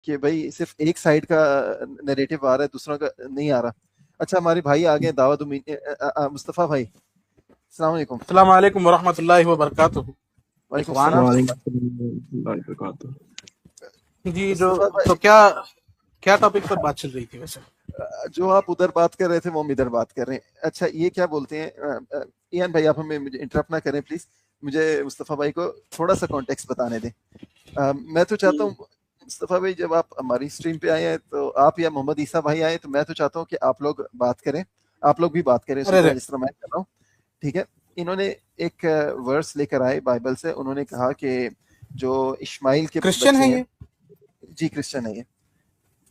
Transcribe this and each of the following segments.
कि भाई सिर्फ एक साइड का नैरेटिव आ रहा है, दूसरों का नहीं आ रहा। अच्छा, हमारे भाई आ गए, दावत मुस्तफ़ा भाई, अस्सलाम वालेकुम। अस्सलाम वालेकुम वरहमतुल्लाहि वबरकातुहू। वालेकुम इखवान, सलाम। जी जो मुस्तफ़ा तो भाई, क्या क्या टॉपिक पर बात चल रही थी वैसे? जो आप उधर बात कर रहे थे वो हम इधर बात कर रहे हैं। अच्छा, ये क्या बोलते हैं, ईयान भाई, आप हमें मुझे इंटरप्ट ना करें प्लीज। मुझे मुस्तफ़ा भाई को थोड़ा सा कॉन्टेक्स्ट बताने दें। मैं तो चाहता हूँ मुस्तफ़ा भाई, जब आप हमारी स्ट्रीम पे आए हैं तो आप या मोहम्मद ईसा भाई आए, तो मैं तो चाहता हूँ कि आप लोग बात करें, आप लोग भी बात करें उसी अरे तरह रे, जिस तरह मैं कर रहा हूँ। ठीक है। इन्होंने एक वर्स लेकर आए बाइबल से, उन्होंने कहा कि जो इस्माइल के क्रिश्चियन बच्चे है हैं। ये? जी, क्रिश्चियन है ये।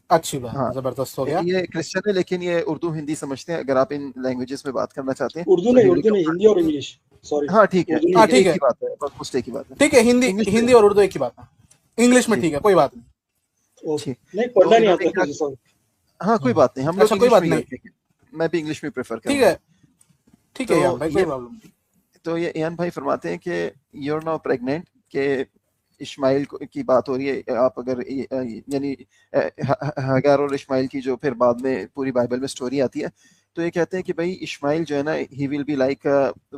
अच्छी बात, हाँ, जबरदस्त हो गया। ये क्रिश्चियन है, लेकिन ये उर्दू हिंदी समझते हैं। अगर आप इन लैंग्वेजेस में बात करना चाहते हैं उर्दू तो नहीं, ही विल उर्दू नहीं, कम। हिंदी और इंग्लिश। सॉरी, हाँ ठीक है, उर्दू हाँ नहीं। ठीक एक है, ही बात है, ऑलमोस्ट एक ही बात है। ठीक है, हिंदी इंग्लिश में। हिंदी और उर्दू एक ही बात है। इंग्लिश में जी ठीक है, कोई बात नहीं। ओके, ठीक। नहीं तो पढ़ना नहीं इन्होंने आता क्या, मुझे, सॉरी। हाँ कोई बात नहीं, हम लोग अच्छा, कोई इंग्लिश बात में ही नहीं। रखेंगे। मैं भी इंग्लिश में प्रेफर ठीक करूंगा। है, ठीक है तो यान भाई, कोई ये प्रॉब्लम नहीं। तो ये ईयान भाई फरमाते हैं कि you're now pregnant, के इस्माइल की बात हो रही है। आप अगर यानी हगार और इस्माइल की जो फिर बाद में पूरी बाइबल में स्टोरी आती है, तो ये कहते हैं कि भाई इस्माइल जो है ना, he will be like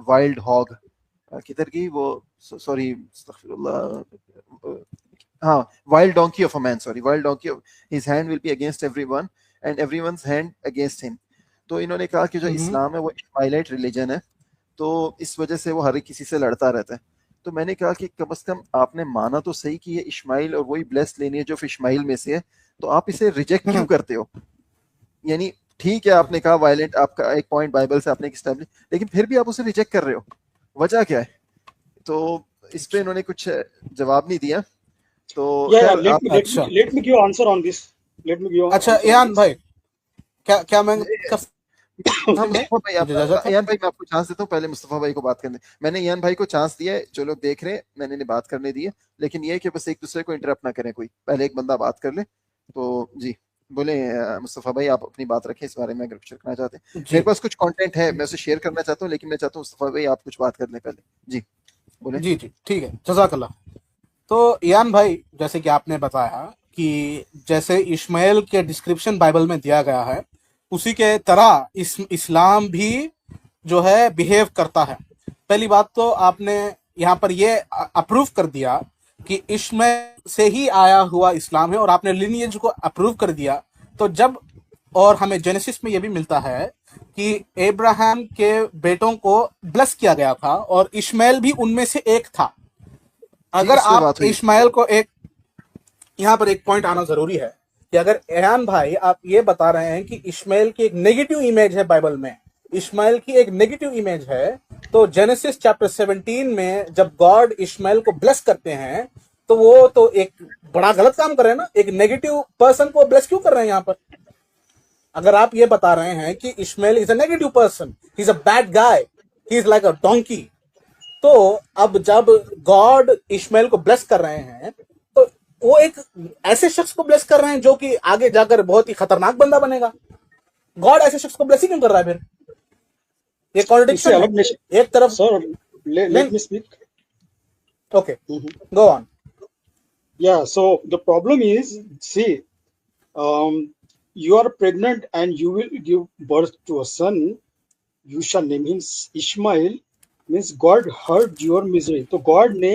wild hog. किधर गई वो, सॉरी, हाँ, wild donkey of a man, sorry, wild donkey of his hand will be against everyone and everyone's hand against him. तो इन्होंने कहा कि जो हम्म। इस्लाम है वो इस्माइलाइट रिलीजन है, तो इस वजह से वो हर एक किसी से लड़ता रहता है। तो मैंने कहा कि कम से कम आपने माना तो सही कि ये इस्माइल और वही ब्लेस्ड लेनी जो इस्माइल में से है, तो आप इसे रिजेक्ट क्यों करते हो? यानी ठीक है, आपने कहा वायलेंट, आपका एक पॉइंट बाइबल से आपने स्टैब्लिश, लेकिन फिर भी आप उसे रिजेक्ट कर रहे हो, वजह क्या है? तो इस पे इन्होंने कुछ जवाब नहीं दिया। तो या खैर लेट आप, मी लेट अच्छा me let me give answer on this. Let me give अच्छा, आंसर ऑन यान दिस। भाई, क्या क्या मैं कर हाँ सकता है? मुस्तफा भाई, मुझे आप, इजाजत है? ईयान भाई मैं आपको चांस देता हूँ, पहले मुस्तफा भाई को बात करने। मैंने ईयान भाई को चांस दिया है, जो लोग देख रहे हैं मैंने इन्हें बात करने दी है, लेकिन ये है कि बस एक दूसरे को इंटरप्ट ना करें, कोई पहले एक बंदा बात कर ले। तो जी, बोले मुस्तफा भाई, आप अपनी बात रखें इस बारे में अगर कुछ रखना चाहते हैं। मेरे जी पास कुछ कंटेंट है, मैं उसे शेयर करना चाहता हूँ, लेकिन मैं चाहता हूँ मुस्तफा भाई आप कुछ बात कर लें पहले। जी बोले। जी जी, ठीक है, जजाकल्ला। तो यान भाई, जैसे कि आपने बताया कि जैसे इश्माइल के डिस्क्रिप्शन बाइबल में दिया गया है, उसी के तरह इस्लाम भी जो है बिहेव करता है। पहली बात तो आपने यहाँ पर ये अप्रूव कर दिया कि इश्माइल से ही आया हुआ इस्लाम है, और आपने लिनिएज को अप्रूव कर दिया। तो जब, और हमें जेनेसिस में यह भी मिलता है कि अब्राहम के बेटों को ब्लेस किया गया था, और इश्माइल भी उनमें से एक था। जी, अगर इस पे आप बात हुई। इस्माइल को एक, यहाँ पर एक पॉइंट आना जरूरी है कि अगर एहान भाई आप ये बता रहे हैं कि इस्माइल की एक नेगेटिव इमेज है बाइबल में, इस्माइल की एक नेगेटिव इमेज है, तो जेनेसिस चैप्टर 17 में जब गॉड इस्माइल को ब्लेस करते हैं, तो वो तो एक बड़ा गलत काम कर रहे हैं ना। एक नेगेटिव पर्सन को ब्लेस क्यों कर रहे हैं यहाँ पर? अगर आप ये बता रहे हैं कि Ishmael is a negative person, he is a bad guy, he is like a donkey, तो अब जब गॉड इश्माइल को ब्लेस कर रहे हैं, तो वो एक ऐसे शख्स को ब्लेस कर रहे हैं जो कि आगे जाकर बहुत ही खतरनाक बंदा बनेगा। गॉड ऐसे शख्स को ब्लेस ही क्यों कर रहा है फिर? ये इससे कॉन्ट्रडिक्शन है। अलग नेशन। एक तरफ sir, let lane, me speak. Okay, go on. Yeah, so the problem is, see, you are pregnant and you will give birth to a son. You shall name him Ishmael. Means God heard your misery. तो God ने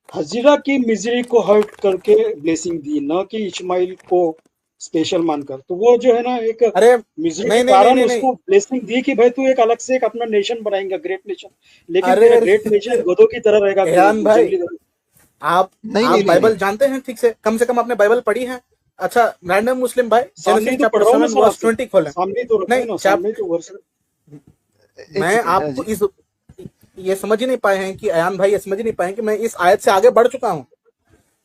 हजीरा की misery को hurt करके blessing दी, ना कि इस्माइल को special मानकर। तो वो जो है ना, एक अरे मिजरी के नहीं नहीं नहीं कारण नहीं नहीं, उसको ब्लेसिंग दी कि भाई तू एक अलग से एक अपना नेशन बनाएगा, ग्रेट नेशन। लेकिन अरे तेरा ग्रेट नेशन गधों की तरह रहेगा, एहान भाई, जंगली। आप नहीं आप नहीं नहीं नहीं, बाइबल जानते हैं ठीक से? कम से कम आपने बाइबल पढ़ी है? अच्छा, रैंडम मुस्लिम भाई, सामने ही जेनेसिस तो चैप्टर पढ़ रहा हूँ मैं 7 सर वर्स आपसे। 20 खोलें। सामने ही तो रखा नहीं, है ना, सामने ही तो वर्ष। एक मैं सेकेंड आपको जी। इस, ये समझ ही नहीं पाए हैं कि अयान भाई ये समझ ही नहीं पाए हैं कि मैं इस आयत से आगे बढ़ चुका हूं।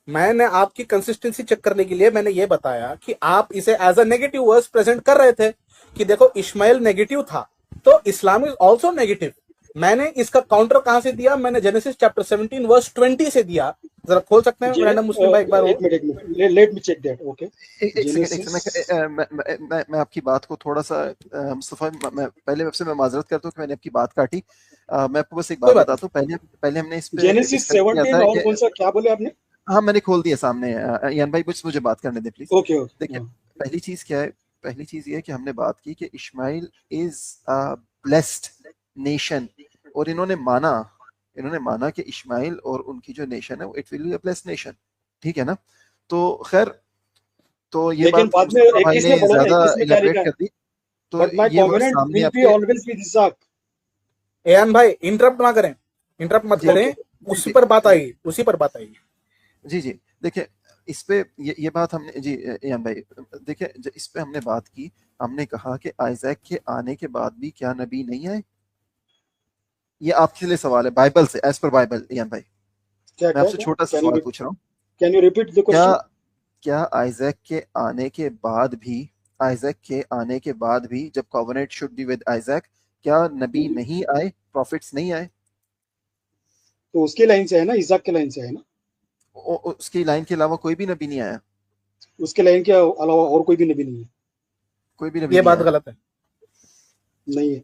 मैंने आपकी कंसिस्टेंसी चेक करने के लिए मैंने ये बताया कि आप इसे as a negative verse present कर रहे थे कि देखो इस्माइल नेगेटिव था, तो इस्लाम इज ऑल्सो नेगेटिव। मैंने इसका काउंटर कहां से दिया? मैंने जेनेसिस चैप्टर 17 वर्स 20 से दिया। जरा खोल सकते हैं रैंडम मुस्लिम भाई एक बार वो? एक minute, let me check that. Okay, एक सेकंड, एक जेनेसिस। सेकंड, मैं आपकी बात को थोड़ा सा, मुस्तफा, मैं पहले आपसे मैं माजरत करता हूँ कि मैंने आपकी बात काटी। मैं आपको बस एक कोई बात बात नहीं। बताता हूँ। पहले पहले हमने इस पे जेनेसिस डिस्कस किया 17 था और कि कौन सा क्या बोले आपने? हाँ मैंने खोल दिया सामने। यान भाई बस मुझे बात करने दे प्लीज। ओके ओके देखिए पहली चीज क्या है, पहली चीज ये है कि हमने बात की कि इस्माइल इज ब्लेस्ड नेशन, और इन्होंने माना कि इस्माइल और उनकी जो नेशन है it will be a blessed nation, ठीक है ना। तो खैर, तो ये लेकिन बात बाद में मुस्तफा भाई 21 ने में बोला ना, ज्यादा 21 में क्या इलेबरेट लिखा है? कर दी, तो बट माय ये वर्ड कॉवेनेंट सामने विल बी आपके। ऑलवेज विद इसहाक। एयान भाई इंटरप्ट ना करें, इंटरप्ट मत जी करें, जी उसी जी पर बात आएगी, उसी पर बात आएगी। जी जी। देखिए इस पे ये बात हमने जी यान भाई, देखिए इस पे हमने बात की, हमने कहा कि आइजैक के आने के बाद भी क्या नबी नहीं आए। ये आपके लिए सवाल है बाइबल से, एज पर बाइबल यान भाई, क्या मैं क्या आपसे क्या छोटा सा सवाल पूछ रहा हूँ। कैन यू रिपीट द क्या क्वेश्चन? क्या आइजैक के आने के बाद भी, आइजैक के आने के बाद भी जब covenant should be with Isaac, क्या नबी नहीं आए, प्रॉफिट्स नहीं आए? तो उसके लाइन से है ना, इसहाक के लाइन से है ना? उसकी लाइन के अलावा कोई भी नबी नहीं आया, उसके लाइन के अलावा और कोई भी नबी नहीं है। कोई भी नबी ये नहीं बात आया। गलत है। नहीं है।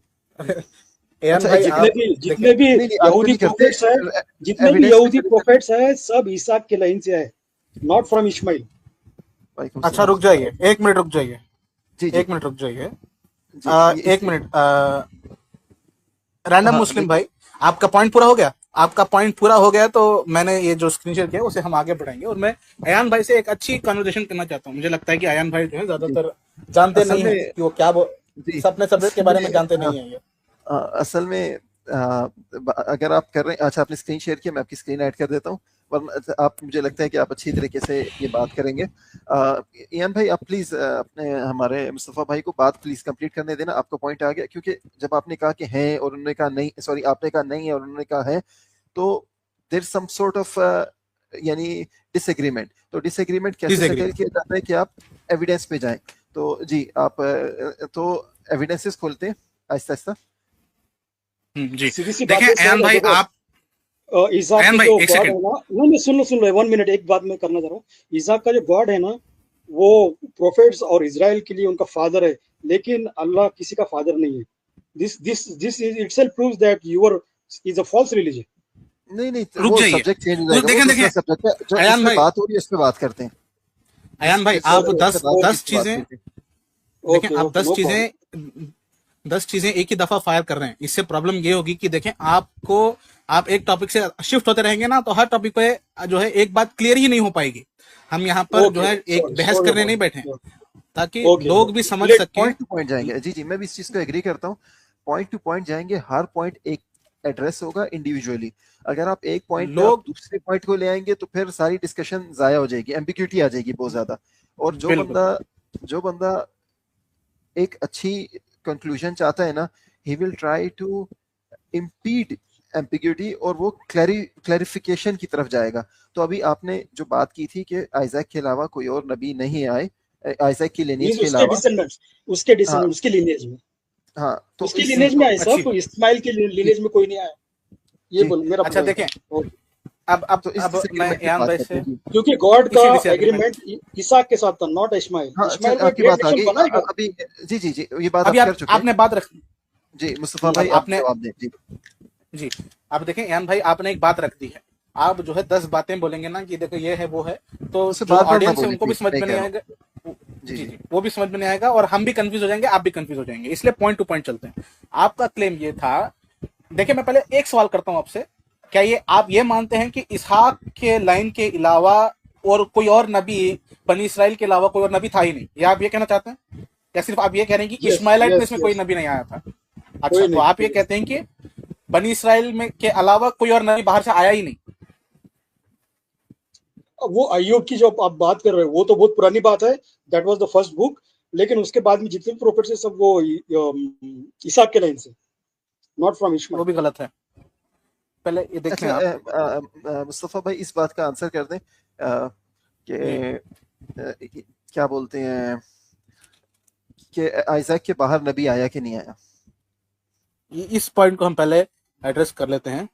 एयान अच्छा भाई एक आप सेकंड, जितने भी नहीं नहीं आर्ग्यू यहूदी नहीं करते, प्रोफेट्स है, जितने भी एविडेंस पे यहूदी चले जाते। प्रोफेट्स है, सब इसहाक के लाइन से है, नॉट फ्रॉम इस्माइल। वालेकुम अच्छा सलाम। रुक जाइए, एक मिनट रुक जाइए, जी जी एक मिनट रुक जाइए। जी ये एक मिनट, रैंडम हाँ मुस्लिम देखिए, भाई, आपका पॉइंट पूरा हो गया? आपका पॉइंट पूरा हो गया तो मैंने ये जो स्क्रीन शेयर किया उसे हम आगे बढ़ाएंगे, और मैं अयान भाई से एक अच्छी कन्वर्सेशन करना चाहता हूँ। मुझे लगता है कि अयान भाई जो है जी ज्यादातर जानते असल नहीं है में कि वो क्या जी अपने सब्जेक्ट के असल बारे में में जानते नहीं है ये। असल में अगर आप कर रहे हैं, अच्छा आपने स्क्रीन शेयर किया, मैं आपकी स्क्रीन ऐड कर देता हूँ, वरना आप, मुझे लगता है कि आप अच्छी तरीके से ये बात करेंगे। ईयान भाई आप प्लीज अपने हमारे मुस्तफ़ा भाई को बात प्लीज कंप्लीट करने देना। आपका पॉइंट आ गया, क्योंकि जब आपने कहा कि है और उन्होंने कहा नहीं, सॉरी आपने कहा नहीं है और उन्होंने कहा है, तो देयर सम सॉर्ट ऑफ यानी डिसएग्रीमेंट। तो डिसएग्रीमेंट कैसे डिसएग्री। सेटल किया जाता है कि आप एविडेंस पे जाएं। तो जी आप तो एविडेंसेस खोलते हैं आहिस्ता आहिस्ता। जी सीधी सी बात देखें है अयान सर, भाई देखो आप, इसहाक अयान की भाई जो एक गॉड सेकंड। है ना, नहीं सुन लो 1 मिनट, एक बात मैं करना चाह रहा हूँ। इसहाक का जो गॉड है ना, वो प्रोफेट्स और इजराइल के लिए उनका फादर है, लेकिन अल्लाह किसी का फादर नहीं है। This is itself proves that your is a false religion. नहीं नहीं, रुक वो जाइए, सब्जेक्ट चेंज हो जाएगा, वो देखें दूसरा देखें सब्जेक्ट है, जो जिस अयान पे भाई, बात हो रही है उस पे बात करते हैं, अयान भाई जिस आप पे बात हो रही है 10 उस पे बात चीजें, करते हैं। देखें ओके आप ओके, नो प्रॉब्लम। 10 चीजें एक ही दफा फायर कर रहे हैं। इससे प्रॉब्लम ये होगी कि देखें आपको, आप एक टॉपिक से शिफ्ट होते रहेंगे ना, तो हर टॉपिक पे जो है एक बात क्लियर ही नहीं हो पाएगी। हम यहाँ पर जो ओके, है एक सॉरी बहस सॉरी करने नहीं बैठे, अबाउट। ताकि ओके लोग भी ओके, समझ लेट सकें। पॉइंट टू पॉइंट जाएंगे, जी जी मैं भी इस चीज को एग्री करता हूँ। पॉइंट टू पॉइंट जाएंगे, हर पॉइंट एक एड्रेस होगा इंडिविजुअली। अगर आप एक पॉइंट पे आप लोग, दूसरे पॉइंट को ले आएंगे तो फिर सारी डिस्कशन जाया हो जाएगी, एम्बिग्यूटी आ जाएगी बहुत ज्यादा। और बिल्कुल जो बंदा एक अच्छी कंक्लूजन चाहता है ना, he will try to impede ambiguity, और वो क्लैरिफिकेशन की तरफ जाएगा। तो अभी आपने जो बात की थी कि आइजैक के अलावा कोई और नबी नहीं आए, आइजैक की लिनेज मीन्स के उसके अलावा। डिसेंडेंट्स, उसके हाँ डिसेंडेंट्स, उसके लिनेज में, हाँ, तो उसकी इस लिनेज में तो आए अच्छी, सब, इस्माइल के जी लिनेज में कोई नहीं आया। ये जी बोल, मेरा अच्छा पॉइंट है। देखें, ओके। अब अब तो इस अब मैं डिसएग्रीमेंट पे अयान बात भाई करते से हैं जी। क्योंकि गॉड का इसी डिसएग्रीमेंट, एग्रीमेंट इसहाक के साथ था, नॉट इस्माइल। हाँ इस्माइल चल को एक आपकी ग्रेट बात आ नेशन गई, बनाएगा। अभी जी जी जी ये बात अभी आप कर चुके हैं। आपने बात रख, जी मुस्तफा अब भाई आप आपने, जवाब दें जी। जी अब देखें अयान भाई आपने एक बात रख दी है। आप जो है 10 बातें बोलेंगे ना कि देखो ये है वो है, तो उससे जो बार बार ना ऑडियंस है बोलें उनको भी प्लीज, समझ मैं में कह नहीं रहा हूँ। आएगा। जी जी जी जी, वो भी समझ में नहीं आएगा, और हम भी कंफ्यूज हो जाएंगे, आप भी कंफ्यूज हो जाएंगे। इसलिए पॉइंट टू पॉइंट चलते हैं। आपका क्लेम ये था, देखिए मैं पहले एक सवाल करता हूं आपसे, क्या ये आप ये मानते हैं कि इसहाक के लाइन के अलावा और कोई और नबी, बनी इसराइल के अलावा कोई और नबी था ही नहीं, या आप ये कहना चाहते हैं, या सिर्फ आप ये कह रहे हैं कि यस इश्माइलाइट में यस इसमें कोई यस, नबी नहीं आया था? अच्छा, कोई तो नहीं आप ये कोई। कहते हैं कि बनी इसराइल में के अलावा कोई और नबी बाहर से आया ही नहीं? अब वो अय्यूब की जो आप बात कर रहे हो, वो तो बहुत पुरानी बात है, that was the first book. लेकिन उसके बाद में जितने भी प्रोफेट्स है सब वो इसहाक के लाइन से, नॉट फ्रॉम वो इस्माइल। भी गलत है। पहले ये देख लें अच्छा आप। मुस्तफा भाई इस बात का आंसर कर दें जी कि क्या बोलते हैं कि आइजैक के बाहर नबी आया कि नहीं आया। इस पॉइंट को हम पहले एड्रेस कर लेते हैं।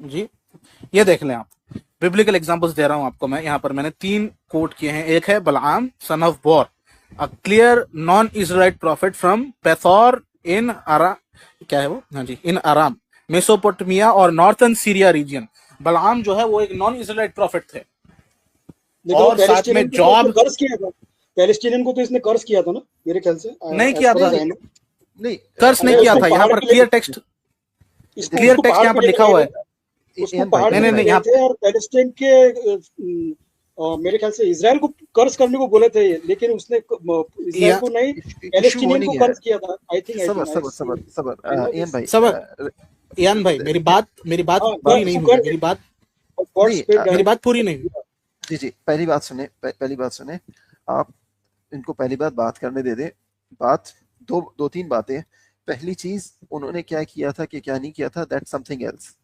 जी ये देख लें आप, बिब्लिकल एग्जांपल्स दे रहा हूं आपको मैं। यहाँ पर मैंने 3 कोट किए हैं। एक है Balaam son of Beor, a clear non Israelite prophet from Pethor in Aram, क्या है वो, हाँ जी, इन आराम, मेसोपोटामिया और नॉर्थन सीरिया रीजन। बलआम जो है वो एक नॉन इजराइट प्रॉफिट थे, लेकिन वो और साथ में पैलेस्टीनियन को तो जॉब उसने कर्ज किया था, पैलेस्टीनियन को तो इसने कर्ज किया था ना मेरे ख्याल से, नहीं as किया far था, as I know। नहीं कर्ज नहीं अरे किया उसको था। यहाँ पहाड़ पर पे क्लियर लेके टेक्स्ट इसको क्लियर उसको टेक्स्ट पहाड़ यहाँ पे पर लेके लिखा गए हुआ थे, है। उसको एन भाई पहाड़ नहीं पे नहीं एन नहीं, लेके गए यहाँ थे और पैलेस्टीन के मेरे ख्याल से इजराइल को कर्ज करने को बोले थे, लेकिन उसने इजराइल या को नहीं इशू वो पैलेस्टीनियन को नहीं है। कर्ज किया था। आई थिंक आई सबर थिंक आई सबर सी सबर सबर आई नो एन दिस। भाई सब यान भाई, मेरी बात हाँ पूरी नहीं उसको हुई है, कर्ज, मेरी बात गॉड नहीं स्पेड मेरी बात पूरी नहीं हुई। जी जी, पहली बात सुने आप, इनको पहली बात करने दे दें। बात दो तीन बातें। पहली चीज, उन्होंने क्या किया था कि क्या नहीं किया था, दैट समथिंग एल्स।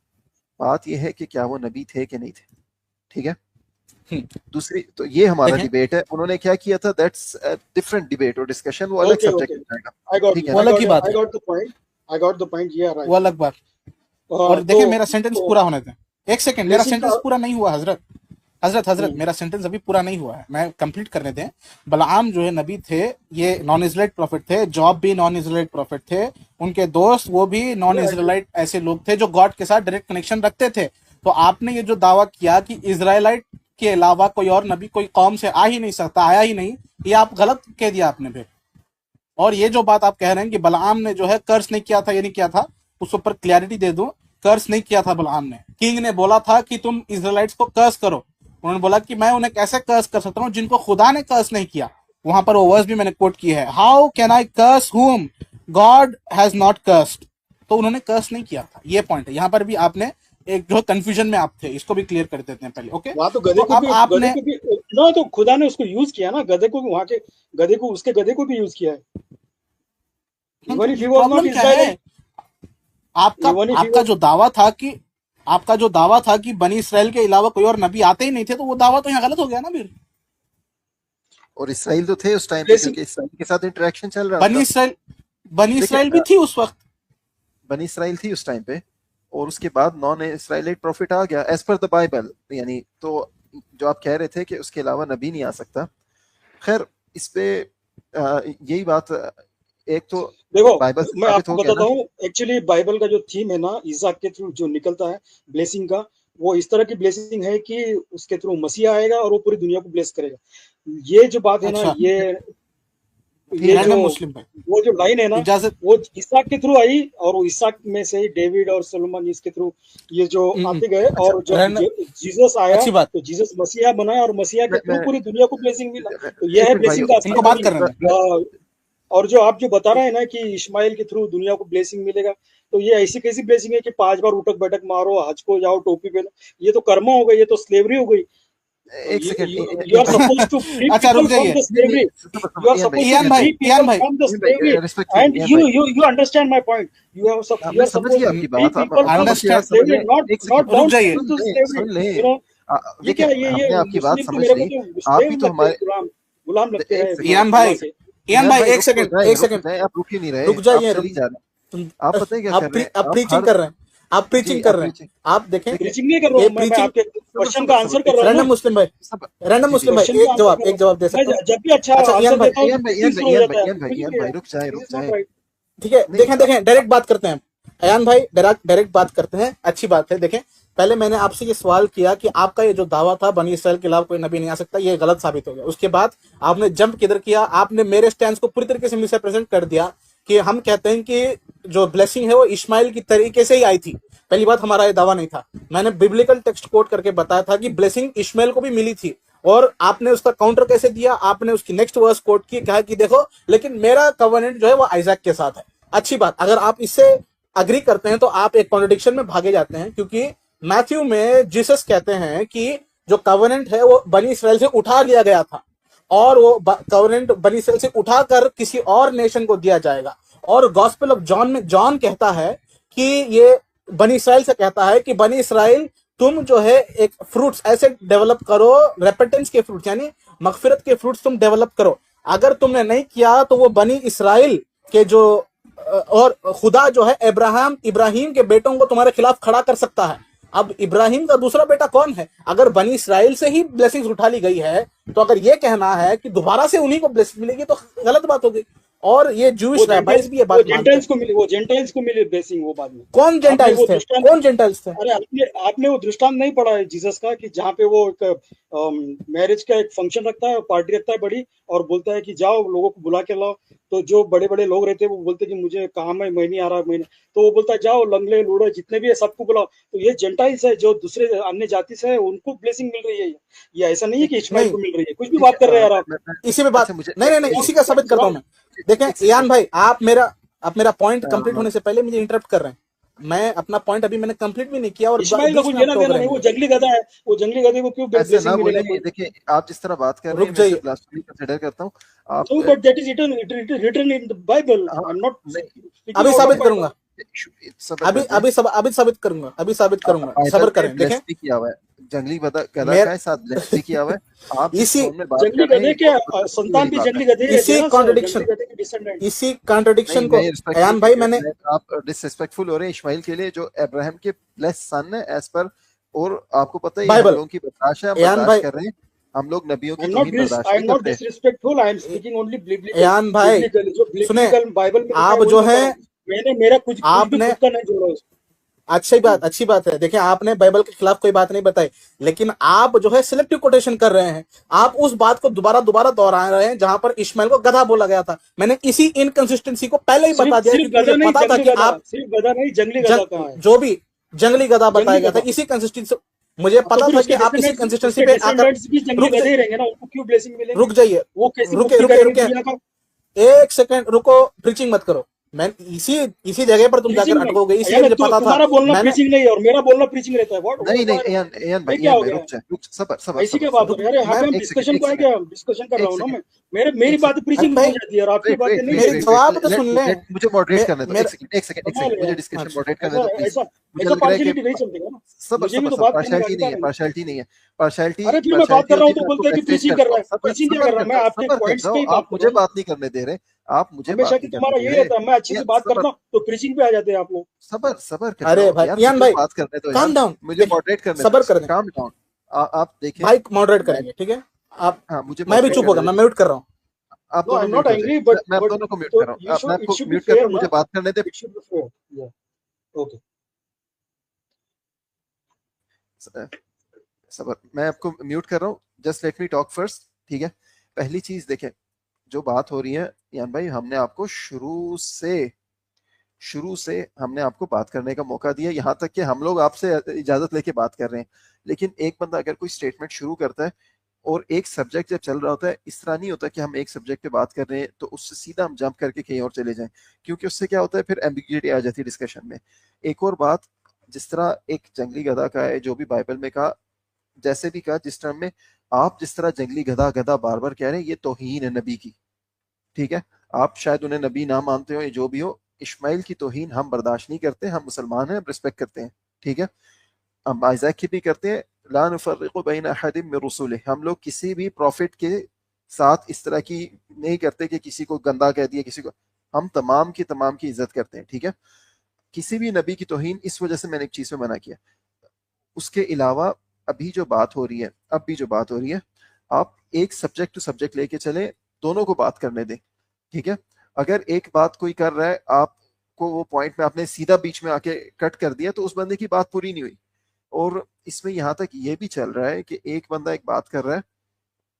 बात यह है कि क्या वो नबी थे कि नहीं थे, ठीक है। दूसरी तो ये हमारा देखें, डिबेट है, उन्होंने क्या किया था, दैट्स डिफरेंट डिबेट और डिस्कशन, वो अलग ओके सब्जेक्ट ओके, हो जाएगा, आई गॉट ठीक यू है वो ना। अलग की बात आई है, got the point, I got the point, ये वो अलग बात। और देखें, मेरा सेंटेंस पूरा होने दें, एक सेकंड, मेरा ब्लेसिंग सेंटेंस का पूरा नहीं हुआ हजरत। हजरत मेरा सेंटेंस अभी पूरा नहीं हुआ है, मैं कंप्लीट करने दें। बलआम जो है नबी थे, ये नॉन इजराइट प्रॉफिट थे, जॉब भी नॉन इजराइट प्रॉफिट थे, उनके दोस्त वो भी नॉन इजराइट ऐसे लोग थे जो गॉड के साथ डायरेक्ट कनेक्शन रखते थे। तो आपने ये जो दावा किया कि इजराइलाइट के अलावा कोई और नबी कोई कौम से आ ही नहीं सकता, आया ही नहीं, ये आप गलत कह दिया आपने फिर। और ये जो बात आप कह रहे हैं कि बलआम ने जो है कर्ज नहीं किया था, ये नहीं किया था, उस ऊपर क्लैरिटी दे दूं। कर्ज नहीं किया था बलआम ने। किंग ने बोला था कि तुम इजराइलाइट्स को कर्ज करो, उन्होंने बोला कि मैं उन्हें कैसे कर्ज कर सकता हूं जिनको खुदा ने कर्ज नहीं किया। वहां पर वो वर्स भी मैंने कोट की है, हाउ कैन आई कर्स हुम गॉड हैज नॉट कर्स्ड। तो उन्होंने कर्ज नहीं किया था, ये पॉइंट है। यहाँ पर भी आपने एक जो कंफ्यूजन में आप थे, इसको भी क्लियर कर देते हैं पहले, ओके। वहां तो तो अब आपने गधे को भी ना, तो खुदा ने उसको यूज किया ना, गधे को, वहां के गधे को, उसके गधे को भी यूज किया है। Even if he was not problem क्या है इजराइल, आपका? इवन इफ ही आपका जो दावा था कि आपका जो दावा था कि बनी इसराइल के अलावा कोई और नबी आते ही नहीं थे, तो वो दावा तो यहाँ गलत हो गया ना फिर। और इसराइल तो थे उस टाइम पे, क्योंकि इसराइल के साथ इंटरेक्शन चल रहा बनी था। इसराइल बनी देखिए, इसराइल भी थी उस वक्त। बनी इसराइल थी उस टाइम पे, और उसके बाद नॉन इसराइलाइट प्रॉफिट आ गया एज पर द बाइबल, यानी तो जो आप कह रहे थे कि उसके अलावा नबी नहीं आ सकता। खैर, इस पे यही बात, एक तो देखो, बाइबल से मैं साबित आपको हो गया बताता ना। हूँ, एक्चुअली बाइबल का जो थीम है ना, ईसाक के थ्रू जो निकलता है ब्लेसिंग का, वो इस तरह की ब्लेसिंग है कि उसके थ्रू मसीहा आएगा और वो पूरी दुनिया को ब्लेस करेगा। ये जो बात है ना, अच्छा, ये जो रैंडम मुस्लिम भाई, वो जो लाइन है ना, इजाजत। वो इसहाक के थ्रू आई, और वो इसहाक में से ही डेविड और सोलोमन इसके थ्रू ये जो आते गए, अच्छा, और जब रैंडम, जीसस आया अच्छी बात। तो जीसस मसीहा बना, और मसीहा के थ्रू मैं पूरी दुनिया को ब्लेसिंग मिला। तो एक यह है मिनट भाई, ब्लेसिंग का इनको असली बात करने दें। मीनिंग। और जो आप जो बता रहे हैं ना कि इस्माइल के थ्रू दुनिया को ब्लेसिंग मिलेगा, तो ये ऐसी कैसी ब्लेसिंग है कि 5 बार उठक बैठक मारो, हज को जाओ, टोपी पहनो? ये तो कर्म हो गई, ये तो स्लेवरी हो गई। एक second, You are supposed to free अच्छा, रुक people from जाइए। the slavery. You are supposed Ian to भाई, free इयान people भाई, from the slavery. Respectfully And Ian भाई, you understand my point. You मैं are समझ supposed गया to आपकी free बात, people आप from आपकी बात अंडरस्टैंड, समझ slavery, लें। not एक सेकंड, bound जाइए। to soon slavery. लें। You know, ये देखिए, क्या, ये हमने आपकी बात मुस्लिम तो समझ मेरे ली। को तो आप slave भी तो लगते हैं, हमारे गुलाम लगते एक हैं सेकंड, इयान भाई, से। इयान भाई, एक रुक तो सेकंड, जाए, एक रुक तो सेकंड, जाए, आप रुक ही नहीं रहे, रुक जाइए, आप चली जा रहे हैं। आप पता है क्या कर रहे हैं, आप प्रीचिंग हर कर रहे हैं, आप जी, प्रीचिंग कर आप रहे हैं। preaching- आप देखें, प्रीचिंग नहीं कर रहा ये हूँ मैं प्रीचिंग, आपके क्वेश्चन का आंसर कर रहा हूँ रैंडम ना। मुस्लिम भाई, रैंडम जी, मुस्लिम भाई, क्वेश्चन का एक जवाब, आंसर एक जवाब दे मैं सकता हूँ। जब भी अच्छा अच्छा, इयान आंसर भाई, देता हूँ इयान तो भाई, फिर शुरू हो जाता है। इयान भाई, रुक जाए, रुक जाए। ठीक है, नहीं, देखें, डायरेक्ट बात करते हैं। अयान भाई, डायरेक्ट बात करते हैं, अच्छी बात है। देखें, पहले मैंने आपसे ये सवाल किया कि आपका ये जो दावा था बनी इसराइल के अलावा कोई नबी नहीं आ सकता, ये गलत साबित हो गया। उसके बाद आपने जंप किधर किया, आपने मेरे स्टैंड को पूरी तरीके से मिसरिप्रेजेंट कर दिया कि हम कहते हैं कि जो ब्लेसिंग है वो इस्माइल की तरीके से ही आई थी। पहली बात, हमारा ये दावा नहीं था। मैंने बिब्लिकल टेक्स्ट कोट करके बताया था कि ब्लेसिंग इस्माइल को भी मिली थी, और आपने उसका काउंटर कैसे दिया, आपने उसकी नेक्स्ट वर्स कोट की, कहा कि देखो लेकिन मेरा कवर्नेंट जो है वो आइजैक के साथ है। अच्छी बात, अगर आप इससे अग्री करते हैं तो आप एक कॉन्ट्रडिक्शन में भागे जाते हैं, क्योंकि मैथ्यू में जीसस कहते हैं कि जो कवर्नेंट है वो बनी इसराइल से उठा लिया गया था, और वो कवर्नेंट बनी इसराइल से उठाकर किसी और नेशन को दिया जाएगा। और गॉस्पेल ऑफ जॉन में जॉन कहता है कि ये बनी इसराइल से कहता है कि बनी इसराइल तुम जो है एक फ्रूट्स ऐसे डेवलप करो, रेपेटेंस के फ्रूट्स यानी मगफिरत के फ्रूट्स तुम डेवलप करो। अगर तुमने नहीं किया तो वो बनी इसराइल के जो और खुदा जो है इब्राहिम के बेटों को तुम्हारे खिलाफ खड़ा कर सकता है। अब इब्राहिम का दूसरा बेटा कौन है? अगर बनी इसराइल से ही ब्लेसिंग्स उठा ली गई है, तो अगर ये कहना है कि दोबारा से उन्हीं को ब्लेसिंग मिलेगी तो गलत बात हो गई। और ये जूइश रैबाइज भी ये बात मानते हैं। वो जेंटाइल्स को मिली ब्लेसिंग वो बाद में। कौन जेंटाइल्स थे? कौन जेंटाइल्स थे? अरे आपने वो दृष्टांत नहीं पढ़ा है जीसस का, कि जहाँ पे वो एक मैरिज का एक फंक्शन रखता है, पार्टी रखता है बड़ी, और बोलता है कि जाओ लोगों को बुला के लाओ। तो जो बड़े बड़े लोग रहते हैं वो बोलते हैं कि मुझे काम है, मैं नहीं आ रहा, मैं नहीं। तो वो बोलता है जाओ लंगड़े लूढ़े जितने भी है सबको बुलाओ। तो ये जेंटाइल्स है जो दूसरे अन्य जाति से है, उनको ब्लेसिंग मिल रही है। ये ऐसा नहीं है कि इस्माइल को मिल रही है। कुछ भी बात कर रहे हैं यार आप। इसी में बात नहीं, इसी का साबित करता हूँ मैं। देखें यान भाई, आप मेरा पॉइंट कंप्लीट होने से पहले मुझे इंटरप्ट कर रहे हैं। मैं अपना पॉइंट अभी मैंने कंप्लीट भी नहीं किया और इस्माइल का कुछ लेना देना नहीं, वो जंगली गधा है। वो जंगली गधे को क्यों ब्लेसिंग मिलेगा? देखिए आप जिस तरह बात कर रहे हैं, मैं ब्लास्फेमी कंसीडर करता हूं आप। So, but that is written in the Bible. I'm not. अभी साबित करूंगा, अभी साबित करूंगा, सब्र करें। देखें किया हुआ है जंगली गधा का साथ ब्लेस किया हुआ है। आप इसी जंगली गधे के संतान भी जंगली गधे, इसी कॉन्ट्रडिक्शन को अयान भाई मैंने, आप डिसरिस्पेक्टफुल हो रहे हैं इस्माइल के लिए जो अब्राहम के ब्लेस सन है एज पर, और आपको पता है हम लोगों की बर्दाश्त है, हम बर्दाश्त कर रहे हैं, हम लोग नबियों की तौहीन बर्दाश्त नहीं करते। Disrespectful, I am speaking only biblical. Ayan भाई सुने, बाइबल में आप जो है मेरा कुछ आपने खुद का नहीं जोड़ा। अच्छी बात है। देखिए आपने बाइबल के खिलाफ कोई बात नहीं बताई, लेकिन आप जो है सिलेक्टिव कोटेशन कर रहे हैं। आप उस बात को दोबारा दोहरा रहे हैं जहां पर इस्माइल को गधा बोला गया था। मैंने इसी इनकंसिस्टेंसी को पहले ही बता दिया, मुझे पता था कि आप सिर्फ गधा नहीं, जंगली गधा कहां है? जो भी जंगली गधा बताया गया था, इसी कंसिस्टेंसी मुझे पता था कि आप इसी कंसिस्टेंसी पे आकर रुक जाइए, रुके एक सेकंड रुको, प्रीचिंग मत करो। मैं इसी जगह पर तुम जाकर अटकोगे, इसलिए मुझे पता था। तुम्हारा बोलना प्रीचिंग नहीं है और मेरा बोलना प्रीचिंग रहता है। नहीं एयन भाई रुक सबर ऐसी क्या बात है? अरे यहाँ पे हम डिस्कशन को आगे, हम डिस्कशन कर रहा हूँ ना मैं। मेरी बात प्रीचिंग हो जाती है और आपकी बात नहीं। मेरी जवाब तो सुन ले, मुझे मॉडरेट करने दो। एक सेकंड मुझे डिस्कशन मॉडरेट करने दो प्लीज। ऐसा पार्शियलिटी नहीं चलता ना। पार्शियलिटी नहीं है, पार्शियलिटी। अरे फिर मैं बात कर रहा हूँ तो बोलते हैं कि प्रीचिंग कर रहा है। प्रीचिंग क्या कर रहा है? मैं आपके पॉइंट्स पे आप मुझे बात नहीं करने दे रहे, आप मुझे हमेशा कि तुम्हारा यही रहता है, मैं अच्छी से बात करता हूँ तो प्रीचिंग पे आ जाते हैं आप लोग। सबर अरे भाई यान भाई बात करने दो, काम डाउन, मुझे मॉडरेट करने, सबर करने, काम डाउन। आप देखिए भाई मॉडरेट करेंगे, ठीक है? आप मुझे मैं भी चुप होगा, मैं म्यूट कर रहा हूँ। आप दोनों नॉट एंग्री, बट मैं आप दोनों को म्यूट कर रहा हूँ। मैं आपको म्यूट कर रहा हूँ, मुझे बात करने दे। ओके सबर, मैं आपको म्यूट कर रहा हूँ, just let me talk first, ठीक है? पहली चीज देखें, जो बात हो रही है यान भाई, हमने आपको शुरू से हमने आपको बात करने का मौका दिया, यहाँ तक कि हम लोग आपसे इजाजत लेके बात कर रहे हैं। लेकिन एक बंदा अगर कोई स्टेटमेंट शुरू करता है और एक सब्जेक्ट जब चल रहा होता है, इस तरह नहीं होता कि हम एक सब्जेक्ट पे बात कर रहे हैं तो उससे सीधा हम जंप करके कहीं और चले जाएं, क्योंकि उससे क्या होता है फिर एम्बिग्युइटी आ जाती है डिस्कशन में। एक और बात, जिस तरह एक जंगली गधा का है, जो भी बाइबल में कहा, जैसे भी कहा, जिस टर्म में आप जिस तरह जंगली गधा गधा बार बार कह रहे हैं, ये तौहीन है नबी की, ठीक है? आप शायद उन्हें नबी ना मानते हो, ये जो भी हो, इस्माइल की तौहीन हम बर्दाश्त नहीं करते। हम मुसलमान हैं, हम रिस्पेक्ट करते हैं, ठीक है? हम आइज़ैक की भी करते हैं, ला नुफर्रिकु बैन अहदिम मिन रुसुलिही। हम लोग किसी भी प्रॉफिट के साथ इस तरह की नहीं करते कि किसी को गंदा कह दिया, किसी को, हम तमाम की इज्जत करते हैं, ठीक है? किसी भी नबी की तौहीन, इस वजह से मैंने एक चीज में मना किया। उसके अलावा अभी जो बात हो रही है, आप एक सब्जेक्ट टू सब्जेक्ट लेके चले, दोनों को बात करने दें, ठीक है? अगर एक बात कोई कर रहा है, आपको वो पॉइंट में आपने सीधा बीच में आके कट कर दिया, तो उस बंदे की बात पूरी नहीं हुई। और इसमें यहाँ तक ये भी चल रहा है कि एक बंदा एक बात कर रहा है,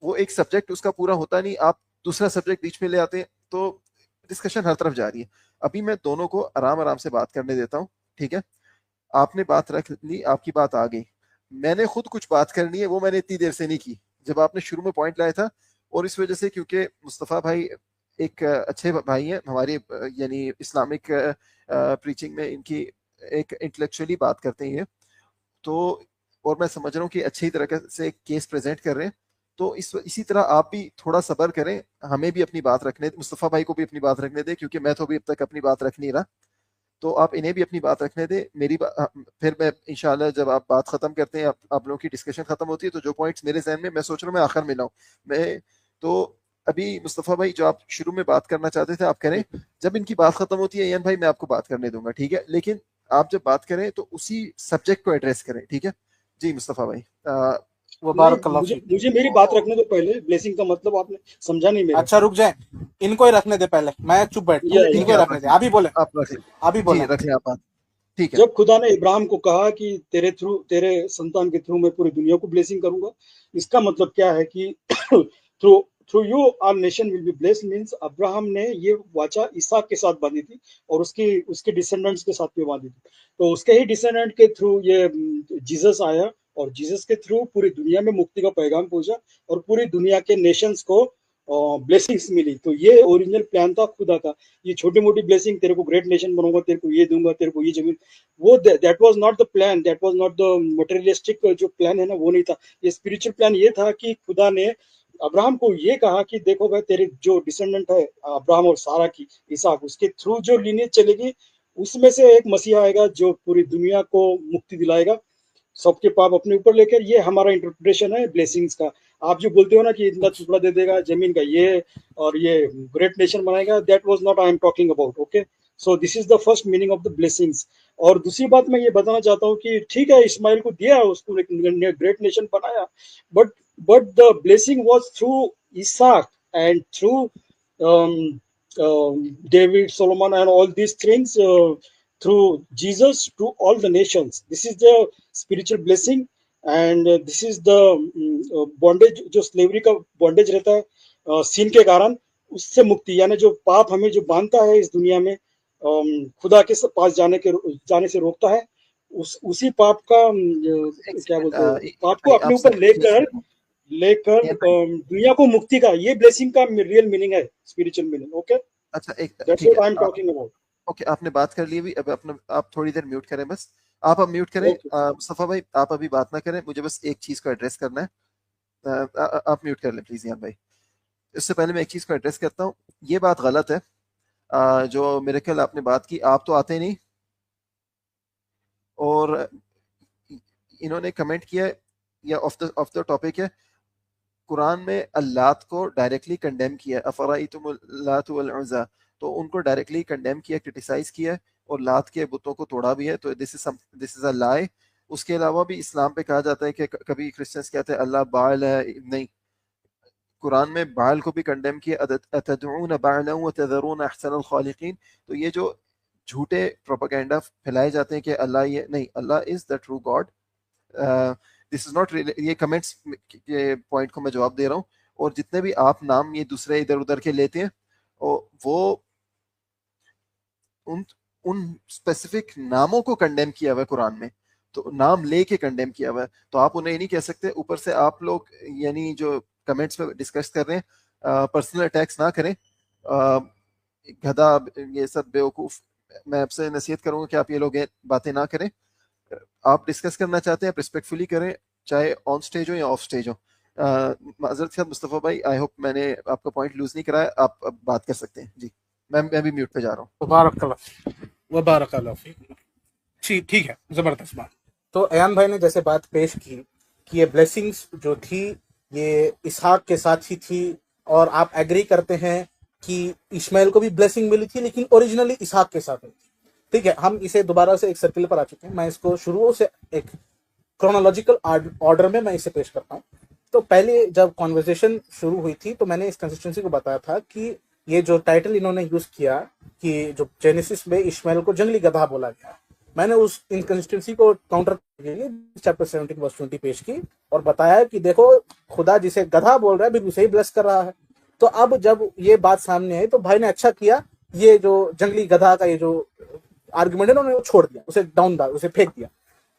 वो एक सब्जेक्ट उसका पूरा होता नहीं, आप दूसरा सब्जेक्ट बीच में ले आते हैं, तो डिस्कशन हर तरफ जा रही है। अभी मैं दोनों को आराम से बात करने देता हूँ, ठीक है? आपने बात रख ली, आपकी बात आ गई, मैंने खुद कुछ बात करनी है, वो मैंने इतनी देर से नहीं की जब आपने शुरू में पॉइंट लाया था। और इस वजह से, क्योंकि मुस्तफ़ा भाई एक अच्छे भाई हैं हमारी, यानी इस्लामिक प्रीचिंग में इनकी एक इंटेलेक्चुअली बात करते हैं, तो और मैं समझ रहा हूँ कि अच्छी तरह से केस प्रेजेंट कर रहे हैं, तो इसी तरह आप भी थोड़ा सब्र करें, हमें भी अपनी बात रखने दें, मुस्तफ़ा भाई को भी अपनी बात रखने दें, क्योंकि मैं तो अभी अब तक अपनी बात रख नहीं रहा, तो आप इन्हें भी अपनी बात रखने दें। फिर मैं इंशाल्लाह जब आप बात खत्म करते हैं, आप लोगों की डिस्कशन खत्म होती है, तो जो पॉइंट्स मेरे जहन में, मैं सोच रहा हूँ मैं आखिर में लाऊं। मैं तो अभी मुस्तफ़ा भाई, जो आप शुरू में बात करना चाहते थे आप करें, जब इनकी बात खत्म होती है यान भाई मैं आपको बात करने दूंगा, ठीक है? लेकिन आप जब बात करें तो उसी सब्जेक्ट को एड्रेस करें, ठीक है? जी मुस्तफ़ा भाई, वो नहीं, बारक अल्लाह मुझे फीक। मुझे मेरी बात रखने दो पहले। ब्लेसिंग का मतलब आपने समझा नहीं मेरा। अच्छा रुक जाए, इनको ही रखने दे, पहले मैं चुप बैठता हूँ, या ठीक इनको है, ही आप रखने दे, रख आप ही बोले, आप रख आप ही जी, बोले। रख लें आप बात। ठीक है। जब खुदा ने इब्राहिम को कहा कि तेरे संतान के थ्रू मैं पूरी दुनिया को ब्लेसिंग करूंगा, इसका मतलब क्या है कि through through you our nation will be blessed, means Abraham ने ये वाचा इसहाक के साथ बांधी थी और उसकी उसके डिसेंडेंट्स के साथ भी बांधी थी। तो उसके ही डिसेंडेंट के थ्रू ये जीसस आया और जीसस के थ्रू पूरी दुनिया में मुक्ति का पैगाम पहुंचा और पूरी दुनिया के नेशंस को ब्लेसिंग्स मिली। तो ये ओरिजिनल प्लान था खुदा का। ये छोटी मोटी ब्लेसिंग, तेरे को ग्रेट नेशन बनाऊंगा, तेरे को ये दूंगा, तेरे को ये जमीन, वो that was not the plan, that was not the materialistic जो प्लान है ना, वो नहीं था। ये स्पिरिचुअल प्लान ये था कि खुदा ने अब्राहम को ये कहा कि देखो भाई, तेरे जो डिसेंडेंट है अब्राहम और सारा की, इसहाक, उसके थ्रू जो लीनियज चलेगी, उसमें से एक मसीहा आएगा जो पूरी दुनिया को मुक्ति दिलाएगा, सबके पाप अपने ऊपर लेकर। ये हमारा इंटरप्रिटेशन है ब्लेसिंग्स का। आप जो बोलते हो ना कि इतना टुकड़ा दे देगा जमीन का, ये और ये ग्रेट नेशन बनाएगा, that was not I am talking about. Okay, so this is the first meaning of the blessings. और दूसरी बात मैं ये बताना चाहता हूँ कि ठीक है, इस्माइल को दिया, उसको एक ग्रेट नेशन बनाया, but the blessing was through इसहाक and through David, Solomon, and all these things, through Jesus to all the nations. This is the spiritual blessing, and this is the bondage, जो slavery का bondage रहता है sin के कारण, उससे मुक्ति, यानी जो पाप हमें जो बांधता है इस दुनिया में, खुदा के पास जाने से रोकता है, उसी पाप का एक क्या सेकंड, बोलते हैं, पाप को भाई अपने आपसे ऊपर लेकर लेकर ये भाई, दुनिया को मुक्ति का, ये ब्लेसिंग का रियल मीनिंग है, स्पिरिचुअल मीनिंग। ओके, अच्छा एक दैट्स ठीक व्हाट है, I am talking about. Okay आपने बात कर ली अभी। अब अपना आप थोड़ी देर म्यूट करें बस। आप अब म्यूट करें। ओके, मुस्तफा भाई आप अभी बात ना करें, मुझे बस एक चीज को एड्रेस करना है। आप म्यूट कर लें प्लीज यार भाई। इससे पहले मैं एक चीज को एड्रेस करता हूँ। ये बात गलत है, जो मेरे ख्याल आपने बात की, आप तो आते नहीं, और इन्होंने कमेंट किया है, या ऑफ द टॉपिक है, कुरान में अल्लात को डायरेक्टली कंडेम किया है, अफराइतुम अल्लात वल उज़्ज़ा, तो उनको डायरेक्टली कंडेम किया, क्रिटिसाइज किया है, और लात के बुतों को तोड़ा भी है। तो दिस इज अ लाई। उसके अलावा भी इस्लाम पे कहा जाता है कि कभी क्रिश्चियंस कहते हैं अल्लाह बाल है, नहीं, कुरान में बाल को भी कंडेम किया, अतदऊन बालन व तज़रून अहसनल खालिकीन। तो ये जो झूठे प्रोपेगेंडा फैलाए जाते हैं कि अल्लाह ये नहीं, अल्लाह is the true god. This is not, ये कमेंट्स के पॉइंट को मैं जवाब दे रहा हूँ। और जितने भी आप नाम ये दूसरे इधर उधर के लेते हैं, वो उन उन स्पेसिफिक नामों को कंडेम किया हुआ है कुरान में, तो नाम लेके कंडेम किया हुआ है। तो आप उन्हें नहीं कह सकते। ऊपर से आप लोग यानी जो कमेंट्स में डिस्कस कर रहे हैं, पर्सनल अटैक्स ना करें। गधा, ये सब बेवकूफ, मैं आपसे नसीहत करूंगा कि आप ये लोग बातें ना करें। आप डिस्कस करना चाहते हैं, आप रिस्पेक्टफुली करें, चाहे ऑन स्टेज हो या ऑफ स्टेज हो। माजरत के साथ मुस्तफ़ा भाई, आई होप मैंने आपका पॉइंट लूज नहीं कराया, आप अब बात कर सकते हैं जी। मैं भी म्यूट पे जा रहा हूँ। मुबारक अल्लाह फीक। ठीक ठीक है, जबरदस्त बात। तो अयान भाई ने जैसे बात पेश की कि ये ब्लेसिंग्स जो थी ये इसहाक के साथ ही थी, और आप एग्री करते हैं कि इस्माइल को भी ब्लेसिंग मिली थी, लेकिन ओरिजिनली इसहाक के साथ हुई थी। ठीक है, हम इसे दोबारा से एक सर्किल पर आ चुके हैं। मैं इसको शुरू से एक क्रोनोलॉजिकल ऑर्डर में मैं इसे पेश करता हूँ। तो पहले जब कॉन्वर्सेशन शुरू हुई थी तो मैंने इस कंसिस्टेंसी को बताया था कि ये जो टाइटल इन्होंने यूज किया कि जो जेनेसिस में इस्माइल को जंगली गधा बोला गया, मैंने उस इनकंसिस्टेंसी को काउंटर करने के लिए चैप्टर 17 वर्स 20 पेश की और बताया कि देखो, खुदा जिसे गधा बोल रहा है बिल्कुल सही ब्लेस कर रहा है। तो अब जब ये बात सामने आई तो भाई ने अच्छा किया, ये जो जंगली गधा का ये जो आर्गुमेंट है उन्होंने छोड़ दिया, उसे डाउन डाल, उसे फेंक दिया।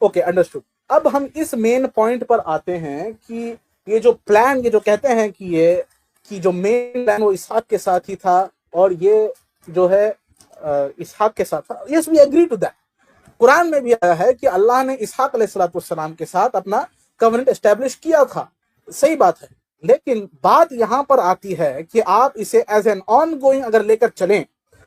Okay, understood. अब हम इस मेन पॉइंट पर आते हैं कि ये जो प्लान, ये जो कहते हैं कि जो मेन प्लान वो इसहाक के साथ ही था, और ये जो है इसहाक के साथ था। Yes, we agree to that. कुरान में भी आया है कि अल्लाह ने इसहाक अलैहिस्सलाम के साथ अपना कवनेंट एस्टेब्लिश किया था। सही बात है, लेकिन बात यहां पर आती है कि आप इसे एज एन ऑन गोइंग अगर लेकर चलें,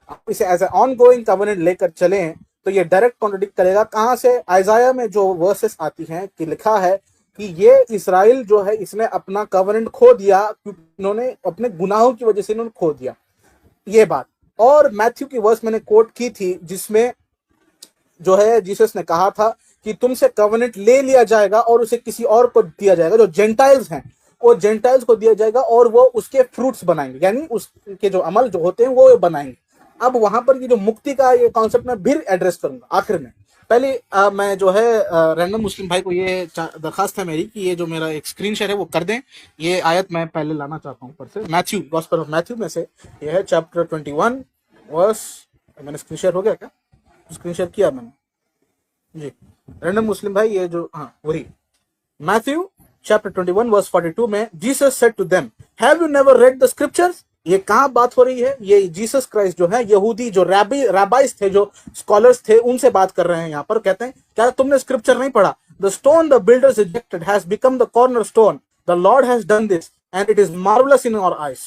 आप इसे as a ongoing covenant लेकर चलें, तो ये डायरेक्ट कॉन्ट्रडिक्ट करेगा। कहां से? आइजाया में जो वर्सेस आती हैं कि लिखा है कि ये इसराइल जो है इसने अपना कवनेंट खो दिया, क्योंकि इन्होंने अपने गुनाहों की वजह से इन्होंने खो दिया, ये बात। और मैथ्यू की वर्स मैंने कोट की थी जिसमें जो है जीसस ने कहा था कि तुमसे कवेनेंट ले लिया जाएगा और उसे किसी और को दिया जाएगा, जो जेंटाइल्स हैं वो जेंटाइल्स को दिया जाएगा और वो उसके फ्रूट्स बनाएंगे, यानी उसके जो अमल जो होते हैं वो बनाएंगे। अब वहां पर ये जो मुक्ति का ये कॉन्सेप्ट मैं फिर एड्रेस करूंगा आखिर में। पहले मैं जो है रैंडम मुस्लिम भाई को ये दरखास्त है मेरी कि ये जो मेरा एक स्क्रीन शेयर है वो कर दें। ये आयत मैं पहले लाना चाहता हूँ ऊपर से, मैथ्यू, गॉस्पेल ऑफ मैथ्यू में से ये है चैप्टर 21 वर्स, मैंने स्क्रीन शेयर हो गया क्या? स्क्रीन शेयर किया मैंने जी। रैंडम मुस्लिम भाई ये जो, हाँ वही, मैथ्यू चैप्टर 21 वर्स 42 में Jesus said to them, have you never read the scriptures? ये कहां बात हो रही है? ये जीसस क्राइस्ट जो है, यहूदी जो रैबाइस थे, जो स्कॉलर्स थे, उनसे बात कर रहे हैं। यहां पर कहते हैं क्या तुमने स्क्रिप्चर नहीं पढ़ा? The stone the builders rejected has become the cornerstone, the Lord has done this and it is marvellous in our eyes.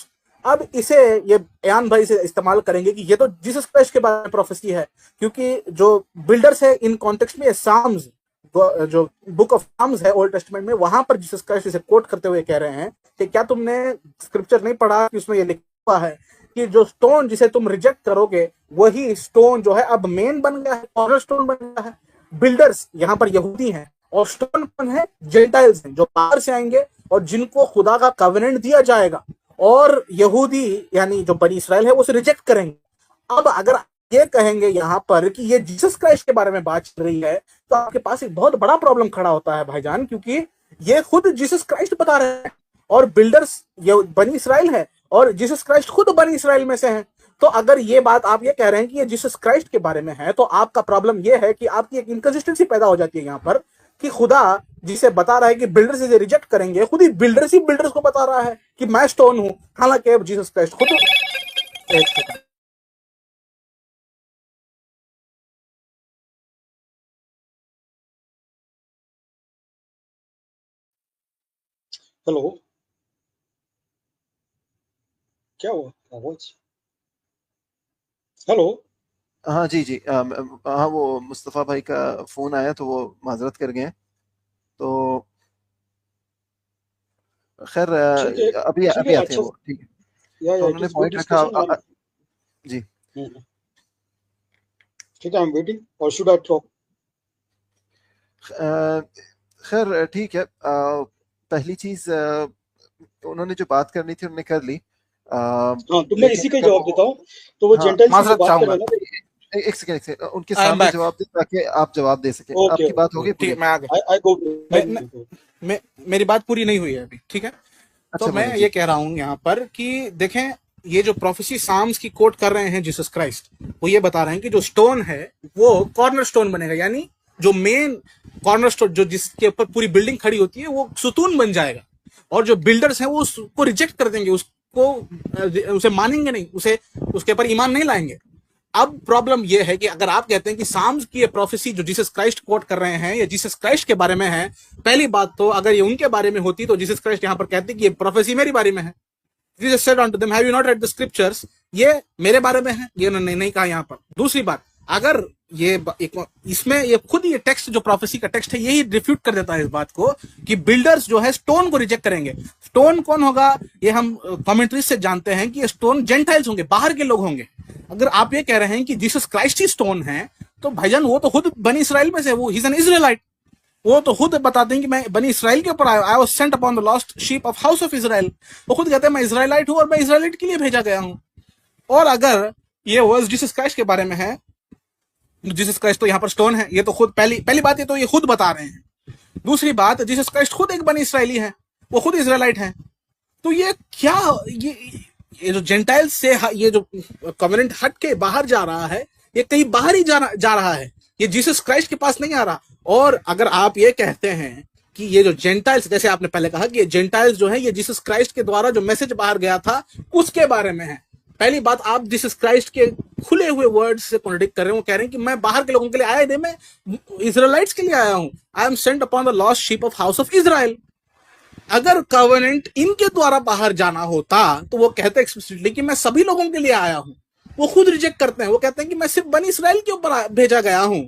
अब इसे ये एयान भाई से इस्तेमाल करेंगे कि ये तो जीसस क्राइस्ट के बारे में प्रोफेसी है, क्योंकि जो बिल्डर्स है इन कॉन्टेक्स्ट में साम्स, जो बुक ऑफ साम्स है ओल्ड टेस्टमेंट में, वहां पर जीसस क्राइस्ट इसे कोट करते हुए कह रहे हैं कि क्या तुमने स्क्रिप्चर नहीं पढ़ा कि उसमें ये लिखा हुआ है कि जो स्टोन जिसे तुम रिजेक्ट करोगे वही स्टोन जो है अब मेन बन गया है, कॉर्नर स्टोन बन गया है। बिल्डर्स यहाँ पर यहूदी हैं और स्टोन कौन है? जेंटाइल्स हैं, जो बाहर से आएंगे और जिनको खुदा का कवेनेंट दिया जाएगा, और यहूदी यानी जो बनी इसराइल है वो उसे रिजेक्ट करेंगे। अब अगर ये कहेंगे यहाँ पर कि ये जीसस क्राइस्ट के बारे में बात चल रही है, तो आपके पास एक बहुत बड़ा प्रॉब्लम खड़ा होता है भाईजान, क्योंकि ये खुद जीसस क्राइस्ट बता रहे हैं और बिल्डर्स ये बनी इसराइल है और जीसस क्राइस्ट खुद बनी इसराइल में से हैं। तो अगर ये बात आप ये कह रहे हैं कि ये जीसस क्राइस्ट के बारे में है, तो आपका प्रॉब्लम ये है कि आपकी एक इनकंसिस्टेंसी पैदा हो जाती है यहाँ पर कि खुदा जिसे बता रहा है कि बिल्डर्स इसे रिजेक्ट करेंगे, खुद ही बिल्डर्स को बता रहा है कि मैं स्टोन हूं, हालांकि जीसस क्राइस्ट खुद। एक सेकंड, हेलो, क्या हुआ आवाज? हेलो। हाँ जी जी, हाँ वो मुस्तफ़ा भाई का फोन आया तो वो माजरत कर गए। तो खैर ठीक है, अभी ठीक अभी है, आते हैं अच्छा। वो, ठीक है। या तो इट उन्होंने इज गुड पॉइंट रखा डिस्कशन। जी। ठीक है, आई एम वेटिंग, और शुड आई टॉक? अ, खैर ठीक है। पहली चीज उन्होंने जो बात करनी थी उन्होंने कर ली। हाँ, तो मैं लेकिन इसी का अगर जवाब वो, देता हूँ। तो वो हाँ, जेंटाइल्स की जो माजरत बात कर चाहूंगा। रहे हैं ना, एक सेकंड एक सेकंड, उनके आई एम सामने बैक। जवाब दे ताकि आप जवाब दे सकें। ओके आपकी बात ओके, होगी ठीक है, पूरी? मैं आ गया। आई गो, मेरी बात पूरी नहीं हुई है अभी, ठीक है। तो अच्छा मैं बोले ये जी। कह रहा हूं यहाँ पर कि देखें, ये जो प्रोफेसी साम्स की कोट कर रहे हैं जीसस क्राइस्ट, वो ये बता रहे हैं कि जो स्टोन है वो कॉर्नर स्टोन बनेगा, यानी जो मेन कॉर्नर स्टोन जो जिसके ऊपर पूरी बिल्डिंग खड़ी होती है वो सुतून बन जाएगा, और जो बिल्डर्स हैं वो उसको रिजेक्ट कर देंगे, उसको उसे मानेंगे नहीं, उसे उसके ऊपर ईमान नहीं लाएंगे। अब प्रॉब्लम यह है कि अगर आप कहते हैं कि साम्स की ये प्रोफेसी जो जीसस क्राइस्ट कोट कर रहे हैं या जीसस क्राइस्ट के बारे में है, पहली बात तो अगर ये उनके बारे में होती तो जीसस क्राइस्ट यहां पर कहते कि ये प्रोफेसी मेरे बारे में है। Jesus said unto them, have you not read the scriptures? ये मेरे बारे में है, ये उन्होंने नहीं कहा यहाँ पर। दूसरी बात, अगर ये इसमें ये खुद ये टेक्स्ट जो प्रोफेसी का टेक्स्ट है यही रिफ्यूट कर देता है इस बात को कि बिल्डर्स जो है स्टोन को रिजेक्ट करेंगे। स्टोन कौन होगा? ये हम कमेंट्रीज से जानते हैं कि ये स्टोन जेंटाइल्स होंगे, बाहर के लोग होंगे। अगर आप ये कह रहे हैं कि जीसस क्राइस्ट ही स्टोन है, तो भाईजान वो तो खुद बनी इसराइल में से, वो ही इज एन इजराइलाइट, वो तो खुद बताते हैं कि मैं बनी इसराइल के ऊपर आया, I was sent upon the lost sheep of house of Israel. वो खुद कहते हैं मैं इजराइलाइट हूं और मैं इजराइलाइट के लिए भेजा गया हूं। और अगर ये वर्स जीसस क्राइस्ट के बारे में है, जीसस क्राइस्ट तो यहाँ पर स्टोन है, ये तो खुद पहली बात ये तो ये खुद बता रहे हैं। दूसरी बात, जीसस क्राइस्ट खुद एक बनी इसराइली है, वो खुद इजराइलाइट है। तो ये क्या, ये जो जेंटाइल्स से ये जो कवेनेंट हट के बाहर जा रहा है, ये कहीं बाहर ही जा रहा है, ये जीसस क्राइस्ट के पास नहीं आ रहा। और अगर आप ये कहते हैं कि ये जो जेंटाइल्स, जैसे आपने पहले कहा कि ये जेंटाइल्स जो है ये जीसस क्राइस्ट के द्वारा जो मैसेज बाहर गया था उसके बारे में है, पहली बात आप जीसस क्राइस्ट के खुले हुए वर्ड्स से कॉन्ट्रडिक्ट कर रहे हैं। वो कह रहे हैं कि मैं बाहर के लोगों के लिए आया नहीं, मैं इजराइलाइट्स के लिए आया हूं, I am sent upon the lost sheep of house of Israel. अगर कवेनेंट इनके द्वारा बाहर जाना होता तो वो कहते एक्सप्लिसिटली कि मैं सभी लोगों के लिए आया हूं, वो खुद रिजेक्ट करते हैं, वो कहते हैं कि मैं सिर्फ बनी इसराइल के ऊपर भेजा गया हूं,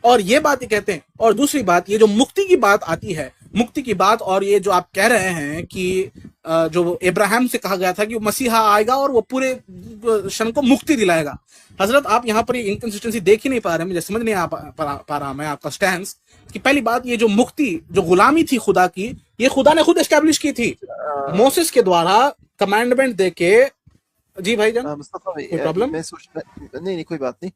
और ये बात ही कहते हैं। और दूसरी बात, ये जो मुक्ति की बात आती है मुक्ति की बात, और ये जो आप कह रहे हैं कि जो इब्राहिम से कहा गया था कि वो मसीहा आएगा और वो पूरे क्षण को मुक्ति दिलाएगा। हजरत आप यहाँ पर ये इनकंसिस्टेंसी देख ही नहीं पा रहे, मुझे समझ नहीं पा रहा मैं आपका स्टैंस कि पहली बात ये जो मुक्ति, जो गुलामी थी खुदा की, ये खुदा ने खुद एस्टैब्लिश की थी मोसेस के द्वारा कमांडमेंट देके। जी भाईजान, मुस्तफा भाई, कोई प्रॉब्लम? मैं सोच नहीं नहीं, कोई बात नहीं।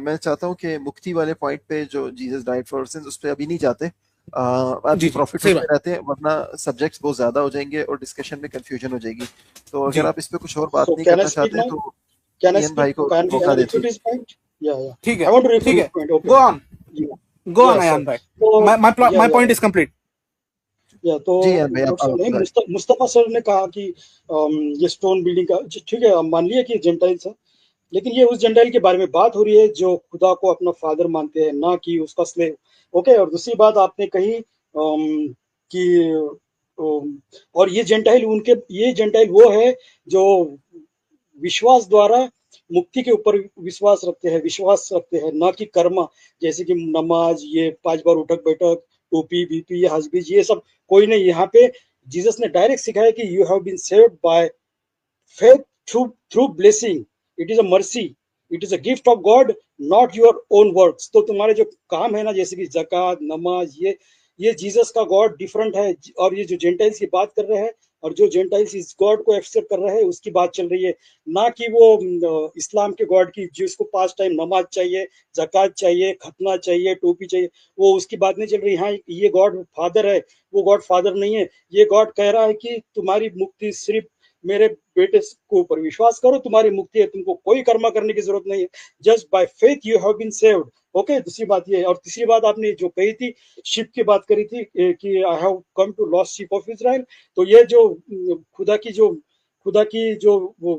मैं चाहता हूँ कि मुक्ति वाले पॉइंट पे जो जीसस डाइड फॉर सिंस उस पे अभी नहीं जाते। अभी जी प्रॉफिट सही होते बात। रहते हैं, वरना सब्जेक्ट्स बहुत ज्यादा हो जाएंगे और डिस्कशन में कंफ्यूजन हो जाएगी। तो जी अगर आप इस पे कुछ और बात So नहीं can I करना speak चाहते हैं now? तो Can I इयन भाई speak? को Can मौका I देते refute his point? Yeah. ठीक I है, want to refute ठीक his है, point. Okay. Go on, Yeah. Go on Yeah, Ayan sir. भाई, So my yeah. Point is complete. या तो जी इयन भाई, डॉक्टर साहब आपकी ने बात। मुस्तफा सर ने कहा कि ये स्टोन बिल्डिंग का ठीक है, मान लिया कि जेंटाइल्स है, लेकिन ये उस जेंटाइल के बारे में बात हो रही है जो खुदा को अपना फादर मानते हैं, ना कि उसका स्लेव। ओके, और दूसरी बात आपने कही कि और ये जेंटाइल वो है जो विश्वास द्वारा मुक्ति के ऊपर विश्वास रखते हैं, ना कि कर्म, जैसे कि नमाज, ये 5 बार उठक बैठक, टोपी बीपी, ये हजबीज, ये सब कोई नहीं। यहाँ पे जीसस ने डायरेक्ट सिखाया कि you have been saved by faith through blessing. It is a mercy. It is a gift of God, not your own works. तो तुम्हारे जो काम है ना, जैसे कि जक़ात, नमाज, ये जीसस का गॉड डिफरेंट है। और ये जो जेंटाइल्स की बात कर रहे हैं, और जो जेंटाइल्स इस गॉड को एक्सेप्ट कर रहे हैं, उसकी बात चल रही है, ना कि वो इस्लाम के गॉड की, जिसको 5 टाइम नमाज चाहिए, जक़ात चाहिए, खतना चाहिए, टोपी चाहिए, वो उसकी बात नहीं चल रही। हाँ, ये गॉड फादर है, वो गॉड फादर नहीं है। ये गॉड कह रहा है कि तुम्हारी मुक्ति सिर्फ मेरे बेटे के ऊपर विश्वास करो, तुम्हारी मुक्ति है, तुमको कोई कर्म करने की जरूरत नहीं है। Just by faith you have been saved. Okay, दूसरी बात ये है। और तीसरी बात आपने जो कही थी, शिप की बात करी थी कि I have come to lost ship of Israel. तो ये जो खुदा की जो वो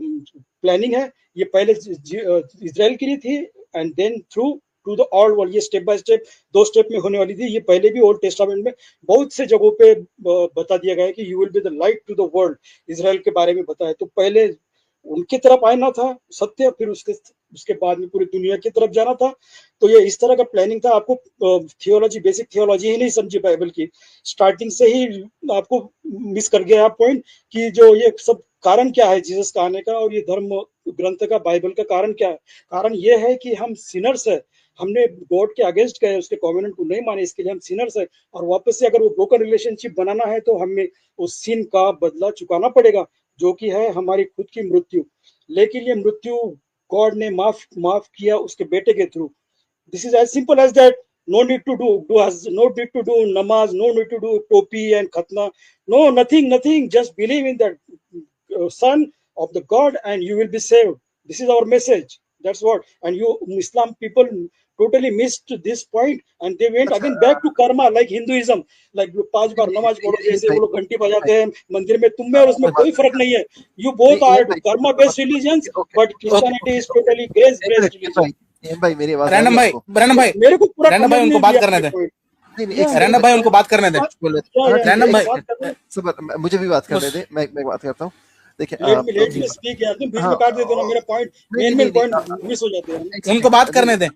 प्लानिंग है, ये पहले इजराइल के लिए थी, and then through to the all world. ये स्टेप बाय स्टेप 2 स्टेप में होने वाली थी। ये पहले भी ओल्ड टेस्टामेंट में बहुत से जगहों पे बता दिया गया है कि you will be the light to the world. Israel के बारे में बताया, तो पहले उनकी तरफ आना था सत्य, फिर उसके बाद में पूरी दुनिया की तरफ जाना था। तो ये इस तरह का प्लानिंग था। आपको थियोलॉजी, बेसिक थियोलॉजी ही नहीं समझी बाइबल की, स्टार्टिंग से ही आपको मिस कर गया आप पॉइंट कि जो ये सब कारण क्या है जीसस का आने का, और ये धर्म ग्रंथ का, बाइबल का कारण क्या है। कारण ये है कि हम सिनर्स है, हमने गॉड के अगेंस्ट गए, उसके कॉवेनेंट को नहीं माने, इसके लिए हम सिनर्स है। और वापस से अगर वो ब्रोकन रिलेशनशिप बनाना है, तो हमें उस सिन का बदला चुकाना पड़ेगा, जो कि है हमारी खुद की मृत्यु। लेकिन ये मृत्यु गॉड ने माफ किया उसके बेटे के through. This is as simple as that. No need to do namaz, no need to do topi and khatna, no, nothing. Just believe in that son of the God and you will be saved. This is our message. That's what. And you Islam people totally missed this point, and they went again back to karma, like Hinduism, like 5 बार नमाज पढ़ो, जैसे वो लोग घंटी बजाते हैं मंदिर में, तुम में और उसमें कोई फर्क नहीं है। You both are karma based religions, but Christianity is totally grace based religion. भाई मेरी आवाज रैंडम भाई, मेरे को पूरा रैंडम भाई उनको बात करने दे, रैंडम भाई उनको बात करने दे, रैंडम भाई सबर, मुझे भी बात करने दे, मैं बात करता हूँ। देखिए लेट मी स्पीक यार, तुम बीच में काट देते हो ना, मेरा पॉइंट, मेन पॉइंट मिस हो जाते हैं। उनको बात करने दे।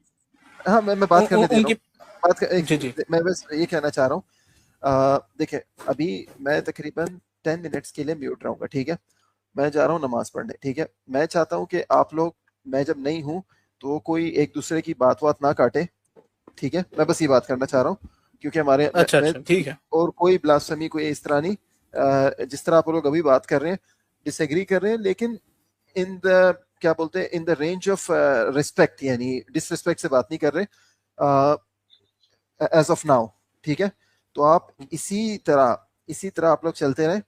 हाँ, मैं बात करने दे रहा हूँ। जी, मैं बस ये कहना चाह रहा हूँ। देखिए, अभी मैं तकरीबन 10 मिनट्स के लिए म्यूट रहूंगा, ठीक है। मैं जा रहा हूँ नमाज पढ़ने, ठीक है। मैं चाहता हूँ कि आप लोग, मैं जब नहीं हूँ तो कोई एक दूसरे की बात ना काटे, ठीक है। मैं बस ये बात करना चाह रहा हूँ, क्योंकि हमारे अच्छा, ठीक है। और कोई ब्लास्फेमी, कोई इस तरह नहीं, जिस तरह आप लोग अभी बात कर रहे हैं, डिसएग्री कर रहे हैं, लेकिन इन द क्या बोलते हैं, in the range of respect, यानी डिसरिस्पेक्ट से बात नहीं कर रहे एज ऑफ नाउ, ठीक है। तो आप इसी तरह आप लोग चलते रहें।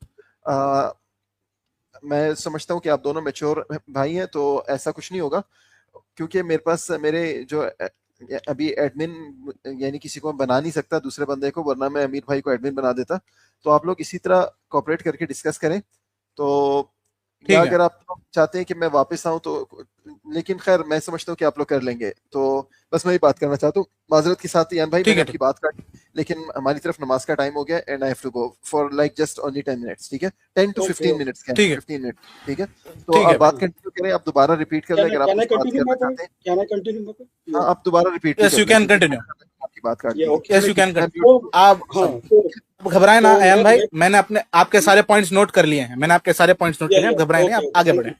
मैं समझता हूँ कि आप दोनों मैच्योर भाई हैं, तो ऐसा कुछ नहीं होगा, क्योंकि मेरे पास मेरे जो अभी एडमिन, यानी किसी को बना नहीं सकता दूसरे बंदे को, वरना मैं अमीर भाई को एडमिन बना देता। तो आप लोग इसी तरह कोऑपरेट करके डिस्कस करें। तो या अगर आप चाहते हैं कि मैं वापस आऊं तो, लेकिन खैर मैं समझता हूँ कि आप लोग कर लेंगे। तो बस मैं ही बात करना चाहता हूँ, माजरत के साथ यान भाई, मैंने आपकी बात काटी, लेकिन हमारी तरफ नमाज का टाइम हो गया, and I have to go for like just only 10 minutes, ठीक है। 10 to 15 मिनट्स, 15 मिनट, ठीक है। तो आप बात कंटिन्यू करें, आप दोबारा रिपीट कर लें अगर आप बात करना चाहते हैं। Can I continue? हाँ, आप दोबारा repeat, yes you can continue, आपकी बात काट दी। Yes you can continue. आप घबराए ना तो अयान भाई, मैं मैंने अपने आपके सारे पॉइंट्स नोट कर लिए हैं, मैंने आपके सारे पॉइंट्स नोट कर लिए हैं, आप घबराए नहीं, ओके आप ओके आगे थैंक बढ़े। यू।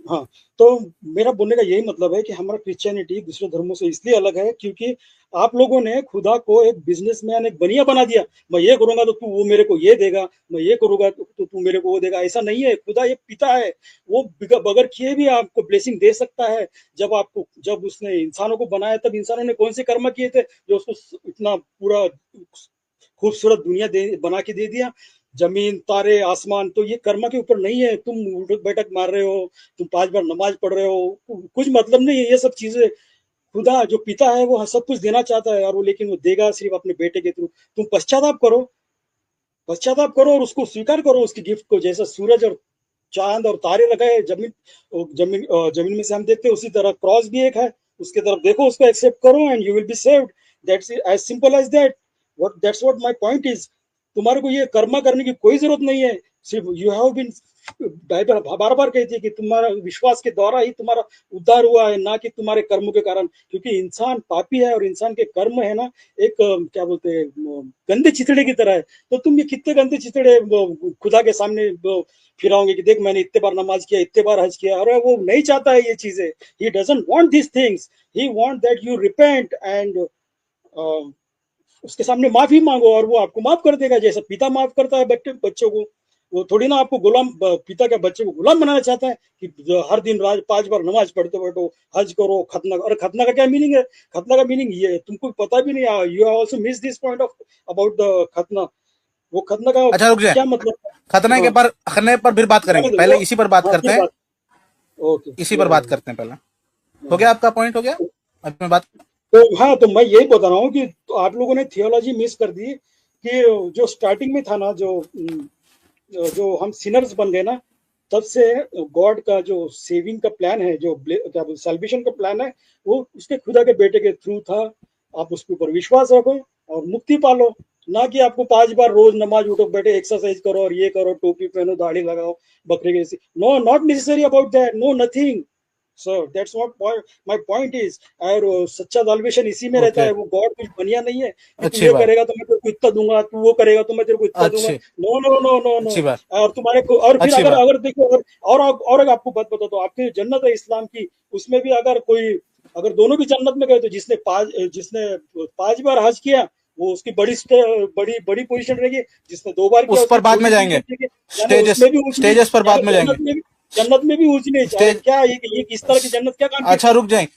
हाँ, तो मेरा बोलने का यही मतलब है कि हमारा क्रिश्चियनिटी दूसरे धर्मों से इसलिए अलग है क्योंकि आप लोगों ने खुदा को एक बिजनेसमैन, एक बनिया बना दिया। मैं ये करूंगा तो तू वो मेरे को ये देगा, मैं ये करूंगा तो तू मेरे को वो देगा। ऐसा नहीं है, खुदा एक पिता है। वो बगैर किए भी आपको ब्लेसिंग दे सकता है। जब उसने इंसानों को बनाया तब इंसानों ने कौन से कर्म किए थे जो उसको इतना पूरा खूबसूरत दुनिया बना के दे दिया। जमीन, तारे, आसमान, तो ये कर्म के ऊपर नहीं है। तुम उठक बैठक मार रहे हो, तुम 5 बार नमाज पढ़ रहे हो, कुछ मतलब नहीं है ये सब चीजें। खुदा जो पिता है वो सब कुछ देना चाहता है, और वो लेकिन वो देगा सिर्फ अपने बेटे के थ्रू। तुम पश्चाताप करो और उसको स्वीकार करो, उसकी गिफ्ट को। जैसा सूरज और चांद और तारे लगाए जमीन में से हम देखते हैं, उसी तरह क्रॉस भी एक है। उसके तरफ देखो, उसको एक्सेप्ट करो and you will be saved. That's as simple as that. That's what my point is. तुम्हारे को ये कर्मा करने की कोई जरूरत नहीं है। सिर्फ यू हैव बीन, बाइबल बार बार कहती है कि तुम्हारा विश्वास के द्वारा ही तुम्हारा उद्धार हुआ है, ना कि तुम्हारे कर्मों के कारण। क्योंकि इंसान पापी है और इंसान के कर्म है ना, एक क्या बोलते हैं, गंदे चिथड़े की तरह है। तो तुम ये कितने गंदे चिथड़े खुदा के सामने फिराओगे कि देख मैंने इतने बार नमाज किया, इतने बार हज किया। अरे वो नहीं चाहता है ये चीजें। He doesn't want this things. He want that you repent and उसके सामने माफी मांगो और वो आपको माफ कर देगा, जैसा पिता माफ करता है बच्चों को। वो थोड़ी ना आपको गुलाम, पिता के बच्चे को गुलाम बनाना चाहता है कि हर दिन 5 बार नमाज पढ़ते बैठो, हज करो, खतना। अरे खतना का क्या मीनिंग है? खतना का मीनिंग ये तुमको पता भी नहीं। You have also miss this point of about the खतना। वो खतना का अच्छा रुक जाए, क्या मतलब? खतने के हाँ, पर खतने पर फिर बात करेंगे, जाने दो पहले वो। इसी पर बात हाँ करते फिर हैं, बात। ओके, इसी पर बात करते हैं पहले। हो गया आपका पॉइंट, हो गया अब मैं बात। तो हाँ, तो मैं यही बता रहा हूँ कि तो आप लोगों ने थियोलॉजी मिस कर दी कि जो स्टार्टिंग में था ना, जो हम सिनर्स बन गए ना, तब से गॉड का जो सेविंग का प्लान है, जो क्या बोलते सैल्वेशन का प्लान है, वो उसके खुदा के बेटे के थ्रू था। आप उसके ऊपर विश्वास रखो और मुक्ति पालो। ना कि आपको 5 बार रोज नमाज उठो बैठे एक्सरसाइज करो और ये करो, टोपी पहनो, दाढ़ी लगाओ, बकरे के जैसे। No, not necessary about that, no nothing. So that's what my point is. और सच्चा साल्वेशन इसी में रहता ओके, है। वो गॉड कुछ बनिया नहीं है कि तू अच्छी ये बात, करेगा तो मैं तेरे को इतना दूंगा, तू वो करेगा तो मैं तेरे को इतना दूंगा। अच्छी, no no no no no. अच्छी बात, और तुम्हारे को, और फिर अच्छी अगर बात। अगर देखो, और एक आपको बात बता दो, आपकी जन्नत है इस्लाम की, उसमें भी अगर कोई, अगर दोनों भी जन्नत में गए तो जिसने 5 बार हज किया वो उसकी बड़ी बड़ी पोजीशन रहेगी। जिसने 2 बार किया उस पर उसकी बाद में छोटी जाएंगे, पोजीशन रहेगी। यानी स्टेजेस, उसमें भी ऊंच नीच, स्टेजेस पर बाद यानी में जाएंगे, जन्नत में भी ऊंच नीच। अरे स्टेज, क्या ये इस तरह की जन्नत क्या काम की अच्छा थी? रुक जाएंगे,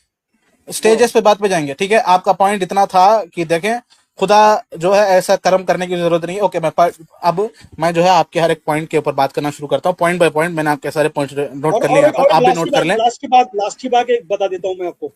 हाँ स्टेजेस पे बात पे जाएंगे, ठीक है। आपका पॉइंट इतना था कि देखें, खुदा जो है ऐसा कर्म करने की जरूरत नहीं है। ओके, अब मैं जो है आपके हर एक पॉइंट के ऊपर बात करना शुरू करता हूँ, पॉइंट बाय पॉइंट। मैंने आपके सारे पॉइंट नोट कर लिए और यहाँ एक पर, आप भी लास्ट नोट की कर बात, लें। लास्ट की बात एक बता देता हूँ मैं आपको।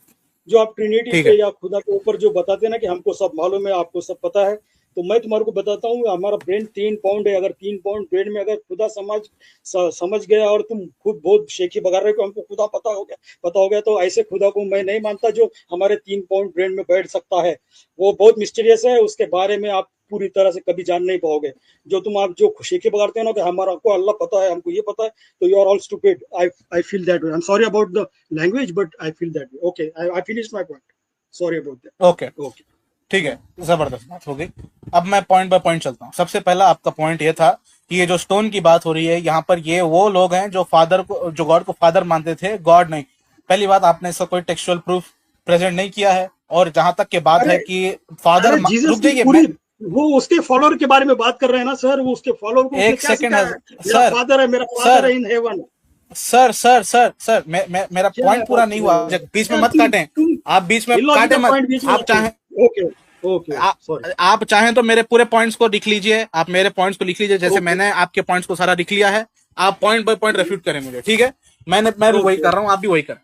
जो आप ट्रिनिटी ठीक पे है, या खुदा के ऊपर जो बताते हैं ना कि हमको सब मालूम है, आपको सब पता है, तो मैं तुम्हारे को बताता हूँ, हमारा ब्रेन 3 पाउंड है। अगर 3 पाउंड ब्रेन में अगर खुदा समझ गया और तुम खुद बहुत शेखी बगा रहे हो कि हमको खुदा पता हो गया, तो ऐसे खुदा को मैं नहीं मानता जो हमारे 3 पाउंड ब्रेन में बैठ सकता है। वो बहुत मिस्टीरियस है, उसके बारे में आप पूरी तरह से कभी जान नहीं पाओगे। आप जो शेखी बगाड़ते हो ना कि हमारा को अल्लाह पता है, हमको ये पता है, तो you are all stupid. I feel that way. I am sorry about the language but I feel that way. Okay, I finish my point. Sorry about okay, that. Okay ठीक है, जबरदस्त बात हो गई। अब मैं पॉइंट बाय पॉइंट चलता हूँ। सबसे पहला आपका पॉइंट ये था कि ये जो स्टोन की बात हो रही है यहाँ पर, ये वो लोग हैं जो फादर को, जो गॉड को फादर मानते थे, गॉड नहीं। पहली बात, आपने इसका कोई टेक्सुअल प्रूफ प्रेजेंट नहीं किया है। और जहां तक के बात अरे है कि फादर, अरे जीसस रुक की जाइए, मैं पूरी, वो उसके फॉलोअर के बारे में बात कर रहे हैं ना सर। वो उसके फॉलोअर को उसने एक क्या सेकंड सिखाया है? है सर, मेरा फादर सर, है इन हेवन। सर, मेरा क्या पॉइंट पूरा नहीं हुआ, बीच में यार, मत काटें, तुम आप बीच में काटे इलॉजिकल मत। पॉइंट बीच में आप लाते चाहें, हो। ओके ओके, आ, सॉरी। आप चाहें तो मेरे पूरे पॉइंट्स को लिख लीजिए, आप मेरे पॉइंट्स को लिख लीजिए, जैसे ओके मैंने आपके पॉइंट्स को सारा लिख लिया है। आप पॉइंट बाय पॉइंट रेफ्यूट करें मुझे, ठीक है। मैं भी वही ओके कर रहा हूं, आप भी वही करें।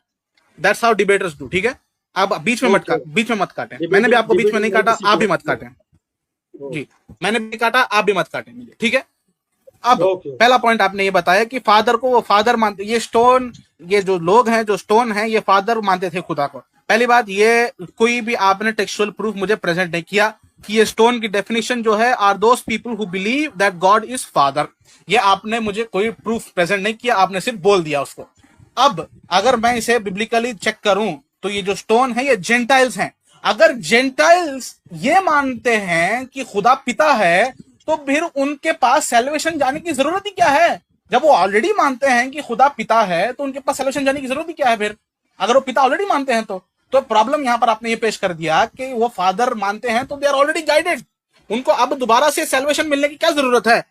दैट्स हाउ डिबेटर्स डू, ठीक है। आप ओके। बीच में मत काटें। मैंने भी डिबेटिंग आपको बीच में डिबेटिंग नहीं मेरे काटा, को आप भी सीखना मत है। काटें। जी, मैंने भी काटा, आप भी मत काटें मुझे, ठीक है। अब ओके पहला पॉइंट आपने ये बताया कि फादर को वो फादर मानते, ये स्टोन, ये जो लोग हैं जो स्टोन हैं, ये फादर मानते थे खुदा को। पहली बात, ये कोई भी आपने टेक्सुअल प्रूफ मुझे प्रेजेंट नहीं किया कि ये स्टोन की डेफिनेशन जो है, are those people who believe that God is father. ये आपने मुझे कोई प्रूफ प्रेजेंट नहीं किया, आपने सिर्फ बोल दिया उसको। अब अगर मैं इसे बिब्लिकली चेक करूं तो ये जो स्टोन है ये जेंटाइल्स हैं। अगर जेंटाइल्स ये मानते हैं कि खुदा पिता है, तो फिर उनके पास सैल्वेशन जाने की जरूरत ही क्या है? जब वो ऑलरेडी मानते हैं कि खुदा पिता है तो उनके पास सैल्वेशन जाने की जरूरत ही क्या है फिर, अगर वो पिता ऑलरेडी मानते हैं तो प्रॉब्लम यहां पर आपने ये पेश कर दिया कि वो फादर मानते हैं तो दे आर ऑलरेडी गाइडेड, उनको अब दोबारा से सैल्वेशन मिलने की क्या जरूरत है?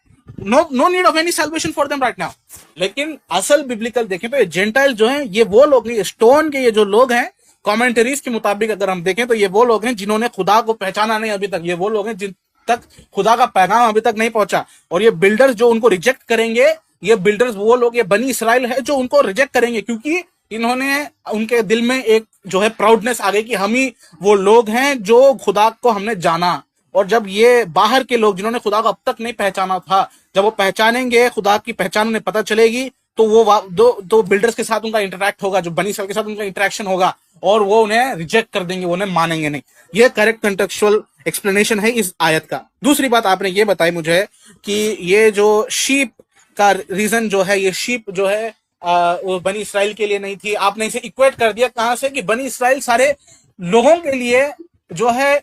No need of any salvation for them right now. लेकिन असल बिब्लिकल देखें तो ये जेंटाइल जो हैं ये वो लोग हैं, स्टोन के ये जो लोग हैं, कमेंटरीज के मुताबिक अगर हम देखें तो ये वो लोग हैं जिन्होंने खुदा को पहचाना नहीं अभी तक, ये वो लोग हैं जिन तक खुदा का पैगाम अभी तक नहीं पहुंचा। और ये बिल्डर्स जो उनको रिजेक्ट करेंगे, ये बिल्डर्स वो लोग, ये बनी इसराइल है जो उनको रिजेक्ट करेंगे, क्योंकि इन्होंने, उनके दिल में एक जो है प्राउडनेस आ गई कि हम ही वो लोग हैं जो खुदा को हमने जाना। और जब ये बाहर के लोग जिन्होंने खुदा को अब तक नहीं पहचाना था, जब वो पहचानेंगे, खुदा की पहचान उन्हें पता चलेगी, तो वो दो बिल्डर्स के साथ उनका इंटरेक्ट होगा, जो बनी इसराइल के साथ उनका इंटरेक्शन होगा, और वो उन्हें रिजेक्ट कर देंगे, वो उन्हें मानेंगे नहीं। ये करेक्ट कंटेक्चुअल एक्सप्लेनेशन है इस आयत का। दूसरी बात आपने ये बताई मुझे कि ये जो शीप का रीजन जो है, ये शीप जो है वो बनी इसराइल के लिए नहीं थी, आपने इसे इक्वेट कर दिया कहां से कि बनी इसराइल सारे लोगों के लिए जो है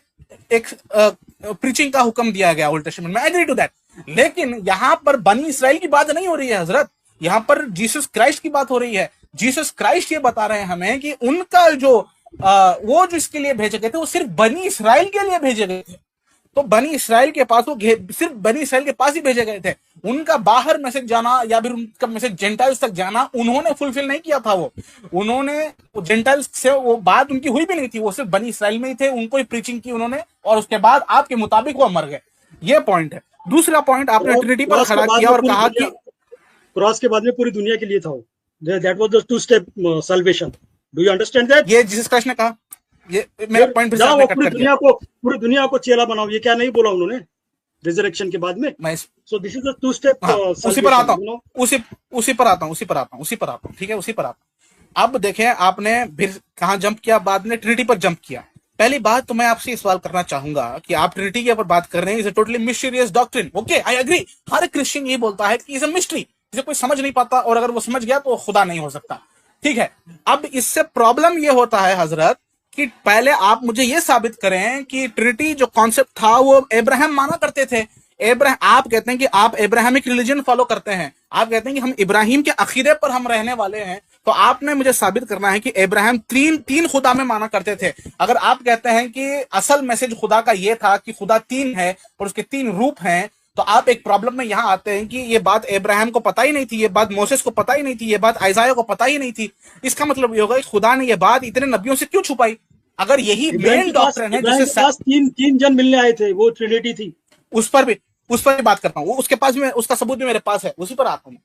एक प्रीचिंग का हुक्म दिया गया ओल्ड टेस्टामेंट में। एग्री टू दैट, लेकिन यहां पर बनी इसराइल की बात नहीं हो रही है हजरत, यहां पर जीसस क्राइस्ट की बात हो रही है। जीसस क्राइस्ट ये बता रहे हैं हमें कि उनका जो वो जो इसके लिए भेजे गए थे वो सिर्फ बनी इसराइल के लिए भेजे गए थे। तो बनी इसराइल के पास वो सिर्फ बनी इसराइल के पास ही भेजे गए थे, उनका बाहर मैसेज जाना या फिर उनका मैसेज जेंटाइल्स तक जाना उन्होंने फुलफिल नहीं किया था। उन्होंने जेंटाइल्स से वो बात उनकी हुई भी नहीं थी, वो सिर्फ बनी इसराइल में ही थे, उनको ही प्रीचिंग की उन्होंने, और उसके बाद आपके मुताबिक वो मर गए। ये पॉइंट है। दूसरा पॉइंट आपने ट्रिनिटी पर खड़ा किया और कहा कि क्रॉस के बाद में पूरी दुनिया के लिए था, that was the two step salvation. Do you understand that? ये जीसस क्राइस्ट ने कहा, ये मेरा पॉइंट फिर से आपने कट कर दिया। पूरी दुनिया को चेला बनाओ, ये क्या नहीं बोला उन्होंने रिजरेक्शन के बाद में? सो this is the two step. उसी पर आता हूं, उसी पर आता हूं, ठीक है, उसी पर आता हूं। अब देखें, आपने फिर कहां जंप किया, बाद में ट्रिनिटी पर जंप किया। पहली बात तो मैं आपसे सवाल करना चाहूंगा कि आप ट्रिनिटी के ऊपर बात कर रहे हैं, is a totally mysterious doctrine. Okay, I agree, हर क्रिश्चियन ये बोलता है कि इज अ मिस्ट्री, इसे कोई समझ नहीं पाता, और अगर वो समझ गया तो खुदा नहीं हो सकता। ठीक है, अब इससे प्रॉब्लम ये होता है हजरत कि पहले आप मुझे ये साबित करें कि ट्रिनिटी जो कॉन्सेप्ट था वो अब्राहम माना करते थे। आप कहते हैं कि आप अब्राहमिक रिलीजन फॉलो करते हैं, आप कहते हैं कि हम इब्राहिम के अकीदे पर हम रहने वाले हैं, तो आपने मुझे साबित करना है कि अब्राहम तीन खुदा में माना करते थे। अगर आप कहते हैं कि असल मैसेज खुदा का ये था कि खुदा तीन है और उसके तीन रूप हैं, तो आप एक प्रॉब्लम में यहां आते हैं कि ये बात अब्राहम को पता ही नहीं थी, ये बात मोसेस को पता ही नहीं थी, ये बात आइजाया को पता ही नहीं थी। इसका मतलब ये होगा कि खुदा ने ये बात इतने नबियों से क्यों छुपाई? अगर यही मेन डॉक्ट्रिन है, जिससे तीन जन मिलने आए थे, वो ट्रिनिटी थी। उस पर भी बात करता हूँ, उसके पास में उसका सबूत भी मेरे पास है, उसी पर आता हूँ।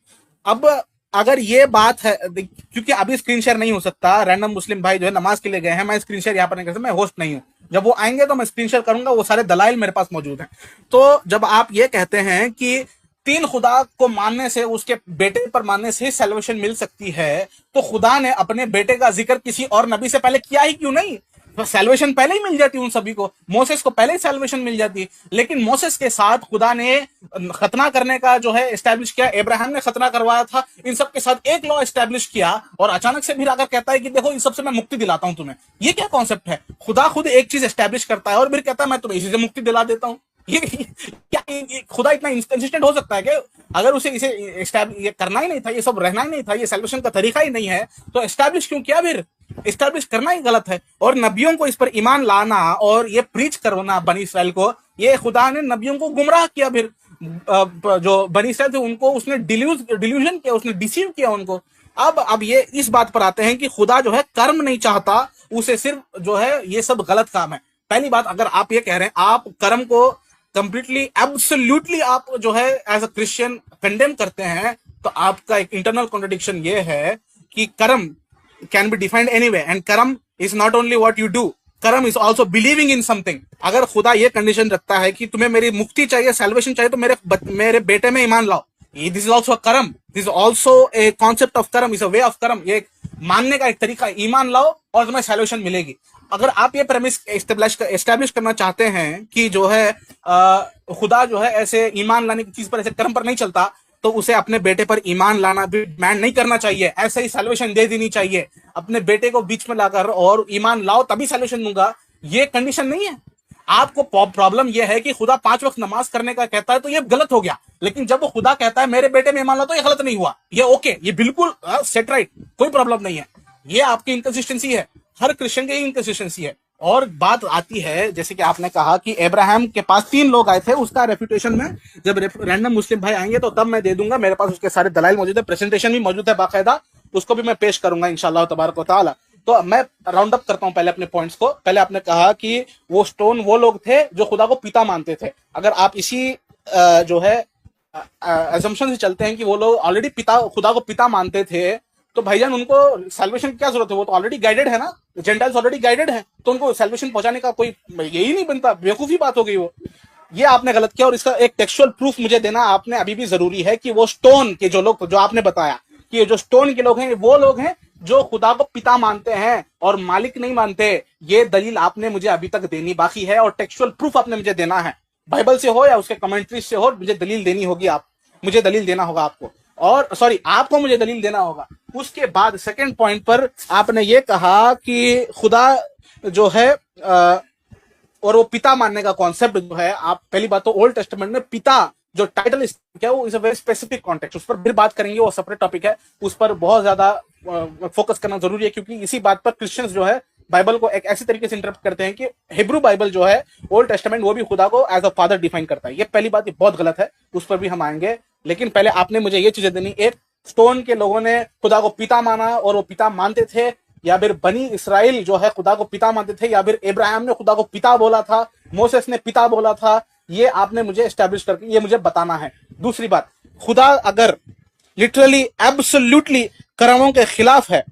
अब अगर ये बात है, क्योंकि अभी स्क्रीन शेयर नहीं हो सकता, रैंडम मुस्लिम भाई जो है नमाज के लिए गए हैं, मैं स्क्रीन शेयर यहाँ पर नहीं कर सकता, मैं होस्ट नहीं हूँ। जब वो आएंगे तो मैं स्क्रीन शेयर करूंगा, वो सारे दलाइल मेरे पास मौजूद हैं। तो जब आप ये कहते हैं कि तीन खुदा को मानने से, उसके बेटे पर मानने से ही सैल्वेशन मिल सकती है, तो खुदा ने अपने बेटे का जिक्र किसी और नबी से पहले किया ही क्यों नहीं? तो सैल्वेशन पहले ही मिल जाती उन सभी को, मोसेस को पहले ही सैल्वेशन मिल जाती। लेकिन मोसेस के साथ खुदा ने खतना करने का जो है एस्टैब्लिश किया, अब्राहम ने खतना करवाया था, इन सब के साथ एक लॉ एस्टैब्लिश किया, और अचानक से फिर अगर कहता है कि देखो इन सब से मैं मुक्ति दिलाता हूं तुम्हें, ये क्या कॉन्सेप्ट है? खुदा खुद एक चीज एस्टैब्लिश करता है और फिर कहता है मैं तुम्हें इसी से मुक्ति दिला देता हूं। ये क्या खुदा इतना इनकंसिस्टेंट हो सकता है कि अगर उसे इसे ये करना ही नहीं था, ये सब रहना ही नहीं था, ये सैल्वेशन का तरीका ही नहीं है, तो एस्टैब्लिश क्यों किया? फिर एस्टैब्लिश करना ही गलत है। और नबियों को इस पर ईमान लाना और ये प्रीच करवाना बनी इसराइल को, ये खुदा ने नबियों को गुमराह किया। फिर जो बनी इसराइल थे उनको उसने डिल्यूजन किया, उसने डिसीव किया उनको। अब ये इस बात पर आते हैं कि खुदा जो है कर्म नहीं चाहता, उसे सिर्फ जो है ये सब गलत काम है। पहली बात, अगर आप ये कह रहे हैं आप कर्म को कंप्लीटली एब्सोल्युटली आप जो है एज अ क्रिश्चियन कंडेम करते हैं, तो आपका एक इंटरनल कॉन्ट्रडिक्शन ये है कि karma can be defined anyway, and karma is not only what you do, karma is also believing in something. अगर खुदा ये कंडीशन रखता है कि तुम्हें मेरी मुक्ति चाहिए, सैल्वेशन चाहिए, तो मेरे बेटे में ईमान लाओ, दिस इज ऑल्सो कर्म, this is also a concept of कर्म, इज अ वे ऑफ कर्म, ये मानने का एक तरीका, ईमान लाओ और तुम्हें सैल्वेशन मिलेगी। अगर आप ये प्रेमिस एस्टैब्लिश करना चाहते हैं कि जो है खुदा जो है ऐसे ईमान लाने की चीज पर, ऐसे कर्म पर नहीं चलता, तो उसे अपने बेटे पर ईमान लाना भी डिमांड नहीं करना चाहिए, ऐसे ही सैल्वेशन दे देनी चाहिए। अपने बेटे को बीच में लाकर और ईमान लाओ तभी सैल्वेशन दूंगा, ये कंडीशन नहीं है। आपको प्रॉब्लम यह है कि खुदा 5 वक्त नमाज करने का कहता है तो ये गलत हो गया, लेकिन जब वो खुदा कहता है मेरे बेटे में ईमान ला, तो ये गलत नहीं हुआ, ये ओके, ये बिल्कुल सेट राइट, कोई प्रॉब्लम नहीं है। ये आपकी इनकंसिस्टेंसी है, हर क्रिश्चियन की इनकंसिस्टेंसी है। और बात आती है, जैसे कि आपने कहा कि अब्राहम के पास 3 लोग आए थे, उसका रेफ्यूटेशन में जब रैंडम मुस्लिम भाई आएंगे तो तब मैं दे दूंगा, मेरे पास उसके सारे दलाइल मौजूद है, प्रेजेंटेशन भी मौजूद है बाकायदा, उसको भी मैं पेश करूंगा इंशाल्लाह तबारक व तआला। तो मैं राउंड अप करता हूं पहले अपने पॉइंट्स को। पहले आपने कहा कि वो स्टोन वो लोग थे जो खुदा को पिता मानते थे। अगर आप इसी जो है अजम्पशन से चलते हैं कि वो लोग ऑलरेडी पिता खुदा को पिता मानते थे, तो भाईजान उनको सैल्वेशन की क्या जरूरत है, वो तो ऑलरेडी गाइडेड है ना, जेंटाइल्स ऑलरेडी गाइडेड है, तो उनको सैल्वेशन पहुंचाने का कोई यही नहीं बनता, बेवकूफी बात हो गई वो। ये आपने गलत किया, और इसका एक टेक्सचुअल प्रूफ मुझे देना आपने अभी भी जरूरी है कि वो स्टोन के जो लोग, जो आपने बताया कि ये जो स्टोन के लोग हैं वो लोग हैं जो खुदा को पिता मानते हैं और मालिक नहीं मानते। ये दलील आपने मुझे अभी तक देनी बाकी है, और टेक्सचुअल प्रूफ आपने मुझे देना है, बाइबल से हो या उसके कमेंट्री से हो, मुझे दलील देनी होगी, आप मुझे दलील देना होगा आपको, और सॉरी आपको मुझे दलील देना होगा। उसके बाद सेकंड पॉइंट पर आपने ये कहा कि खुदा जो है और वो पिता मानने का कॉन्सेप्ट जो है, आप पहली बात तो ओल्ड टेस्टामेंट में पिता जो टाइटल क्या वो is a very specific context, उस पर फिर बात करेंगे, वो सेपरेट टॉपिक है, उस पर बहुत ज्यादा फोकस करना जरूरी है, क्योंकि इसी बात पर क्रिश्चियंस जो है बाइबल को एक ऐसी तरीके से इंटरप्रेट करते हैं कि हिब्रू बाइबल जो है ओल्ड टेस्टामेंट वो भी खुदा को एज अ फादर डिफाइन करता है। ये पहली बात, ये बहुत गलत है, उस पर भी हम आएंगे, लेकिन पहले आपने मुझे ये चीजें देनी। एक, स्टोन के लोगों ने खुदा को पिता माना और वो पिता मानते थे, या फिर बनी इसराइल जो है खुदा को पिता मानते थे, या फिर इब्राहिम ने खुदा को पिता बोला था, मोसेस ने पिता बोला था, ये आपने मुझे एस्टैब्लिश करके ये मुझे बताना है। दूसरी बात, खुदा अगर लिटरली एब्सोल्युटली कर्मों के खिलाफ है,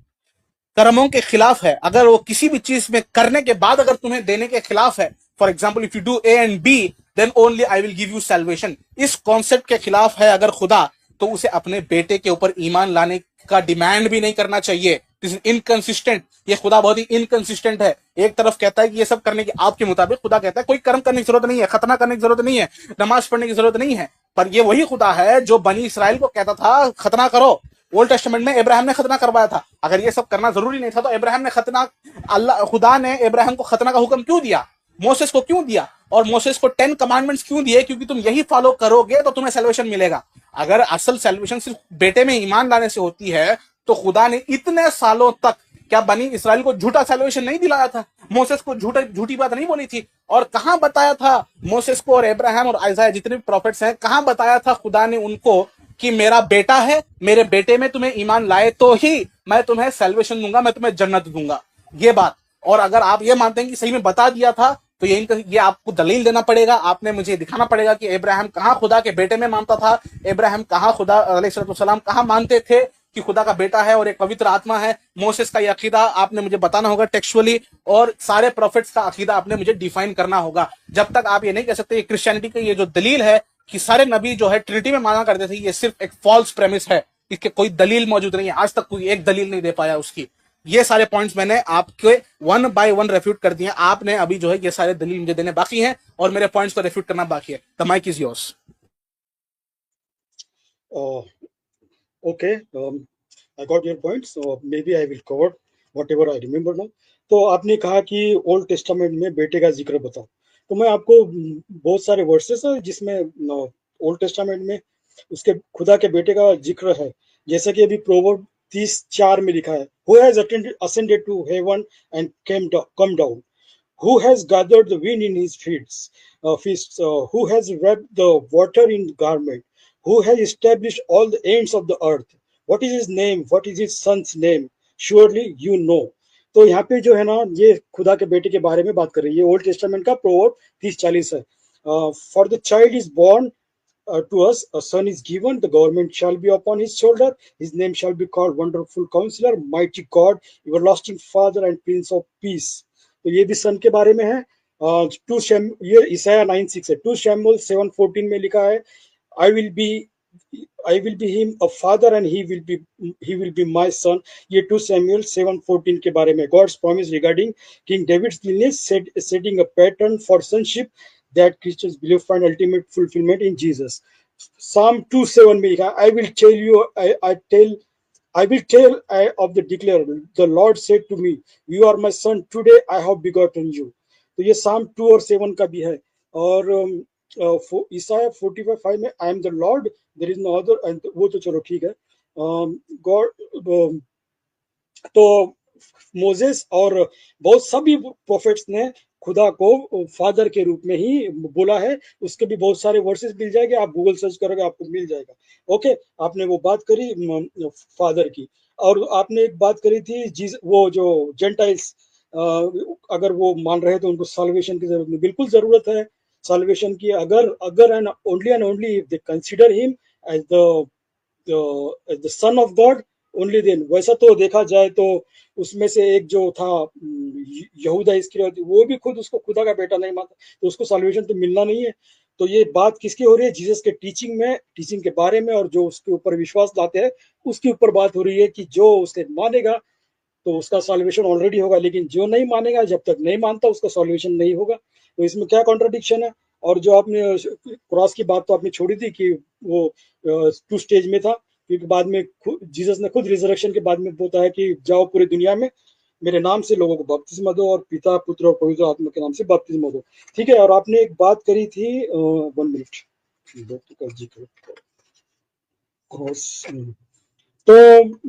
कर्मों के खिलाफ है, अगर वो किसी भी चीज में करने के बाद अगर तुम्हें देने के खिलाफ है, for example if you do A and B then only I will give you salvation, इस कॉन्सेप्ट के खिलाफ है अगर खुदा, तो उसे अपने बेटे के ऊपर ईमान लाने का डिमांड भी नहीं करना चाहिए। इनकंसिस्टेंट, ये खुदा बहुत ही इनकंसिस्टेंट है। एक तरफ कहता है कि ये सब करने की आपके मुताबिक, खुदा कहता है कोई कर्म करने की जरूरत नहीं है, खतना करने की जरूरत नहीं है, नमाज पढ़ने की जरूरत नहीं है, पर ये वही खुदा है जो बनी इसराइल को कहता था खतना करो। ओल्ड टेस्टामेंट में इब्राहिम ने खतना करवाया था, अगर ये सब करना जरूरी नहीं था तो इब्राहिम ने खतना, अल्लाह खुदा ने इब्राहिम को खतना का हुक्म क्यों दिया, मोसेस को क्यों दिया, और मोसेस को 10 कमांडमेंट्स क्यों दिए, क्योंकि तुम यही फॉलो करोगे तो तुम्हें सैल्वेशन मिलेगा। अगर असल सैल्वेशन सिर्फ बेटे में ईमान लाने से होती है तो खुदा ने इतने सालों तक क्या बनी इसराइल को झूठा सैल्वेशन नहीं दिलाया था, मोसेस को झूठी बात नहीं बोली थी, और कहां बताया था मोसेस को और इब्राहिम और आइजाया जितने भी प्रॉफिट्स हैं, कहां बताया था खुदा ने उनको कि मेरा बेटा है, मेरे बेटे में तुम्हें ईमान लाए तो ही मैं तुम्हें सैल्वेशन दूंगा, मैं तुम्हें जन्नत दूंगा, ये बात। और अगर आप ये मानते हैं कि सही में बता दिया था, तो ये आपको दलील देना पड़ेगा, आपने मुझे दिखाना पड़ेगा कि इब्राहिम कहां खुदा के बेटे में मानता था, इब्राहिम कहां खुदा अलैहिस्सलाम कहां मानते थे कि खुदा का बेटा है और एक पवित्र आत्मा है। मोसेस का ये अकीदा आपने मुझे बताना होगा टेक्सुअली, और सारे प्रोफेट्स का अकीदा आपने मुझे डिफाइन करना होगा। जब तक आप ये नहीं कह सकते क्रिश्चियनिटी की ये जो दलील है कि सारे नबी जो है ट्रिनिटी में माना करते थे, ये सिर्फ एक फॉल्स प्रेमिस है, इसके कोई दलील मौजूद नहीं है, आज तक कोई एक दलील नहीं दे पाया उसकी। ये सारे पॉइंट्स मैंने आपके 1 by 1 रेफ्यूट कर दिए, आपने अभी जो है ये सारे दलील मुझे देने बाकी हैं और मेरे पॉइंट्स को रेफ्यूट करना बाकी है। The mic is yours. Okay, I got your points. So maybe I will cover whatever I remember now. तो आपने कहा कि ओल्ड टेस्टामेंट में बेटे का जिक्र बताओ, तो मैं आपको बहुत सारे वर्सेस है जिसमें ओल्ड टेस्टामेंट में उसके खुदा के बेटे का जिक्र है, जैसे कि अभी प्रोवर्ब 30:4 में लिखा है, Who has ascended to heaven and come down? Who has gathered the wind in his fists? Who has wrapped the water in garment? Who has established all the ends of the earth? What is his name? What is his son's name? Surely you know. तो यहाँ पे जो है ना, ये खुदा के बेटे के बारे में बात कर रही है, ओल्ड टेस्टामेंट का प्रोवर्ब 30:40 है। For the child is born to us, a son is given, the government shall be upon his shoulder, his name shall be called Wonderful Counselor, Mighty God, Everlasting Father and Prince of Peace. तो ये भी सन के बारे में है। ये ईसाया 9:6 है। 2 Samuel 7:14 में लिखा है, I will be him a father and he will be my son. ये 2 Samuel 7:14 के बारे में। God's promise regarding King David's lineage setting a pattern for sonship that Christians believe find ultimate fulfillment in Jesus. Psalm 2:7 में लिखा, I will tell of the declare, the Lord said to me, you are my son, today I have begotten you. तो ये साम 2 और 7 का भी है। और ईसाया 45:5 में I am the Lord there is no other, एंड वो तो चलो ठीक है। गॉड, तो मोजेस और बहुत सभी प्रोफेट्स ने खुदा को फादर के रूप में ही बोला है। उसके भी बहुत सारे वर्सेस मिल जाएंगे, आप गूगल सर्च करोगे आपको मिल जाएगा। ओके, आपने वो बात करी फादर की, और आपने एक बात करी थी वो जो जेंटाइल्स अगर वो मान रहे तो उनको साल्वेशन की जरूरत नहीं, बिल्कुल जरूरत है साल्वेशन की। अगर and only if they consider him as the son of God, only then. वैसा तो देखा जाए तो उसमें से एक जो था यहूदा इस्करियोती, वो भी खुद उसको खुदा का बेटा नहीं मानता, तो उसको साल्वेशन तो मिलना नहीं है। तो ये बात किसकी हो रही है? जीसस के टीचिंग के बारे में, और जो उसके ऊपर विश्वास लाते हैं उसके ऊपर बात हो रही है कि जो उसे मानेगा तो उसका सॉल्वेशन ऑलरेडी होगा, लेकिन जो नहीं मानेगा, जब तक नहीं मानता उसका सॉल्वेशन नहीं होगा। तो इसमें क्या कॉन्ट्रडिक्शन है? और जो आपने क्रॉस की बात तो आपने छोड़ी थी कि वो 2 स्टेज में था, क्योंकि बाद में जीसस ने खुद रिजरेक्शन के बाद में बताया कि जाओ पूरी दुनिया में मेरे नाम से लोगों को बपतिस्मा दो, और पिता पुत्र और पवित्र आत्मा के नाम से बपतिस्मा दो। ठीक है, और आपने एक बात करी थी 1 मिनट क्रॉस, तो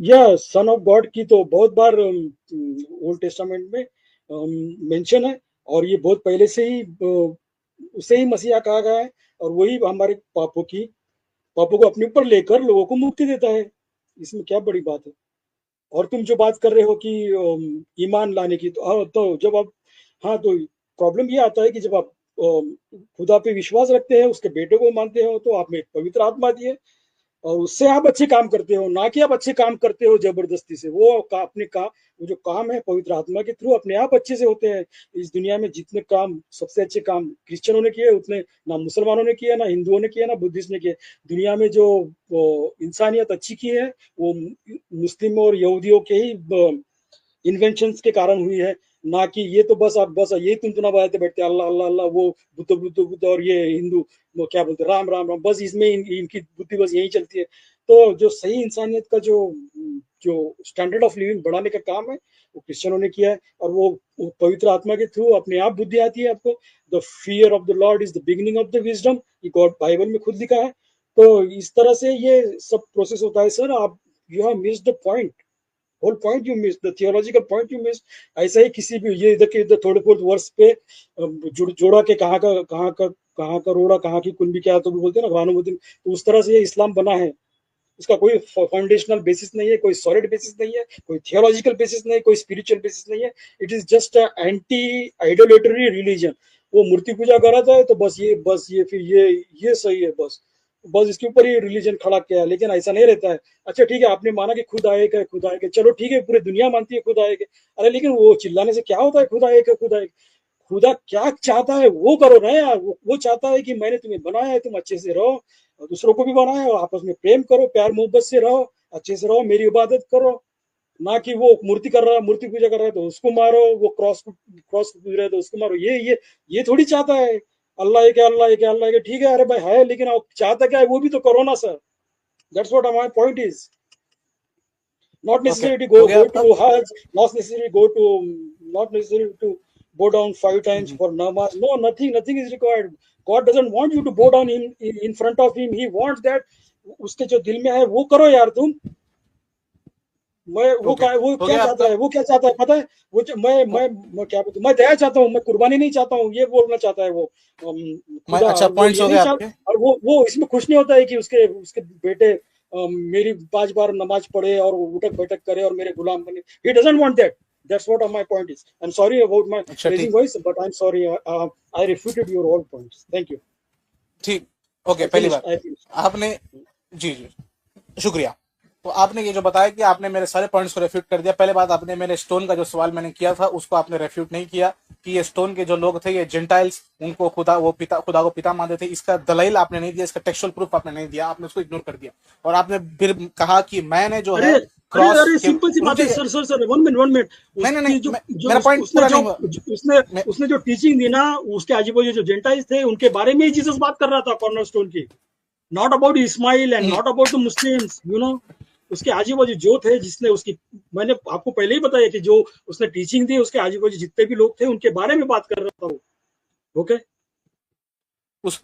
यह सन ऑफ गॉड की तो बहुत बार ओल्ड टेस्टामेंट में मेंशन है, और ये बहुत पहले से ही उसे ही मसीहा कहा गया है, और वही हमारे पापों को अपने ऊपर लेकर लोगों को मुक्ति देता है। इसमें क्या बड़ी बात है? और तुम जो बात कर रहे हो कि ईमान लाने की, तो जब आप, हाँ, तो प्रॉब्लम ये आता है कि जब आप खुदा पे विश्वास रखते हैं, उसके बेटे को मानते हो, तो आप में एक पवित्र आत्मा दी है, और उससे आप अच्छे काम करते हो, ना कि आप अच्छे काम करते हो जबरदस्ती से। वो वो जो काम है पवित्र आत्मा के थ्रू अपने आप अच्छे से होते हैं। इस दुनिया में जितने काम, सबसे अच्छे काम क्रिश्चियनों ने किए, उतने ना मुसलमानों ने किया, ना हिंदुओं ने किया, ना बुद्धिस्ट ने किए। दुनिया में जो इंसानियत अच्छी की है वो मुस्लिम और यहूदियों के ही इन्वेंशंस के कारण हुई है, ना कि ये तो बस ये तुम तो ना बजाते बैठते अल्लाह अल्लाह अल्लाह, वो बुद्ध बुद्ध बुद्ध, और ये हिंदू वो क्या बोलते राम राम राम, बस इसमें इनकी बुद्धि बस यही चलती है। तो जो सही इंसानियत का जो स्टैंडर्ड ऑफ लिविंग बढ़ाने का काम है वो क्रिश्चियनों ने किया है, और वो पवित्र आत्मा के थ्रू अपने आप बुद्धि आती है आपको। The fear of the Lord is the beginning of the wisdom, ये गॉड बाइबल में खुद लिखा है। तो इस तरह से ये सब प्रोसेस होता है। सर, आप you have missed the point, whole point you miss, the theological point you miss. ऐसा ही किसी भी ये इधर थोड़े बहुत वर्ष पे जोड़ा के कहाँ का रोड़ा कहाँ की कुंभी, क्या तो भी बोलते हैं ना भानुमुद्दीन, तो उस तरह से ये इस्लाम बना है। इसका कोई फाउंडेशनल बेसिस नहीं है, कोई सॉलिड बेसिस नहीं है, कोई थियोलॉजिकल बेसिस नहीं, कोई स्पिरिचुअल बेसिस नहीं है। It is just anti idolatry religion. वो मूर्ति पूजा कराता है तो बस ये फिर ये सही है, बस इसके ऊपर ही रिलीजन खड़ा किया है। लेकिन ऐसा नहीं रहता है। अच्छा ठीक है, आपने माना कि खुदा एक है, चलो ठीक है, पूरी दुनिया मानती है खुदा एक है। अरे लेकिन वो चिल्लाने से क्या होता है? खुदा एक है। खुदा क्या चाहता है वो करो ना यार। वो चाहता है कि मैंने तुम्हें बनाया है, तुम अच्छे से रहो, और दूसरों को भी बनाया है, और आपस में प्रेम करो, प्यार मोहब्बत से रहो, अच्छे से रहो, मेरी इबादत करो। ना कि वो मूर्ति पूजा कर रहा है तो उसको मारो, वो क्रॉस पूज रहा है तो उसको मारो। ये थोड़ी चाहता है। अल्लाह एक है, अल्लाह एक है, अल्लाह एक है, ठीक है, अरे भाई है, लेकिन आप चाहता क्या है वो भी तो करो ना sir. That's what my point is. Not necessarily हो go गया आपका? to Hajj, not necessarily to bow down 5 times for namaz. No, nothing is required. God doesn't want you to bow down in front of him. He wants that उसके जो दिल में है वो करो यार तुम। वो क्या चाहता है? वो क्या चाहता है पता है? वो मैं क्या बोलता हूँ, मैं दया चाहता हूँ, मैं कुर्बानी नहीं चाहता हूँ, ये बोलना चाहता है वो खुदा। अच्छा, पॉइंट्स हो गए आपके। और वो इसमें खुश नहीं होता है कि उसके बेटे मेरी 5 बार नमाज पढ़े और उठक बैठक करे और मेरे गुलाम बने। He doesn't want that. That's what my point is. I'm sorry about my raising voice, but I'm sorry. I refuted your all points. Thank you. ठीक, ओके। पहली बात आपने, जी शुक्रिया। तो आपने ये जो बताया कि आपने मेरे सारे पॉइंट्स को रेफ्यूट कर दिया। पहले बात, आपने मेरे स्टोन का जो सवाल मैंने किया था उसको आपने रेफ्यूट नहीं किया कि ये स्टोन के जो लोग थे ये जेंटाइल्स, उनको खुदा को पिता मानते थे। इसका दलील आपने नहीं दिया, इसका टेक्सचुअल प्रूफ आपने नहीं दिया, आपने उसको इग्नोर कर दिया। और आपने फिर कहा कि मैंने जो है अरे सिंपल सी बात है सर 1 मिनट मेरा पॉइंट पूरा नहीं हुआ। उसने जो टीचिंग दी ना, उसके आजू-बाजू जो जेंटाइल्स थे उनके बारे में ही जीसस बात कर रहा था कॉर्नरस्टोन की, not about Ishmael and not about the Muslims, you know. उसके आजू बाजू जो थे, जिसने उसकी, मैंने आपको पहले ही बताया कि जो उसने टीचिंग दी, उसके आजू बाजू जितने भी लोग थे उनके बारे में बात कर रहा था वो। ओके, उस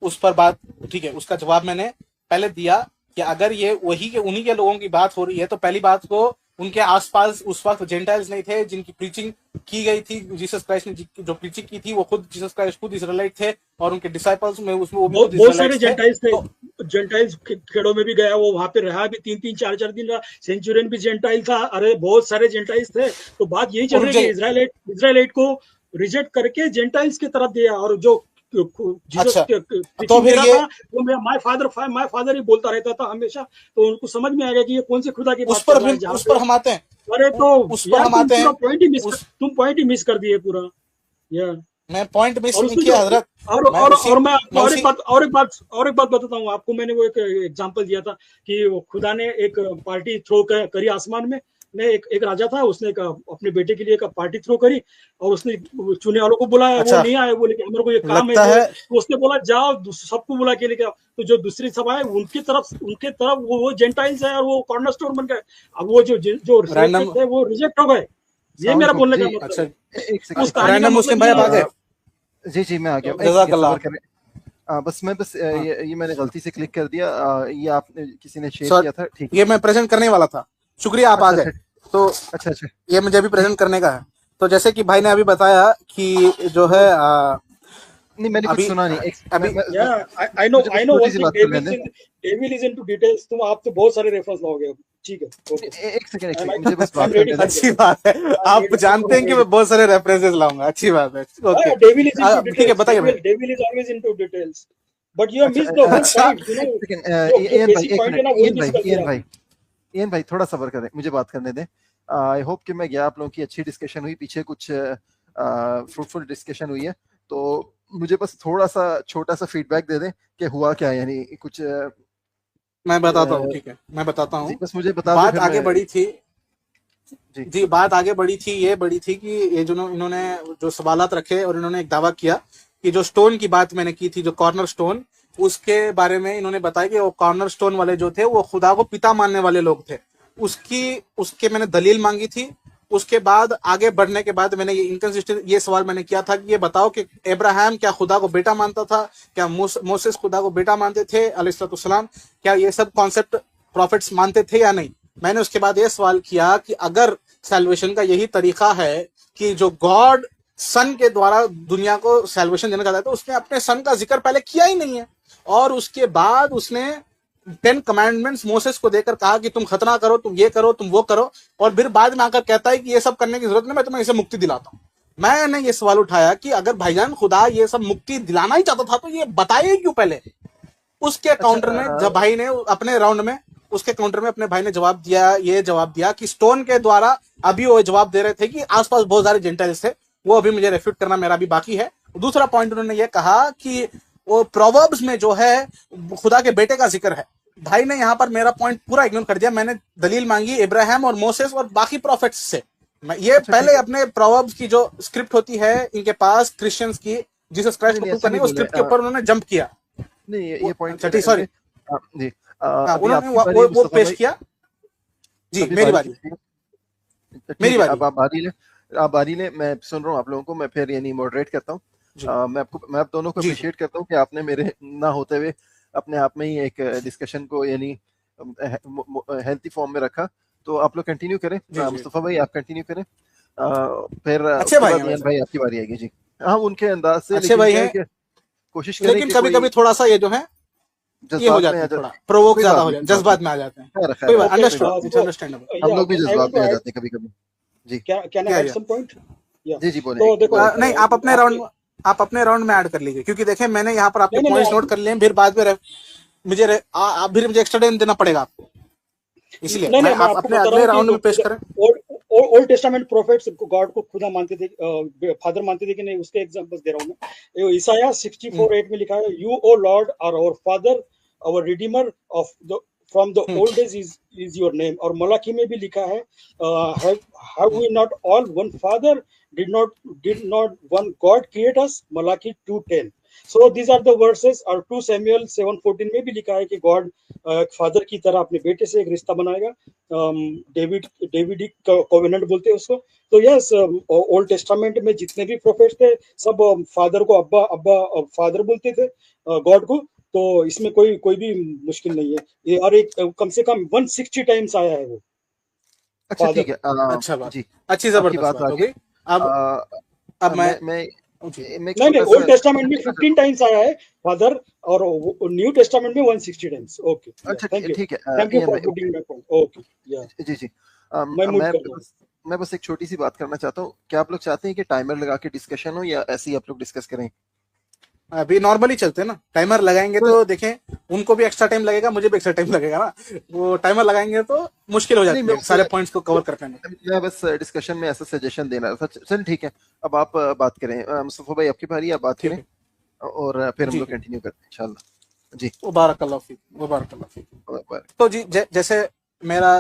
उस पर बात ठीक है, उसका जवाब मैंने पहले दिया कि अगर ये वही के उन्हीं के लोगों की बात हो रही है तो पहली बात को उनके आसपास उस वक्त जेंटाइल्स नहीं थे जिनकी प्रीचिंग की गई थी। जीसस क्राइस्ट ने जो प्रीचिंग की थी वो खुद जीसस क्राइस्ट खुद इजराइलाइट थे और उनके डिसाइपल्स में उसमें वो भी खुद बहुत सारे इजराइलाइट्स थे। जेंटाइल्स थे, तो जेंटाइल्स खेड़ों में भी गया, वो वहां पे रहा भी 3-3 4-4 दिन रहा। सेंचुरियन भी जेंटाइल था। अरे बहुत सारे जेंटाइल्स थे। तो बात यही चल रुक रही है कि जाइए। इजराइलाइट को रिजेक्ट करके जेंटाइल्स की तरफ दिया, और जो जीसस अच्छा, तो प्रीचिंग दे फिर रहा ये था वो माय फादर ही बोलता रहता था हमेशा। तो उनको समझ में आ गया कि ये कौन से खुदा की बात कर रहा है जहाँ उस पे। पर हम आते हैं। अरे तो उस पर यार हम आते हैं। उस तुम पॉइंट ही मिस कर दिए पूरा यार। मैं पॉइंट मिस और नहीं उसमें जो, किया हजरत। और मैं आपको मैं उसी और एक बात बताता हूँ आपको। मैंने वो एक एग्जांपल दिया था कि वो खुदा ने एक पार्टी थ्रो करी आसमान में एक राजा था, उसने अपने बेटे के लिए एक पार्टी थ्रो करी, और उसने चुने वालों को बुलाया, वो अच्छा नहीं आए, बोले कि हमारे को ये काम है लगता वो है। है तो उसने बोला जाओ सबको बुला के लेके आओ। तो जो दूसरी सभा है उनके तरफ वो जेंटाइल्स है और वो कॉर्नरस्टोन बन गए। अब वो जो सिलेक्टेड रैंडम थे वो रिजेक्ट हो गए। ये साउंड मेरा को बोलने जी, का मतलब अच्छा है। एक सेकंड उस एक सेकंड। कहानी का रैंडम मुस्लिम मतलब भाई ये आप आ है। गए। जी जी मैं आ गया, एक सेकंड जज़ाकल्लाह। सबर करें। बस मैं बस हाँ ये मैंने गलती से क्लिक कर दिया। ये आप किसी ने शेयर सर, किया था, ठीक है। ये मैं प्रेजेंट करने वाला था। शुक्रिया आप आ अच्छा गए। अच्छा तो अच्छा अच्छा। ये मुझे अभी जी प्रेजेंट करने का है। तो जैसे कि भाई ने अभी बताया कि जो है वो नहीं, मैंने कुछ अभी सुना नहीं। एक अभी Yeah, I know मुझे बस छोटी one सी thing. बात कर लेने दें। Devil is into details. तुम आप तो बहुत सारे रेफरेंस लाओगे अब। ठीक है, ओके। एक सेकंड एक I'm सेकंड, मुझे बस I'm बात ready करने दें। for अच्छी that. बात है, I'm आप ready. जानते हैं I'm कि ready. मैं बहुत सारे रेफरेंसेस लाऊंगा। अच्छी बात है। ओके, Devil is into ठीक है, details. बताइए भाई। Devil is always into details. But you have अच्छा missed the whole अच्छा point. एक सेकंड, जो इयन भाई basic एक point है मिनट, ना वही miss कर दिया आपने। इयन भाई थोड़ा सबर करें, मुझे बात करने दें। आई होप कि मैं गया, आप लोगों की अच्छी डिस्कशन हुई, पीछे कुछ फ्रूटफुल डिस्कशन हुई है। तो मुझे बस थोड़ा सा छोटा सा फीडबैक दे दें कि हुआ क्या, यानी कुछ मैं बताता हूँ, ठीक है, मैं बताता जी हूँ। बस मुझे बता दो, बात फिर आगे मैं बढ़ी थी जी जी, बात आगे बढ़ी थी, ये बढ़ी थी कि ये जो इन्होंने जो सवालात रखे और इन्होंने एक दावा किया कि जो स्टोन की बात मैंने की थी, जो कॉर्नर स्टोन, उसके बारे में इन्होंने बताया कि वो कॉर्नर स्टोन वाले जो थे वो खुदा को पिता मानने वाले लोग थे। उसके मैंने दलील मांगी थी। उसके बाद आगे बढ़ने के बाद मैंने ये इनकंसिस्टेंट ये सवाल मैंने किया था कि ये बताओ कि अब्राहम क्या खुदा को बेटा मानता था, क्या मोसेस खुदा को बेटा मानते थे अलैहिस्सलाम, क्या ये सब कॉन्सेप्ट प्रॉफिट्स मानते थे या नहीं। मैंने उसके बाद ये सवाल किया कि अगर सैल्वेशन का यही तरीका है कि जो गॉड सन के द्वारा दुनिया को सैल्वेशन देना चाहता है, तो उसने अपने सन का जिक्र पहले किया ही नहीं है, और उसके बाद उसने 10 कमांडमेंट्स मोसेस को देकर कहा कि तुम खतना करो, तुम ये करो, तुम वो करो, और फिर बाद में आकर कहता है कि ये सब करने की जरूरत नहीं, मैं तुम्हें इसे मुक्ति दिलाता हूँ। मैंने ये सवाल उठाया कि अगर भाईजान खुदा ये सब मुक्ति दिलाना ही चाहता था तो ये बताए क्यों पहले। उसके अच्छा काउंटर में जब भाई ने अपने राउंड में उसके काउंटर में अपने भाई ने जवाब दिया, ये जवाब दिया कि स्टोन के द्वारा, अभी वो जवाब दे रहे थे कि आसपास बहुत सारे जेंटाइल्स थे, वो अभी मुझे रेफ्यूट करना मेरा भी बाकी है। दूसरा पॉइंट उन्होंने ये कहा कि वो प्रोवर्ब्स में जो है खुदा के बेटे का जिक्र है। भाई ने यहाँ पर मेरा पॉइंट पूरा इग्नोर कर दिया। मैंने दलील मांगी इब्राहिम और मोसेस और बाकी प्रॉफिट्स से। मैं ये अच्छा ठीक पहले है। अपने प्रोवर्ब्स की जो स्क्रिप्ट होती है इनके पास क्रिश्चियंस की, जीसस क्राइस्ट नहीं को नहीं प्रूव ऐसा करने, नहीं वो बोले। स्क्रिप्ट के ऊपर उन्होंने जंप किया। नहीं ये पॉइंट अच्छा ठीक, सॉरी, जी हाँ, अभी उन्होंने आपकी बारी है वो मुस्तफा पेश भाई। किया। जी, अभी मेरी बारी बारी, किसकी है? मेरी ठीक है, बारी। अब आप बारी ले, मैं सुन रहा हूँ आप लोगों को, मैं फिर यानी मॉडरेट करता हूँ। जी मैं आप दोनों को जी अप्रिशिएट करता हूँ कि आपने मेरे ना होते हुए अपने आप में ही एक डिस्कशन को यानी हेल्थी फॉर्म में रखा। तो आप लोग कंटिन्यू करें। जी जी, मुस्तफा भाई आप कंटिन्यू करें। फिर अच्छे उसके भाई बाद हैं ईयान वैसे, भाई आपकी बारी आएगी जी। हाँ उनके अंदाज से, अच्छे लेकिन भाई क्या है हैं, कि कोशिश करें लेकिन कि कभी कोई कभी थोड़ा सा ये जो है ये हो जज्बात में जाते आ हैं, जाए। थोड़ा प्रोवोक कोई ज्यादा बात हो नहीं जाते हैं, कोई बात नहीं, जज्बात में आ जाते हैं। खैर कोई खैर बात, Okay, अंडरस्टूड, कोई बात इट्स so अंडरस्टैंडेबल। नहीं, हम yeah, लोग भी I जज्बात want में to आ add. जाते हैं कभी कभी। जी Can I क्या add क्या some point? Yeah. जी बोले तो देखो, बोले। नहीं, आप अपने राउंड में ऐड कर लीजिए, क्योंकि देखें मैंने यहाँ पर आपके नहीं नहीं पॉइंट्स नोट कर लिए हैं, फिर बाद में फिर मुझे एक्स्ट्रा टाइम देना पड़ेगा आपको, इसलिए नहीं मैं नहीं मैं आप आपको अपने बता रहा अगले हूँ कि राउंड में पेश करें। ओल्ड टेस्टामेंट प्रोफेट्स गॉड को खुदा मानते थे, फादर मानते थे कि नहीं, उसके एग्जांपल्स दे रहा हूँ मैं। ये ईसाया 64:8 में लिखा है, you O Lord are our father, our redeemer of the from the old days is your name. और मलाकी में भी लिखा है, have we not all one father, did not one God create us, Malachi 2:10। So these are the verses. और 2 Samuel 7:14 में भी लिखा है कि गॉड फादर की तरह अपने बेटे से एक रिश्ता बनाएगा। डेविडिक कोवेनेंट बोलते हैं उसको। तो यस, ओल्ड टेस्टामेंट में जितने भी प्रोफेट्स थे सब फादर को अब्बा अब्बा फादर बोलते थे गॉड को। तो इसमें कोई कोई भी मुश्किल नहीं है ये। और एक कम से कम 160 टाइम्स आया है वो अच्छा फादर। ठीक है, अच्छा बात, जी अच्छी आपकी जबरदस्त बात बात हो आगे। गई। अब आ, अब मैं मैं जी मैं एक नहीं नहीं, छोटा सा ओल्ड टेस्टामेंट में छोटा सा 15 टाइम्स आया है फादर, और न्यू टेस्टामेंट में 160 टाइम्स। ओके, या अच्छा थैंक यू, ठीक है, थैंक यू ये फॉर मैं पुटिंग माय पॉइंट। ओके, या जी जी मैं म्यूट मैं कर दूँ। बस एक छोटी सी बात करना चाहता हूँ। क्या आप लोग चाहते हैं कि टाइमर लगा के डिस्कशन हो या ऐसे ही आप लोग डिस्कस करें? अभी नॉर्मली चलते हैं ना, टाइमर लगाएंगे तो तो देखें उनको भी एक्स्ट्रा टाइम लगेगा, मुझे भी एक्स्ट्रा टाइम लगेगा ना। वो टाइमर लगाएंगे तो मुश्किल हो नहीं, जाती है सारे पॉइंट्स को कवर करने में। मैं बस डिस्कशन में ऐसा सजेशन देना था। चल ठीक है, अब आप बात करें। मुस्तफा भाई आपकी बारी, आप बात ठीक करें है, और फिर हम जी लोग जी, कंटिन्यू करते हैं इंशाल्लाह। जी मुबारकल्लाह फीक, मुबारकल्लाह फीक। बाय। तो जी जैसे मेरा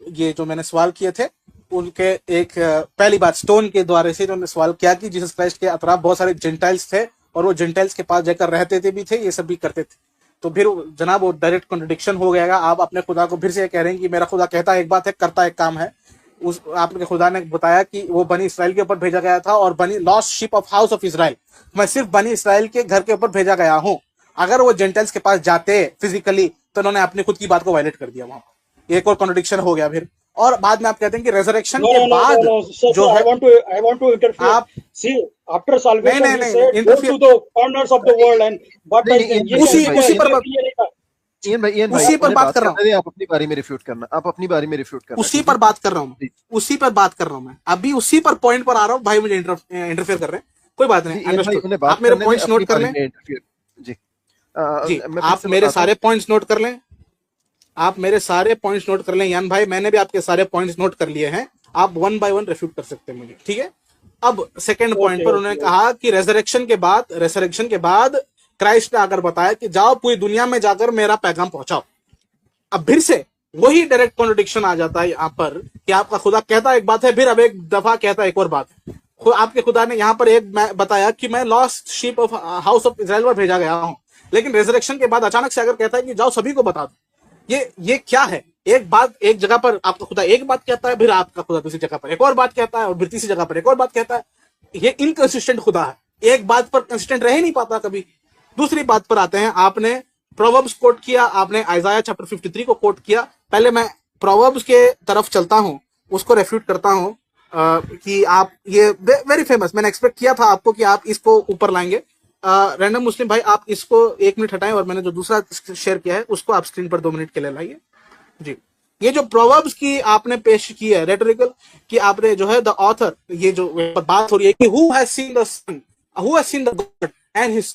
ये जो मैंने सवाल किए थे उनके एक पहली बात स्टोन के द्वारा से उन्होंने सवाल किया कि जीसस क्राइस्ट के अतराफ बहुत सारे जेंटाइल्स थे और वो जेंटाइल्स के पास जाकर रहते थे भी थे, ये सब भी करते थे। तो फिर जनाब वो डायरेक्ट कॉन्ट्रडिक्शन हो गया। आप अपने खुदा को फिर से कह रहे हैं कि मेरा खुदा कहता एक बात है करता एक काम है। उस आपके खुदा ने बताया कि वो बनी इसराइल के ऊपर भेजा गया था और बनी lost ship of house of Israel, मैं सिर्फ बनी इसराइल के घर के ऊपर भेजा गया हूं। अगर वो जेंटाइल्स के पास जाते फिजिकली तो उन्होंने अपनी खुद की बात को वायलेट कर दिया वहां पर। एक और कॉन्ट्रडिक्शन हो गया फिर। और बाद में आप कहते हैं कि रेजरेक्शन No, के no, no, no, बाद no. So, जो है I want to interfere. आप See, after नहीं salvation, नहीं he नहीं said, go interfere to the corners of the world and नहीं नहीं, baptize them. इयन ये भाई, क्या इयन उसी भाई, इसका उसी पर इसका क्लियर नहीं था। इयन भाई उसी पर उन्हें बात बात कर रहा हूँ, करने दें। आप अपनी बारी में रिफ्यूट करना, आप अपनी बारी में रिफ्यूट करना, उसी ठीक पर है बात कर रहा हूँ, जी उसी पर बात कर रहा हूँ। मैं अभी उसी पर पॉइंट पर आ रहा हूँ। भाई मुझे इंटरफेयर कर रहे हैं, कोई बात जी। नहीं, इयन भाई अंडरस्टूड। उन्हें बात आप मेरे करने दें, पॉइंट्स अपनी नोट कर बारी लें। में इंटरफियर। जी जी मैं फिर आप से मेरे बताता हूँ। सारे पॉइंट्स नोट कर लें, आप मेरे सारे पॉइंट्स नोट कर लें यान भाई, मैंने भी आपके सारे पॉइंट्स नोट कर लिए हैं। आप वन बाय वन रेफ्यूट कर सकते हैं मुझे, ठीक है। अब सेकंड पॉइंट Okay, पर उन्होंने okay, कहा कि रेजरेक्शन के बाद क्राइस्ट ने आकर बताया कि जाओ पूरी दुनिया में जाकर मेरा पैगाम पहुंचाओ। अब फिर से वही डायरेक्ट कॉन्ट्रडिक्शन आ जाता है यहाँ पर कि आपका खुदा कहता एक बात है, फिर अब एक दफा कहता एक और बात है। आपके खुदा ने यहाँ पर एक बताया कि मैं lost sheep of house of Israel पर भेजा गया हूँ, लेकिन रेजरेक्शन के बाद अचानक से अगर कहता है कि जाओ सभी को बता दो, ये क्या है? एक बात एक जगह पर आपका खुदा एक बात कहता है, फिर आपका खुदा दूसरी जगह पर एक और बात कहता है, और फिर तीसरी जगह पर एक और बात कहता है। ये इनकंसिस्टेंट खुदा है, एक बात पर कंसिस्टेंट रह ही नहीं पाता कभी। दूसरी बात पर आते हैं, आपने प्रोवर्ब्स कोट किया, आपने आइजाया चैप्टर 53 को कोट किया। पहले मैं प्रोवर्ब्स के तरफ चलता हूं, उसको रेफ्यूट करता हूं कि आप ये वेरी फेमस, मैंने एक्सपेक्ट किया था आपको कि आप इसको ऊपर लाएंगे। रैंडम मुस्लिम भाई आप इसको 1 मिनट हटाएं और मैंने जो दूसरा शेयर किया है उसको आप स्क्रीन पर 2 मिनट के लिए लाइए। जी ये जो प्रोवर्ब्स की आपने पेश की है रेटोरिकल, कि आपने जो है द ऑथर, ये जो बात हो रही है कि who has seen the son, who has seen the God and his,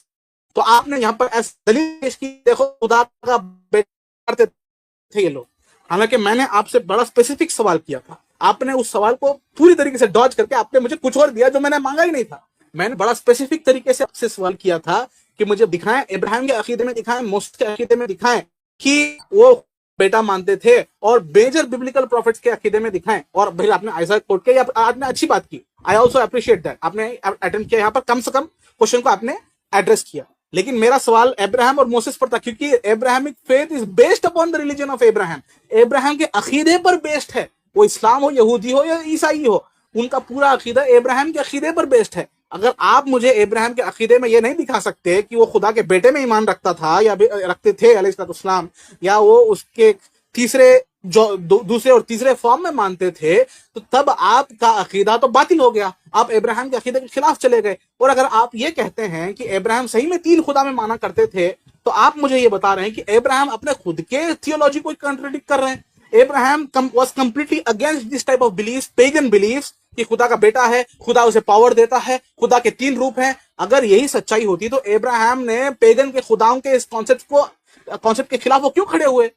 तो आपने यहाँ पर ऐसी दलील पेश की, देखो खुदा का बेटा करते थे ये लोग। हालांकि मैंने आपसे बड़ा स्पेसिफिक सवाल किया था, आपने उस सवाल को पूरी तरीके से डॉज करके आपने मुझे कुछ और दिया जो मैंने मांगा ही नहीं था। मैंने बड़ा स्पेसिफिक तरीके से आपसे सवाल किया था कि मुझे दिखाएं, इब्राहिम के अकीदे में दिखाएं, मूसा के अकीदे में दिखाएं कि वो बेटा मानते थे, और मेजर बिब्लिकल प्रॉफिट्स के अकीदे में दिखाएं। और फिर आपने आइज़ाया कोट किया, आपने अच्छी बात की, आई ऑल्सो अप्रिशिएट दैट। आपने अटेम्प्ट किया यहाँ पर, कम से कम क्वेश्चन को आपने एड्रेस किया। लेकिन मेरा सवाल अब्राहम और मोसेस पर था, क्योंकि Abrahamic faith is based upon the religion of Abraham. Abraham के अकीदे पर बेस्ड है, वो इस्लाम हो, यहूदी हो या ईसाई हो, उनका पूरा अकीदा अब्राहम के अकीदे पर बेस्ड है। अगर आप मुझे अब्राहम के अकीदे में ये नहीं दिखा सकते कि वो खुदा के बेटे में ईमान रखता था या रखते थे अलैहिस्सलाम, या वो उसके तीसरे जो दूसरे और तीसरे फॉर्म में मानते थे, तो तब आपका अकीदा तो बातिल हो गया, आप अब्राहम के अकीदे के खिलाफ चले गए। और अगर आप ये कहते हैं कि अब्राहम सही में 3 खुदा में माना करते थे, तो आप मुझे ये बता रहे हैं कि अब्राहम अपने खुद के थियोलॉजी को कॉन्ट्रडिक्ट कर रहे हैं। Abraham was completely against this type of beliefs, pagan beliefs, कि खुदा का बेटा है, खुदा उसे पावर देता है, खुदा के 3 रूप हैं। अगर यही सच्चाई होती तो अब्राहम ने पेगन के खुदाओं के इस कॉन्सेप्ट के खिलाफ वो क्यों खड़े हुए?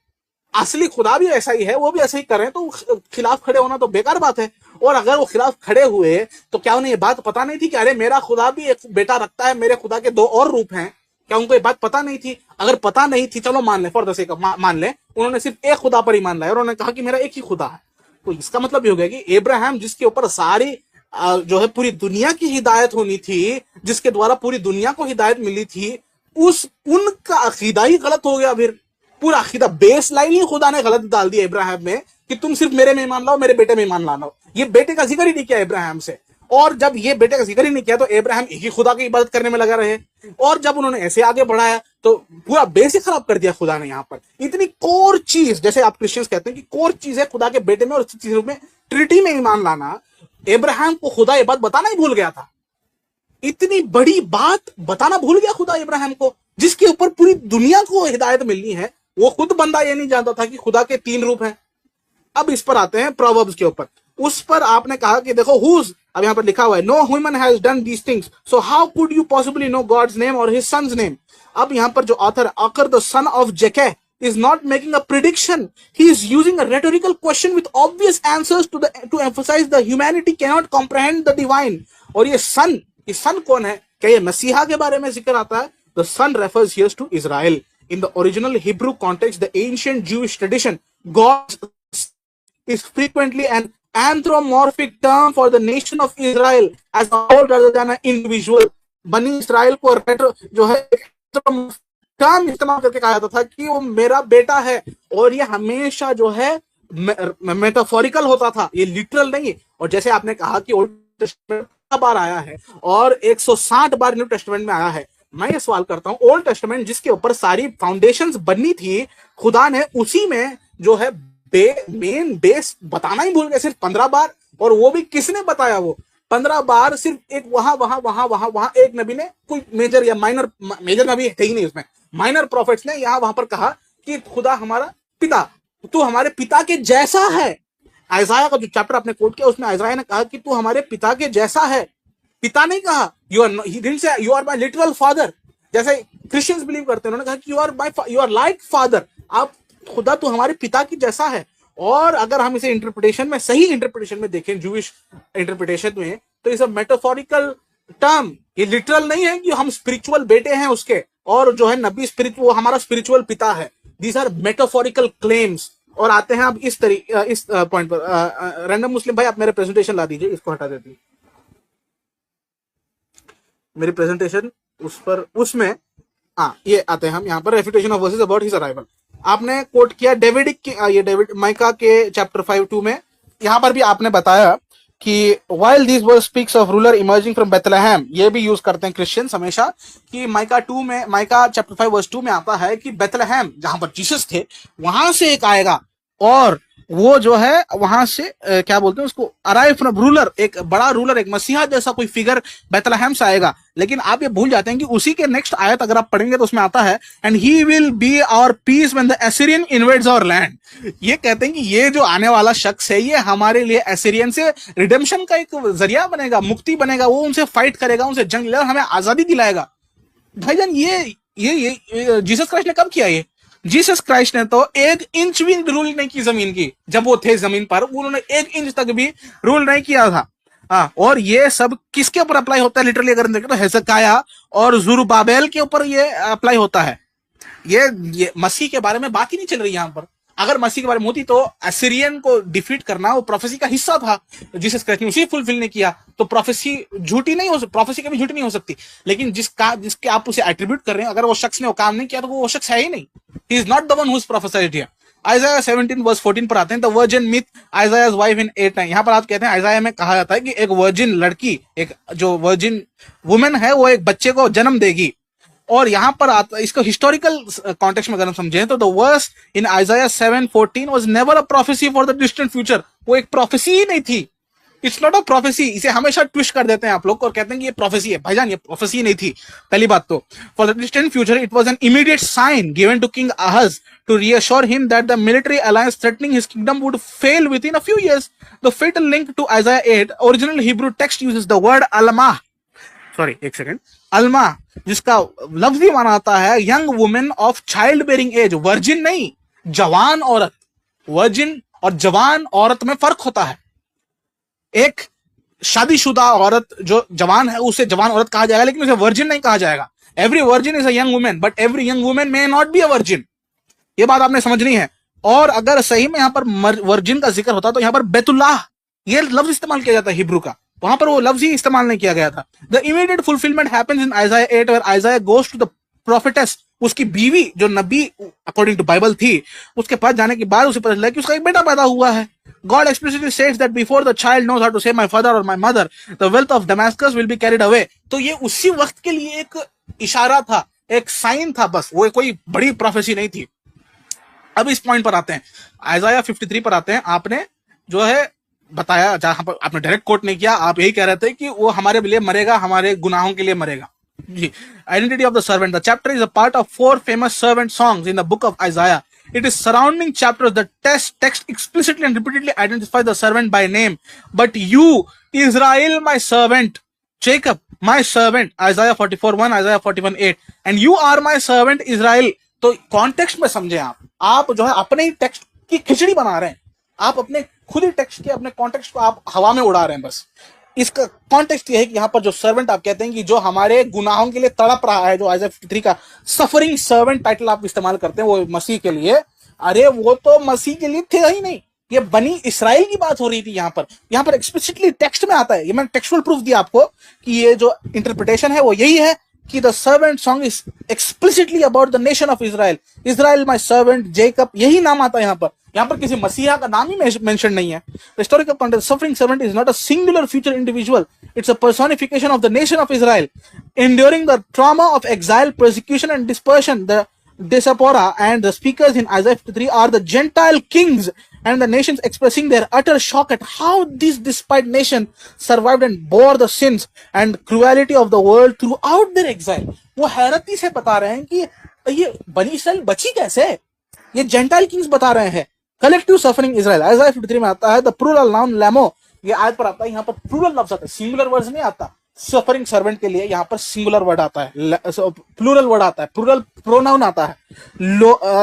असली खुदा भी ऐसा ही है, वो भी ऐसा ही कर रहे हैं, तो खिलाफ खड़े होना तो बेकार बात है। और अगर वो खिलाफ खड़े हुए तो क्या उन्हें ये बात पता नहीं थी कि अरे मेरा खुदा भी एक बेटा रखता है, मेरे खुदा के 2 और रूप हैं? क्या उनको ये बात पता नहीं थी? अगर पता नहीं थी, चलो मान ले, फॉर द सेक ऑफ मान ले उन्होंने सिर्फ एक खुदा पर ईमान लाया और उन्होंने कहा कि मेरा एक ही खुदा है, तो इसका मतलब ये हो गया कि अब्राहम जिसके ऊपर सारी जो है पूरी दुनिया की हिदायत होनी थी, जिसके द्वारा पूरी दुनिया को हिदायत मिली थी, उनका अकीदा ही गलत हो गया। फिर पूरा अकीदा बेस लाइन ही खुदा ने गलत डाल दिया इब्राहिम में कि तुम सिर्फ मेरे में ईमान लाओ, मेरे बेटे में ईमान लाओ। ये बेटे का जिक्र ही नहीं किया इब्राहिम से, और जब ये बेटे का जिक्र ही नहीं किया तो इब्राहिम एक ही खुदा की इबादत करने में लगा रहे, और जब उन्होंने ऐसे आगे बढ़ाया तो पूरा बेस ही खराब कर दिया खुदा ने। यहाँ पर इतनी कोर चीज, जैसे आप क्रिश्चियंस कहते हैं कि कोर चीज है खुदा के बेटे में और इस चीजों में ट्रिनिटी में ईमान लाना, इब्राहिम को खुदा ये बात बताना ही भूल गया था। इतनी बड़ी बात बताना भूल गया खुदा इब्राहिम को, जिसके ऊपर पूरी दुनिया को हिदायत मिलनी है। वो खुद बंदा ये नहीं जानता था कि खुदा के 3 रूप हैं। अब इस पर आते हैं प्रोवर्ब्स के ऊपर। उस पर आपने कहा कि देखो हुज, अब यहां पर लिखा हुआ है no human has done these things, so how could you possibly know God's name और हिज सन्स नेम। अब यहां पर जो ऑथर आकर the son of Jake is not making a prediction, he is using a rhetorical question with obvious answers to emphasize the humanity cannot comprehend the divine। और ये सन कौन है? क्या ये मसीहा के बारे में जिक्र आता है? The son refers here to Israel in the original Hebrew context, the ancient Jewish tradition, God is frequently an anthropomorphic term for the nation of Israel as a whole rather than an individual। बनी Israel को जो है term इस्तेमाल करके कहा जाता था कि वो मेरा बेटा है, और ये हमेशा जो है मेटाफोरिकल होता था, ये लिटरल नहीं। और जैसे आपने कहा कि ओल्ड टेस्टामेंट बार आया है और 160 बार न्यू टेस्टामेंट में आया है। मैं ये सवाल करता हूं, ओल्ड टेस्टामेंट जिसके ऊपर सारी फाउंडेशंस बननी थी, खुदा ने उसी में जो है मेन बेस बताना ही भूल गए सिर्फ 15 बार। और वो भी किसने बताया? वो 15 बार सिर्फ एक वहां एक नबी ने, कोई मेजर या मेजर नबी थे ही नहीं उसमें, माइनर प्रॉफिट्स ने वहां पर कहा कि खुदा हमारा पिता, तू हमारे पिता के जैसा है। आइज़ाया का जो चैप्टर आपने कोट किया उसमें आइज़ाया ने कहा कि तू हमारे पिता के जैसा है। पिता नहीं कहा, you are my literal father, जैसे क्रिश्चियंस बिलीव करते हैं। उन्होंने कहा कि यू आर लाइक फादर, आप खुदा तू हमारे पिता की जैसा है। और अगर हम इसे इंटरप्रिटेशन में, सही इंटरप्रिटेशन में देखें, जूइश इंटरप्रिटेशन में, तो इस मेटाफोरिकल टर्म, ये लिटरल नहीं है कि हम स्पिरिचुअल बेटे हैं उसके, और जो है नबी वो हमारा स्पिरिचुअल पिता है। These are metaphorical claims. और आते हैं अब इस पॉइंट पर। रैंडम मुस्लिम भाई आप मेरे प्रेजेंटेशन ला दीजिए, इसको हटा देती मेरी प्रेजेंटेशन उसमें ये आते हैं हम यहाँ पर, refutation of verses about his arrival. आपने कोट किया डेविड माइका के चैप्टर 5:2 में। यहां पर भी आपने बताया कि while these verse speaks of ruler emerging from Bethlehem, ये भी यूज करते हैं क्रिश्चियंस हमेशा कि माइका चैप्टर 5:2 में आता है कि बेथलेहम जहां पर जीसस थे वहां से एक आएगा, और वो जो है वहां से क्या बोलते हैं उसको, अराइव फ्रॉम रूलर, एक बड़ा रूलर, एक मसीहा जैसा कोई फिगर बेथलेहम से आएगा। लेकिन आप ये भूल जाते हैं कि उसी के नेक्स्ट आयत अगर आप पढ़ेंगे तो उसमें आता है and he will be our peace when the Assyrian invades our land. ये कहते हैं कि ये जो आने वाला शख्स है ये हमारे लिए एसिरियन से रिडेम्पशन का एक जरिया बनेगा, मुक्ति बनेगा। वो उनसे फाइट करेगा, उनसे जंग लड़ेगा, हमें आजादी दिलाएगा। भाईजान ये जीसस क्राइस्ट ने कब किया? ये जीसस क्राइस्ट ने तो 1 इंच भी रूल नहीं की जमीन की। जब वो थे जमीन पर उन्होंने 1 इंच तक भी रूल नहीं किया था। और ये सब किसके ऊपर अप्लाई होता है? लिटरली अगर देखें तो हेzekiah और ज़ुरुब्बाबेल के ऊपर ये अप्लाई होता है। ये मसीह के बारे में बात ही नहीं चल रही यहाँ पर। अगर मसीह के बारे में होती तो असीरियन को डिफीट करना वो प्रोफेसी का हिस्सा था, जीसस क्राइस्ट ने उसी फुलफिल नहीं किया, तो प्रोफेसी झूठी नहीं हो सकती, प्रोफेसी कभी झूठी नहीं हो सकती। लेकिन जिसके आप उसे एट्रीब्यूट कर रहे हैं, अगर वो शख्स ने वो काम नहीं किया तो वो शख्स है ही नहीं। He is not the one who is prophesied here. Isaiah 17:14 पर आते हैं, the virgin myth Isaiah's wife in 8:9। यहाँ पर आप कहते हैं आइज़ाया में कहा जाता है कि एक वर्जिन लड़की, एक जो वर्जिन वुमेन है वो एक बच्चे को जन्म देगी। और यहां पर इसको हिस्टोरिकल कॉन्टेक्स्ट में अगर हम समझें तो the verse in Isaiah 7:14 was never a prophecy for the distant future. वो एक प्रोफेसी ही नहीं थी। It's not a prophecy. इसे हमेशा ट्विस्ट कर देते हैं आप लोग और कहते हैं कि ये प्रोफेसी है। भाईजान ये प्रोफेसी नहीं थी। पहली बात तो for the distant future it was an immediate sign given to king Ahaz to reassure him that the military alliance threatening his kingdom would fail within a few years. The fatal link to Isaiah 8, original Hebrew text uses the word alma, alma, जिसका लफ्जी माना आता है young women of child bearing age. Virgin नहीं, जवान औरत। Virgin और जवान औरत में फर्क होता है। एक शादीशुदा औरत जो जवान है उसे जवान औरत कहा जाएगा, लेकिन उसे वर्जिन नहीं कहा जाएगा। Every virgin is a young women, but every young women may not be a virgin. ये बात आपने समझनी है। और अगर सही में यहां पर वर्जिन का जिक्र होता तो यहां पर बैतुल्लाह ये लफ्ज इस्तेमाल किया जाता है हिब्रू का। वहां पर वो लफ्ज ही इस्तेमाल नहीं किया गया था। The immediate fulfilment happens in Isaiah 8 where Isaiah goes to the prophetess, उसकी बीवी जो नबी अकॉर्डिंग टू बाइबल थी, उसके पास जाने के बाद उसे पता चला कि उसका एक बेटा पैदा हुआ है। God explicitly states that before the child knows how to say my father or my mother, the wealth of Damascus will be carried away. तो ये उसी वक्त के लिए एक इशारा था, एक साइन था, बस वो कोई बड़ी प्रोफेसी नहीं थी। अब इस पॉइंट पर आते हैं, आइजाया 53 पर आते हैं। आपने जो है बताया, जहां पर आपने डायरेक्ट कोट नहीं किया, आप यही कह रहे थे कि वो हमारे लिए मरेगा, हमारे गुनाहों के लिए मरेगा जी। Identity of the servant, the chapter is a part of 4 famous servant songs in the book of Isaiah. It is surrounding chapters. The text explicitly and repeatedly identifies the servant by name. But you, Israel, my servant, Jacob, my servant, Isaiah 44:1, Isaiah 41:8, and you are my servant, Israel. तो context में समझे आप जो है अपने ही text की खिचड़ी बना रहे हैं, आप अपने खुद ही टेक्स्ट के अपने कॉन्टेक्स्ट को आप हवा में उड़ा रहे हैं। बस इसका कॉन्टेक्स्ट ये है कि यहाँ पर जो सर्वेंट आप कहते हैं कि जो हमारे गुनाहों के लिए तड़प रहा है, जो आइज़ाया 53 का सफरिंग सर्वेंट टाइटल आप इस्तेमाल करते हैं वो मसीह के लिए, अरे वो तो मसीह के लिए थे ही नहीं, ये बनी इसराइल की बात हो रही थी। यहाँ पर एक्सप्लिसिटली टेक्स्ट में आता है, ये मैंने टेक्सुअल प्रूफ दिया आपको कि ये जो इंटरप्रिटेशन है वो यही है कि the servant song is explicitly about the nation of Israel, Israel my servant Jacob, यही नाम आता है यहाँ पर किसी मसीहा का नाम ही मेंशन नहीं है। Historical context, suffering servant is not a singular future individual, it's a personification of the nation of Israel enduring the trauma of exile, persecution and dispersion. The diaspora and the speakers in Isaiah 53 are the Gentile kings and the nations expressing their utter shock at how this despised nation survived and bore the sins and cruelty of the world throughout their exile. वो हैरती से बता रहे हैं कि ये बनी Israel बची कैसे, ये जेंटाइल किंग्स बता रहे हैं। कलेक्टिव सफरिंग इजराइल, आइज़ाया 53 में आता है द प्लूरल नाउन लैमो, ये आयत पर आता है, यहाँ पर प्लूरल लफ्ज आता है, सिंगुलर वर्ड नहीं आता। सफरिंग सर्वेंट के लिए यहाँ पर सिंगुलर वर्ड आता है, प्लूरल वर्ड आता है, प्लूरल प्रोनाउन आता है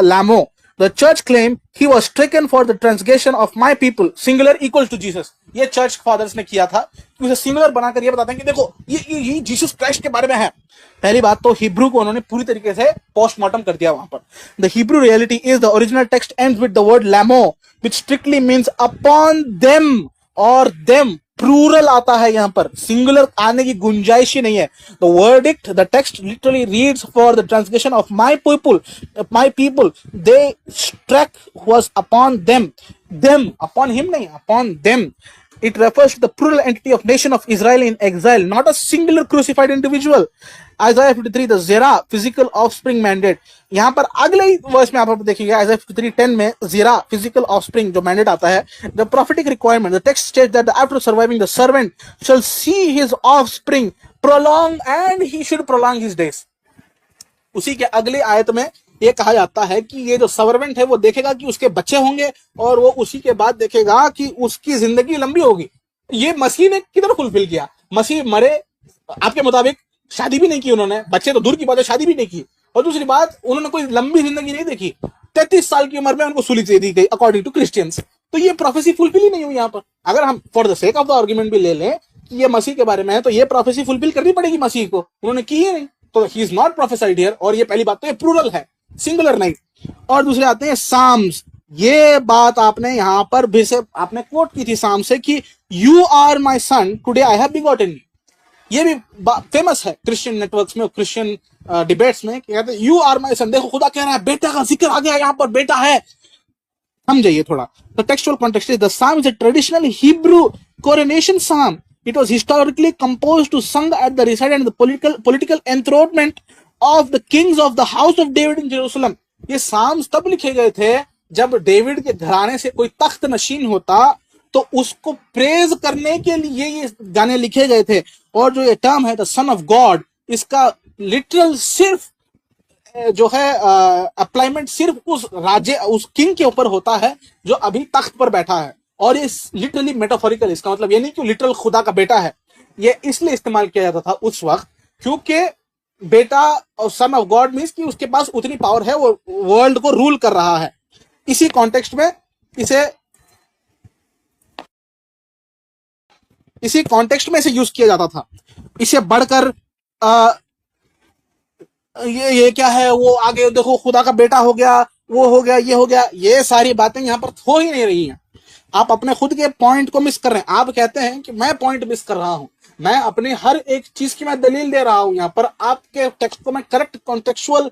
लैमो। The church claim he was stricken for the transgression of my people, singular equals to Jesus. ये चर्च फादर्स ने किया था कि उसे सिंगुलर बनाकर ये बताते हैं कि देखो ये जीसस क्राइस्ट के बारे में है। पहली बात तो हिब्रू को उन्होंने पूरी तरीके से पोस्टमार्टम कर दिया वहां पर। The Hebrew reality is the original text ends with the word लैमो which strictly means upon them, और देम प्लूरल आता है, यहाँ पर सिंगुलर आने की गुंजाइश ही नहीं है। The verdict, the text literally reads for the transgression of my people they struck was upon them, upon him नहीं, upon them. It refers to the plural entity of nation of Israel in exile, not a singular crucified individual. Isaiah 53, the Zerah, physical offspring mandate. यहाँ पर अगले ही verse में आप देखेंगे Isaiah 53:10 में Zerah, physical offspring जो mandate आता है, the prophetic requirement. The text states that after surviving the servant shall see his offspring prolong and he should prolong his days. उसी के अगले आयत में ये कहा जाता है कि ये जो सर्वेंट है वो देखेगा कि उसके बच्चे होंगे और वो उसी के बाद देखेगा कि उसकी जिंदगी लंबी होगी। ये मसीह ने किधर फुलफिल किया? मसीह मरे, आपके मुताबिक शादी भी नहीं की उन्होंने, बच्चे तो दूर की बात है, शादी भी नहीं की, और दूसरी बात उन्होंने कोई लंबी जिंदगी नहीं देखी। 33 साल की उम्र में उनको सूली दे दी गई अकॉर्डिंग टू क्रिश्चियंस। तो ये प्रोफेसी फुलफिल ही नहीं हुई। यहाँ पर अगर हम for the sake of the argument भी ले लें कि ये मसीह के बारे में है, तो ये प्रोफेसी फुलफिल करनी पड़ेगी मसीह को, उन्होंने की ही नहीं, तो ही इज नॉट प्रोफेसाइड हियर। और ये पहली बात तो ये प्लूरल है, सिंगुलर नहीं। और दूसरे आते हैं साम्स, ये बात आपने यहां पर भी से आपने कोट की थी साम से कि you are my son today I have begotten you. ये भी फेमस है क्रिश्चियन नेटवर्क्स में, क्रिश्चियन डिबेट्स में, कहते हैं यू आर माई सन। देखो खुदा कह रहा है, बेटा का जिक्र आ गया यहाँ पर, बेटा है। समझिए थोड़ा the textual context is the psalm is a traditional Hebrew coronation psalm. It was historically composed to sung at the residence and the political enthronement of the kings of the house of David in Jerusalem. ये Sam's तब लिखे गए थे जब David के घराने से कोई तख्त नशीन होता तो उसको प्रेज करने के लिए ये गाने लिखे गए थे। और जो ये टर्म है द सन ऑफ गॉड, इसका लिटरल सिर्फ जो है अप्लाइमेंट सिर्फ उस राज्य, उस किंग के ऊपर होता है जो अभी तख्त पर बैठा है। और ये लिटरली मेटाफोरिकल, इसका मतलब ये नहीं कि लिटरल खुदा का बेटा है। ये इसलिए इस्तेमाल किया जाता था उस वक्त क्योंकि बेटा और सन ऑफ गॉड मींस कि उसके पास उतनी पावर है, वो वर्ल्ड को रूल कर रहा है। इसी कॉन्टेक्स्ट में इसे यूज किया जाता था। इसे बढ़कर ये क्या है, वो आगे देखो खुदा का बेटा हो गया, वो हो गया, ये हो गया, ये सारी बातें यहां पर हो ही नहीं रही हैं। आप अपने खुद के पॉइंट को मिस कर रहे हैं। आप कहते हैं कि मैं पॉइंट मिस कर रहा हूं, मैं अपनी हर एक चीज की मैं दलील दे रहा हूं यहाँ पर, आपके टेक्स्ट को मैं करेक्ट कॉन्टेक्चुअल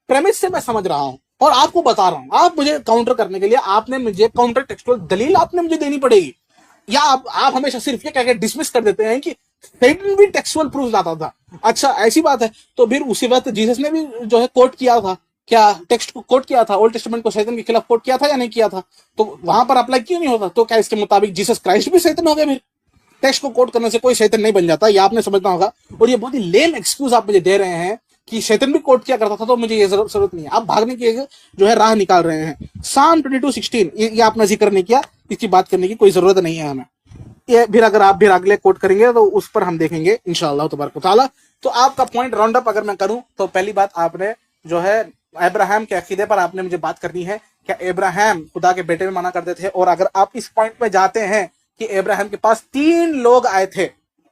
प्रेमिस से मैं समझ रहा हूं और आपको बता रहा हूं। आप मुझे काउंटर करने के लिए आपने मुझे काउंटर टेक्सुअल दलील आपने मुझे देनी पड़ेगी, या आप हमेशा सिर्फ ये कहकर डिसमिस कर देते हैं कि सैटन भी टेक्सुअल प्रूफ लाता था। अच्छा ऐसी बात है तो फिर उसी वक्त जीसस ने भी जो है कोट किया था, क्या टेक्स्ट को कोट किया था, ओल्ड टेस्टामेंट को सैतन के खिलाफ कोट किया था या नहीं किया था? तो वहां पर अप्लाई क्यों नहीं होता? तो क्या इसके मुताबिक जीसस क्राइस्ट भी सैतन हो गए? फिर टेक्स्ट को कोट करने से कोई शैतान नहीं बन जाता, ये आपने समझना होगा। और ये बहुत ही लेम एक्सक्यूज आप मुझे दे रहे हैं कि शैतान भी कोट किया करता था, तो मुझे ये जरूरत नहीं है। आप भागने की एक जो है राह निकाल रहे हैं। साम 22:16 ये आपने जिक्र नहीं किया, इसकी बात करने की कोई जरूरत नहीं है हमें। ये फिर अगर आप फिर अगले कोट करेंगे तो उस पर हम देखेंगे इंशाअल्लाह तबारक व तआला। तो आपका पॉइंट राउंड अप अगर मैं करूं तो पहली बात आपने जो है अब्राहम के अकीदे पर आपने मुझे बात करनी है। क्या अब्राहम खुदा के बेटे में माना करते थे? और अगर आप इस पॉइंट पे जाते हैं कि अब्राहम के पास 3 लोग आए थे,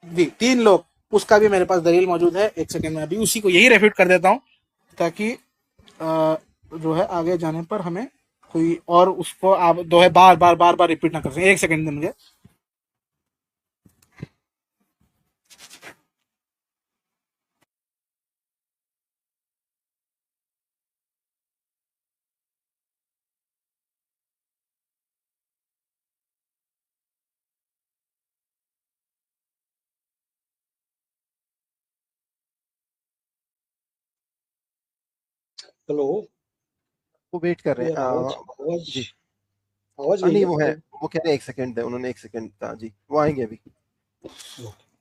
जी 3 लोग, उसका भी मेरे पास दलील मौजूद है। एक सेकंड में अभी उसी को यही रेफ्यूट कर देता हूं ताकि जो है आगे जाने पर हमें कोई और उसको आप जो है बार बार रिपीट ना कर सकें। एक सेकंड में मुझे हेलो। वो वेट कर रहे हैं। यार आवाज आवाज जी। आवाज गई नहीं क्या? वो है, वो कह रहे हैं 1 सेकंड है, उन्होंने 1 सेकंड कहा जी, वो आएंगे अभी।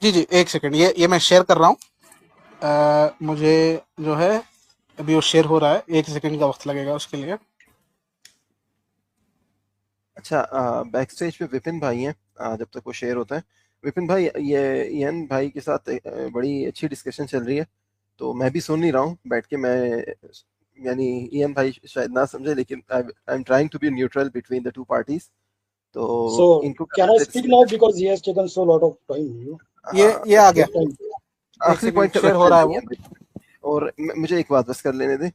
जी जी एक सेकंड, ये मैं शेयर कर रहा हूँ। मुझे जो है अभी वो शेयर हो रहा है, 1 सेकंड का वक्त लगेगा उसके लिए। अच्छा, बैक स्टेज पे विपिन भाई हैं, जब तक वो शेयर होता है। विपिन भाई, ये ईएन भाई के साथ बड़ी अच्छी डिस्कशन चल रही है, तो मैं भी सुन नहीं रहा हूँ बैठ के। मैं यानी ईएन भाई शायद ना समझे, लेकिन I am trying to be neutral between the two parties, तो So इनको can I करने speak दे। now because he has taken so lot of time, ये आ गया, take time. एक आखिरी सेकंड पॉइंट शेयर रख हो लें रहा है वो। ईएन भाई। और मुझे एक बात बस कर लेने दें।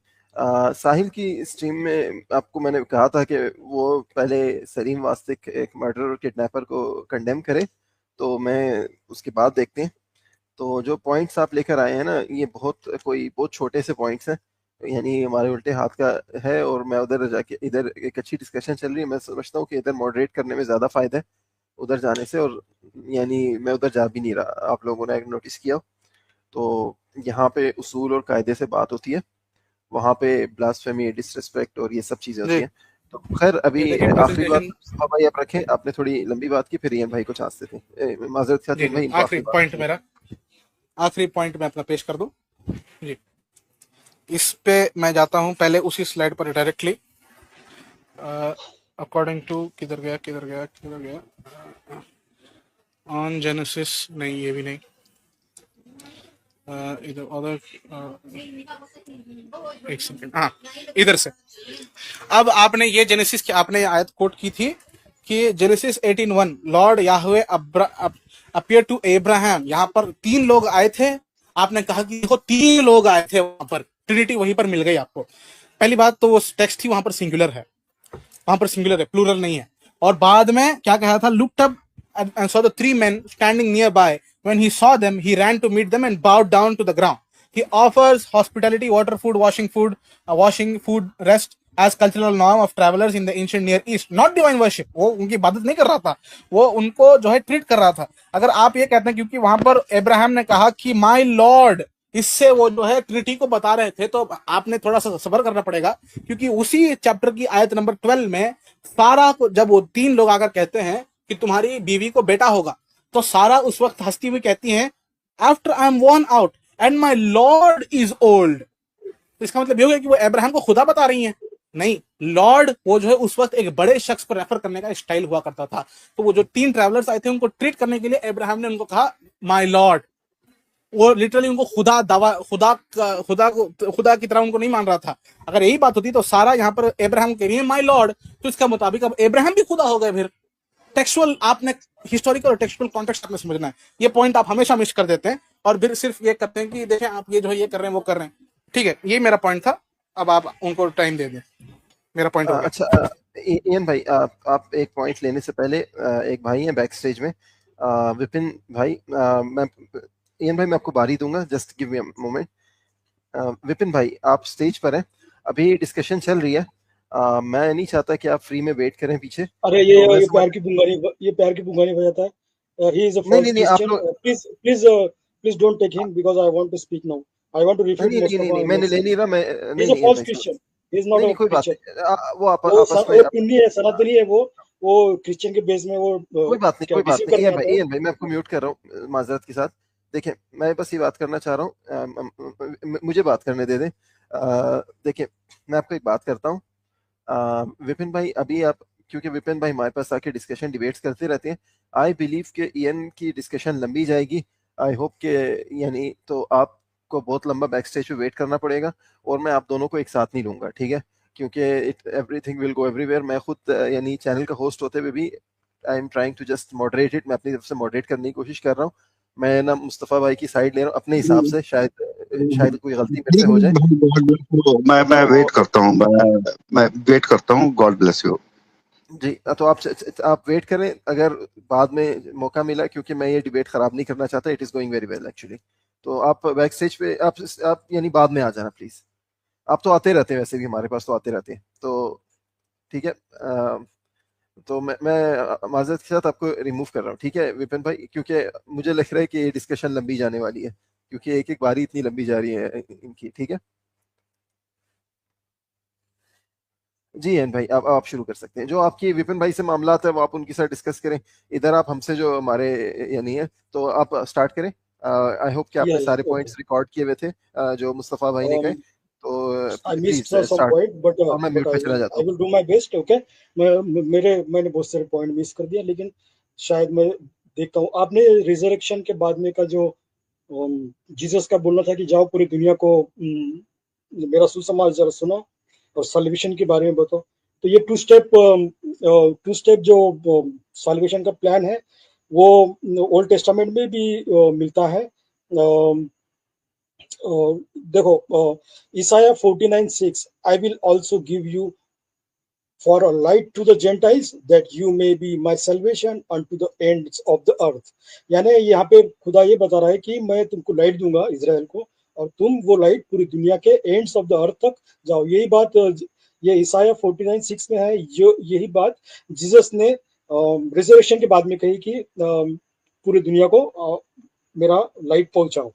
साहिल की स्ट्रीम में आपको मैंने कहा था कि वो पहले सलीम वास्तिक एक मर्डर और किडनैपर को कंडेम करे, तो मैं उसके बाद देखते हैं। तो जो पॉइंट्स आप लेकर आए हैं ना, ये बहुत छोटे से पॉइंट्स हैं, यानी हमारे उल्टे हाथ का है। और मैं उधर जाके, इधर एक अच्छी डिस्कशन चल रही है, मैं समझता हूँ कि इधर मॉडरेट करने में ज़्यादा फ़ायदा है उधर जाने से। और यानी मैं उधर जा भी नहीं रहा, आप लोगों ने नोटिस किया हो। तो यहाँ पे उसूल और कायदे से बात होती है, वहाँ पे ब्लास्फेमी, डिसरिस्पेक्ट और ये सब चीज़ें जी होती हैं। तो खैर अभी ये देखिए आखिरी बात प्रेजेंटेशन। मुस्तफा भाई आप रखें, आपने थोड़ी लंबी बात की, फिर ईएन भाई को चांस देते हैं। माजरत जी खातिर जी भाई, इनको आखिरी आखिरी बात पॉइंट करनी मेरा, आखिरी पॉइंट मैं अपना पेश कर दूं। जी इस पे मैं जाता हूं पहले उसी स्लाइड पर डायरेक्टली। अकॉर्डिंग टू किधर गया ऑन जेनेसिस, नहीं ये भी नहीं, इधर अदर, एक सेकंड, हाँ इधर से। अब आपने ये जेनेसिस की आपने आयत कोट की थी कि Genesis 18:1 Lord Yahweh appear to Abraham, यहाँ पर 3 लोग आए थे। आपने कहा कि देखो 3 लोग आए थे, वहां पर ट्रिनिटी वहीं पर मिल गई आपको। पहली बात तो वो टेक्स्ट थी वहां पर सिंगुलर है, वहां पर सिंगुलर है, प्लूरल नहीं है। और बाद में क्या कहा था, looked up and saw the 3 men standing nearby. When he saw them, he ran to meet them and bowed down to the ground. He offers hospitality, water, food, washing food, rest as cultural norm of travelers in the ancient Near East. Not divine worship. वो उनकी इबादत नहीं कर रहा था, वो उनको जो है ट्रीट कर रहा था। अगर आप ये कहते हैं क्योंकि वहां पर अब्राहम ने कहा कि माय लॉर्ड, इससे वो जो है ट्रिनिटी को बता रहे थे, तो आपने थोड़ा सा सबर करना पड़ेगा, क्योंकि उसी चैप्टर की आयत नंबर 12 में सारा को जब वो 3 लोग आकर कहते हैं कि तुम्हारी बीवी को बेटा होगा, तो सारा उस वक्त हंसती हुई कहती हैं after I am worn out and my lord is old. तो इसका मतलब ये हो गया कि वो अब्राहम को खुदा बता रही हैं? नहीं, लॉर्ड वो जो है उस वक्त एक बड़े शख्स को रेफर करने का स्टाइल हुआ करता था। तो वो जो 3 ट्रैवलर्स आए थे उनको ट्रीट करने के लिए अब्राहम ने उनको कहा माई लॉर्ड। वो लिटरली उनको खुदा की तरह उनको नहीं मान रहा था। अगर यही बात होती तो सारा यहाँ पर अब्राहम कह रही है माई लॉर्ड, तो इसका मुताबिक अब अब्राहम भी खुदा हो गए। फिर टेक्सुअल आपने हिस्टोरिकल और टेक्सुअल कॉन्टेक्स्ट आपने समझना है। ये पॉइंट आप हमेशा मिस कर देते हैं और फिर सिर्फ ये करते हैं कि देखें आप ये जो है ये कर रहे हैं वो कर रहे हैं। ठीक है, ये मेरा पॉइंट था, अब आप उनको टाइम दे दें। मेरा पॉइंट हो गया। अच्छा, इयन भाई, आप एक पॉइंट लेने से पहले एक भाई है बैक स्टेज में, विपिन भाई, मैं इयन भाई मैं आपको बारी दूंगा, just give me a moment. Vipin भाई आप स्टेज पर हैं, अभी डिस्कशन चल रही है, मैं नहीं चाहता कि आप फ्री में वेट करें पीछे, अरे तो मैं ये समझ। प्यार की पुंगानी, ये प्यार की पुंगानी बजाता है। ही इज अ नहीं फॉल्स नहीं नहीं, आप क्रिश्चियन। लोग, please please please don't take him because I want to speak now. I want to नहीं रिफ्यूट नहीं नहीं मोस्ट नहीं ऑफ नहीं, मैंने ले मेसेज। नहीं रहा मैं, ही नहीं इज अ नहीं इयन फॉल्स भाई सुनो, क्रिश्चियन। ही इज नॉट नहीं अ नहीं कोई बात क्रिश्चियन। नहीं, वो आपस में वो टुन्नी है, सनातनी है वो क्रिश्चियन के बेस में वो कोई बात नहीं, क्या कोई बात डिसीव नहीं, करने आता है। इयन भाई मैं आपको म्यूट कर रहा हूँ माजरत के साथ। देखिए मैं बस ये बात करना चाह रहा हूँ, मुझे बात करने दे दें। देखिए मैं आपको एक बात करता हूँ, विपिन भाई अभी आप, क्योंकि विपिन भाई हमारे पास आके डिस्कशन डिबेट्स करते रहते हैं, आई बिलीव कि ईएन की डिस्कशन लंबी जाएगी, आई होप के, यानी तो आपको बहुत लंबा बैक स्टेज पे वेट करना पड़ेगा, और मैं आप दोनों को एक साथ नहीं लूंगा, ठीक है, क्योंकि it everything will go everywhere. मैं खुद यानी चैनल का होस्ट होते हुए भी I am trying to just moderate it, मैं अपनी तरफ से मॉडरेट करने की कोशिश कर रहा हूँ। मैं ना मुस्तफ़ा भाई की साइड ले रहा हूँ अपने हिसाब से, शायद कोई गलती मेरे से हो जाए, मैं तो वेट करता हूँ, मैं वेट करता हूँ। God bless you. जी। तो आप वेट करें, अगर बाद में मौका मिला, क्योंकि मैं ये डिबेट खराब नहीं करना चाहता, it is going very well actually, तो आप बैक स्टेज पे आप यानी बाद में आ जाना प्लीज। आप तो आते रहते हैं, वैसे भी हमारे पास तो आते रहते हैं, तो ठीक है। तो मैं माजरत के साथ आपको रिमूव कर रहा हूँ, ठीक है विपिन भाई, क्योंकि मुझे लग रहा है कि ये डिस्कशन लंबी जाने वाली है, क्योंकि एक एक बारी इतनी लंबी जा रही है इनकी, ठीक है। जी एन भाई आप शुरू कर सकते हैं, जो आपकी विपिन भाई से मामला है वो आप उनके साथ डिस्कस करें, इधर आप हमसे जो हमारे यानी है, तो आप स्टार्ट करें। आई होप कि आपने या सारे ओके। पॉइंट्स रिकॉर्ड किए हुए थे, जो मुस्तफ़ा भाई ने कहे, तो I missed please some start. point, और मैं but म्यूट पे चला जाता I हूँ। will do my best. Okay, मैंने बहुत सारे पॉइंट मिस कर दिया, लेकिन शायद मैं देखता हूँ। आपने रिजरेक्शन के बाद में का जो जीसस का बोलना था कि जाओ पूरी दुनिया को मेरा सुसमाचार जरा सुनो और सल्वेशन के बारे में बताओ, तो ये टू स्टेप जो सल्वेशन का प्लान है वो ओल्ड टेस्टामेंट में भी मिलता है। देखो Isaiah 49:6, I will also give you for a light to the Gentiles that you may be my salvation unto the ends of the earth. यानी यहाँ पे खुदा ये बता रहा है कि मैं तुमको लाइट दूंगा इसराइल को, और तुम वो लाइट पूरी दुनिया के एंड्स ऑफ द अर्थ तक जाओ। यही बात ये ईसाया 49:6 में है। यही बात जीसस ने रिजर्वेशन के बाद में कही कि पूरी दुनिया को मेरा लाइट पहुंचाओ।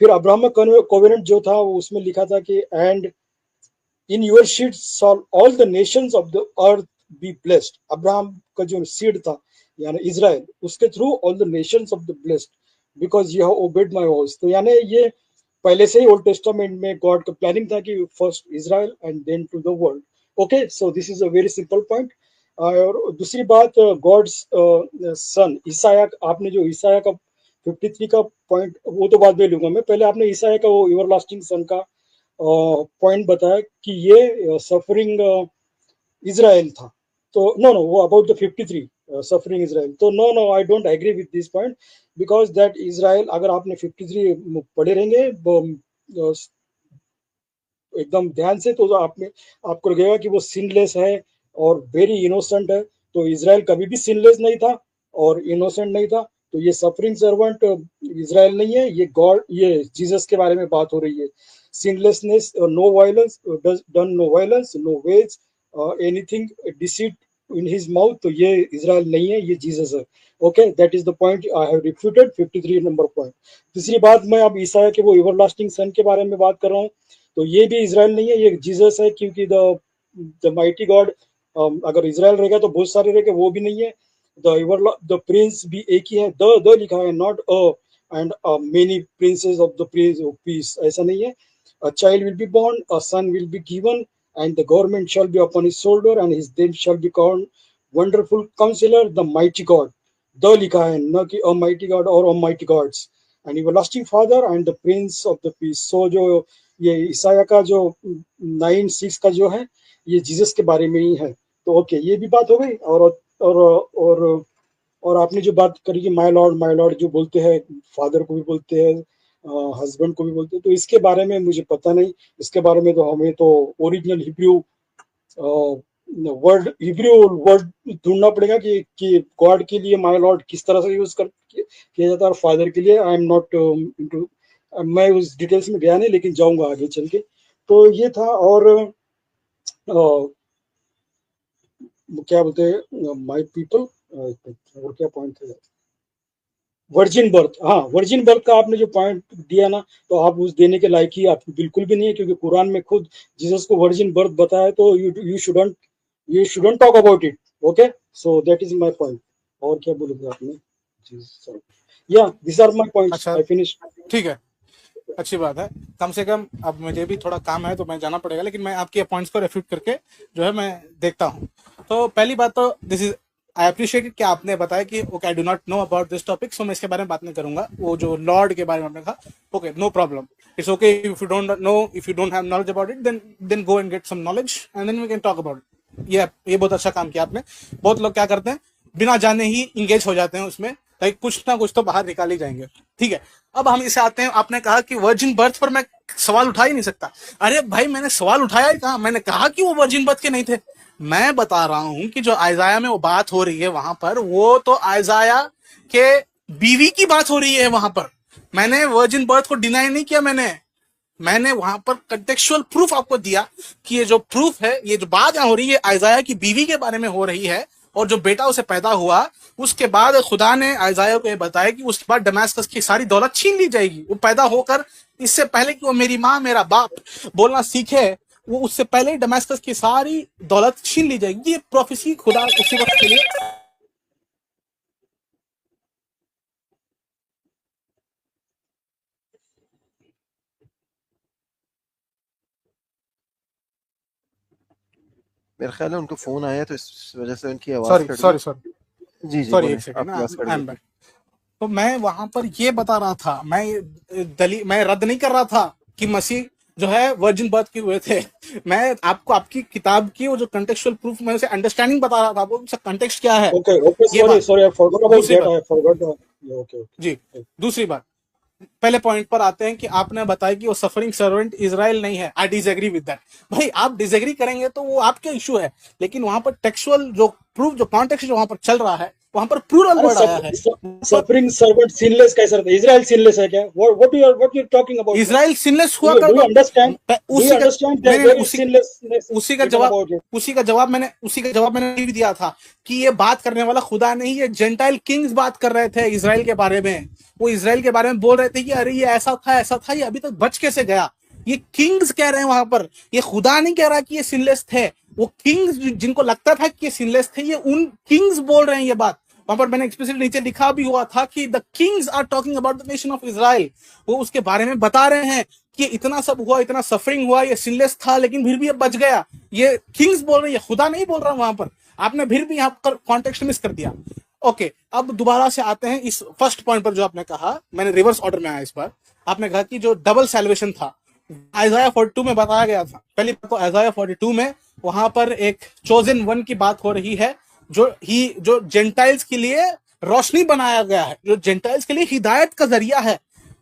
फिर अब्राहम कोवेनेंट जो था उसमें लिखा था कि and in your seed shall all the nations of the earth be blessed. Abraham का जो सीड था यानी इजराइल, उसके through all the nations of the blessed because you have obeyed my voice. तो यानी ये पहले से ही ओल्ड टेस्टामेंट में गॉड का प्लानिंग था कि first Israel and then to the world. Okay, so this is a very simple point. और दूसरी बात, गॉड्स सन ईसाया, आपने जो ईसाया का 53 का पॉइंट, वो तो बाद में लूंगा मैं, पहले आपने ईसाया का वो एवरलास्टिंग सन का पॉइंट बताया कि ये सफरिंग इजराइल था। तो नो नो, वो अबाउट द 53 सफरिंग इजराइल, तो no no, I don't agree with this point because that Israel, अगर आपने 53 पढ़े रहेंगे एकदम ध्यान से, तो आपने आपको लगेगा कि वो सिनलेस है और वेरी इनोसेंट है। तो इजराइल कभी भी सिनलेस नहीं था और इनोसेंट नहीं था। तो ये सफरिंग सर्वेंट इजराइल नहीं है, ये गॉड, ये जीसस के बारे में बात हो रही है। Sinlessness, no violence, done no violence, no was anything deceit in his mouth, तो ये इजराइल नहीं है, ये जीसस है। Okay, that is the point I have refuted 53 number point. तीसरी बात, मैं अब ईसाया के वो एवरलास्टिंग सन के बारे में बात कर रहा हूँ, तो ये भी इजराइल नहीं है, ये जीसस है, क्योंकि द माइटी गॉड, अगर इजराइल रहेगा तो बहुत सारे रहेगा, वो भी नहीं है। द प्रिंस भी एक ही है, द लिखा है, not and many princes of the Prince of Peace, ऐसा नहीं है। A child will be born, a son will be given, and the government shall be upon his shoulder, and his name shall be called wonderful counselor, the mighty God। The लिखा है, न कि a mighty God और a mighty Gods, and everlasting father and the Prince of the peace. So जो ये ईसाया का जो 9:6 का जो है, ये जीसस के बारे में ही है। तो ओके, ये भी बात हो गई। और आपने जो बात करी कि माय लॉर्ड जो बोलते हैं, फादर को भी बोलते हैं, हस्बैंड को भी बोलते हैं, तो इसके बारे में मुझे पता नहीं। इसके बारे में तो हमें तो original Hebrew word Hebrew word ढूंढना पड़ेगा कि गॉड के लिए माय लॉर्ड किस तरह से यूज किया जाता है और फादर के लिए आई एम नॉट इनटू, मैं उस डिटेल्स में गया नहीं, लेकिन जाऊंगा आगे चल के। तो ये था। और क्या बोलते हैं माय पीपल, और क्या पॉइंट है, वर्जिन बर्थ। हाँ, वर्जिन बर्थ का आपने जो पॉइंट दिया ना, तो आप उस देने के लायक ही आप बिल्कुल भी नहीं है, क्योंकि कुरान में खुद जीसस को वर्जिन बर्थ बताया, तो you shouldn't talk about it. Okay, so that is my point. और क्या बोले थे आपने? या दिस आर माय पॉइंट्स, अच्छा आई फिनिश। ठीक है, अच्छी बात है। कम से कम अब मुझे भी थोड़ा काम है तो मैं जाना पड़ेगा, लेकिन मैं आपके पॉइंट्स को रेफ्यूट करके जो है मैं देखता हूँ। तो पहली बात तो दिस इज आई अप्रिशिएट कि आपने बताया कि okay I do not know about this topic, so मैं इसके बारे में बात नहीं करूंगा। वो जो लॉर्ड के बारे में आपने कहा, okay no problem, it's okay if you don't know, if you don't have knowledge about it, then go and get some knowledge and then we can talk about it. ये बहुत अच्छा काम किया आपने। बहुत लोग क्या करते हैं, बिना जाने ही इंगेज हो जाते हैं उसमें, लाइक कुछ ना कुछ तो बाहर निकाल ही जाएंगे। ठीक है, अब हम इसे आते हैं। आपने कहा कि वर्जिन बर्थ पर मैं सवाल उठा ही नहीं सकता। अरे भाई, मैंने सवाल उठाया ही कहा? मैंने कहा कि वो वर्जिन बर्थ के नहीं थे। मैं बता रहा हूं कि जो आइजाया में वो बात हो रही है वहां पर, वो तो आइजाया के बीवी की बात हो रही है वहां पर। मैंने वर्जिन बर्थ को डिनाई नहीं किया। मैंने वहां पर कंटेक्चुअल प्रूफ आपको दिया कि ये जो प्रूफ है, ये जो बात यहाँ हो रही है आइजाया की बीवी के बारे में हो रही है, और जो बेटा उसे पैदा हुआ उसके बाद खुदा ने आइजाया को ये बताया कि उसके बाद दमास्कस की सारी दौलत छीन ली जाएगी। वो पैदा होकर इससे पहले कि वो मेरी माँ मेरा बाप बोलना सीखे, वो उससे पहले ही दमास्कस की सारी दौलत छीन ली जाएगी। ये प्रोफेसी खुदा उसी वक्त के लिए मेरे ख्याल है उनको फोन आया तो इस वजह से उनकी आवाज सॉरी कट गई। सॉरी सॉरी जी जी सॉरी बोलें, एक सेकंड, आपकी आवाज कट आई गई एम थी। बैक। तो मैं वहां पर ये बता रहा था, मैं रद्द नहीं कर रहा था कि मसीह जो है वर्जिन बर्थ के हुए थे। मैं आपको आपकी किताब की वो जो कंटेक्चुअल प्रूफ, मैं उसे अंडरस्टैंडिंग बता रहा था, वो कंटेक्स्ट क्या है। ओके ओके, ये सॉरी बात। सॉरी, आई फॉरगॉट अबाउट दूसरी दैट, बात, आई फॉरगॉट। ओके जी दूसरी बात, पहले पॉइंट पर आते हैं कि आपने बताया कि वो सफरिंग सर्वेंट इजराइल नहीं है। I disagree with that. भाई आप डिसएग्री करेंगे तो वो आपके इशू है, लेकिन वहां पर टेक्सुअल जो प्रूफ, जो कॉन्टेक्स्ट जो वहां पर चल रहा है, वहां पर प्लूरल अरे वर्ड आया है। सफरिंग सर्वेंट सिनलेस कैसे रहता है? इजराइल सिनलेस है क्या? What you talking about? Israel sinless हुआ डू कर यू अंडरस्टैंड? डू यू उसी का अंडरस्टैंड मैंने देयर इज सिनलेसनेस उसी का रिटन जवाब अबाउट इट? उसी का जवाब मैंने भी दिया था कि ये बात करने वाला खुदा नहीं, ये जेंटाइल किंग्स बात कर रहे थे इजराइल के बारे में। वो इजराइल के बारे में बोल रहे थे कि अरे ये ऐसा था, ये अभी तक बच कैसे गया। ये किंग्स कह रहे हैं वहां पर, ये खुदा नहीं कह रहा कि ये सिनलेस थे। वो किंग्स जिनको लगता था कि ये सिनलेस थे, ये उन किंग्स बोल रहे हैं ये बात। वहां पर मैंने एक्सप्लिसिट नीचे लिखा भी हुआ था कि the kings are talking about the nation of Israel. वो उसके बारे में बता रहे हैं कि इतना सब हुआ, इतना सफरिंग हुआ, ये सिनलेस था लेकिन फिर भी अब बच गया। ये किंग्स बोल रहे हैं, ये खुदा नहीं बोल रहा वहां पर। आपने फिर भी यहाँ पर कॉन्टेक्स्ट मिस कर दिया। ओके, अब दोबारा से आते हैं इस फर्स्ट पॉइंट पर जो आपने कहा। मैंने रिवर्स ऑर्डर में आया इस बार। आपने कहा कि जो डबल सैल्वेशन था आइजाया 42 में बताया गया था। पहली बात तो आइजाया 42 में वहां पर एक चोजन वन की बात हो रही है, जो जेंटाइल्स के लिए रोशनी बनाया गया है, जो जेंटाइल्स के लिए हिदायत का जरिया है।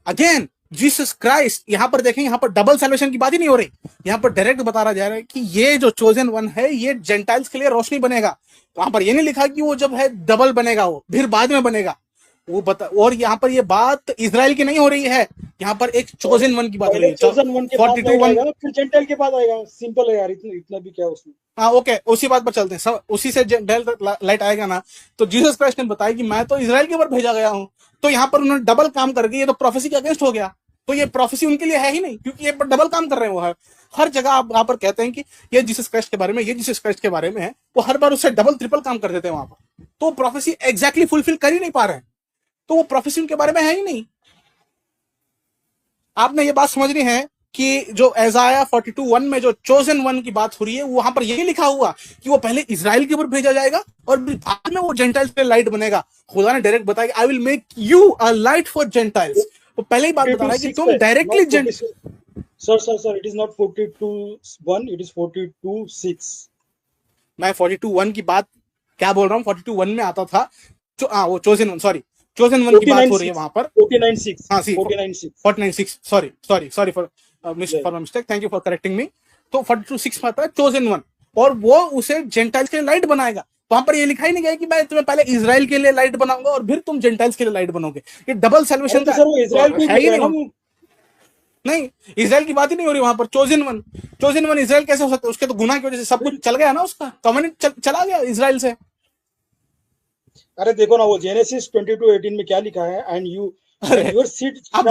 अगेन जीसस क्राइस्ट, यहां पर देखें, यहां पर डबल सैल्वेशन की बात ही नहीं हो रही। यहां पर डायरेक्ट बताया जा रहा है कि ये जो चोजन वन है ये जेंटाइल्स के लिए रोशनी बनेगा। वहां पर ये नहीं लिखा कि वो जब है डबल बनेगा, वो फिर बाद में बनेगा वो बता। और यहाँ पर ये बात इजराइल की नहीं हो रही है, यहाँ पर एक चोजन वन की बात हो रही है। चोजन वन के बाद 42 वन, आएगा, फिर जेंटाइल के बाद आएगा। सिंपल है यार, इतना भी क्या उसमें। हाँ ओके, उसी बात पर चलते हैं। सब उसी से लाइट आएगा ना। तो जीसस क्राइस्ट ने बताया कि मैं तो इजराइल के ऊपर भेजा गया हूँ। तो यहाँ पर उन्होंने डबल काम करके, ये तो प्रोफेसी के अगेंस्ट हो गया। तो ये प्रोफेसी उनके लिए है ही नहीं, क्योंकि ये डबल काम कर रहे हैं। वो हर जगह आप वहां पर कहते हैं कि ये जीसस क्राइस्ट के बारे में, ये जीसस क्राइस्ट के बारे में है, वो हर बार उससे डबल ट्रिपल काम कर देते हैं वहां पर। तो प्रोफेसी एग्जैक्टली फुलफिल कर ही नहीं पा रहे हैं, तो वो प्रोफेसी उनके बारे में है ही नहीं। आपने ये बात समझनी है कि जो आइजाया 42:1 में जो चोजन वन की बात हो रही है, वहां पर यही लिखा हुआ कि वो पहले इजराइल के ऊपर भेजा जाएगा और बाद में वो जेंटाइल्स पे लाइट बनेगा। खुदा ने डायरेक्ट बताया I will make you a light for Gentiles. वो पहले ही बात बता रहा है कि तुम directly sir it is not 42:1, it is 42:6। मैं 42:1 की बात क्या बोल रहा हूँ, 42:1 में आता था वो chosen one, sorry chosen one की बात हो रही है वहां पर। 49:6, हाँ सी 49:6, sorry for mistake, thank you for correcting me. तो 42:6 में आता है चोजन वन। और वो उसे जेंटाइल्स के लिए लाइट बनाएगा। वहां पर ये लिखा ही नहीं गया कि मैं तुम्हें पहले इजराइल के लिए लाइट बनाऊंगा और फिर तुम जेंटाइल्स के लिए लाइट बनोगे। ये डबल अरे सैल्वेशन तो का सर वो इसराइल को ही है बोल ही रहा है ना नहीं। वो। नहीं, इजराइल की बात ही नहीं हो रही वहां पर। चोजन वन इजराइल कैसे हो सकता है? उसके तो गुनाह की वजह से सब कुछ चल गया ना, उसका कॉन्वेनेंट चला गया इजराइल से। अरे देखो ना वो जेनेसिस 22:18 में क्या लिखा है, एंड अरे योर सीड अब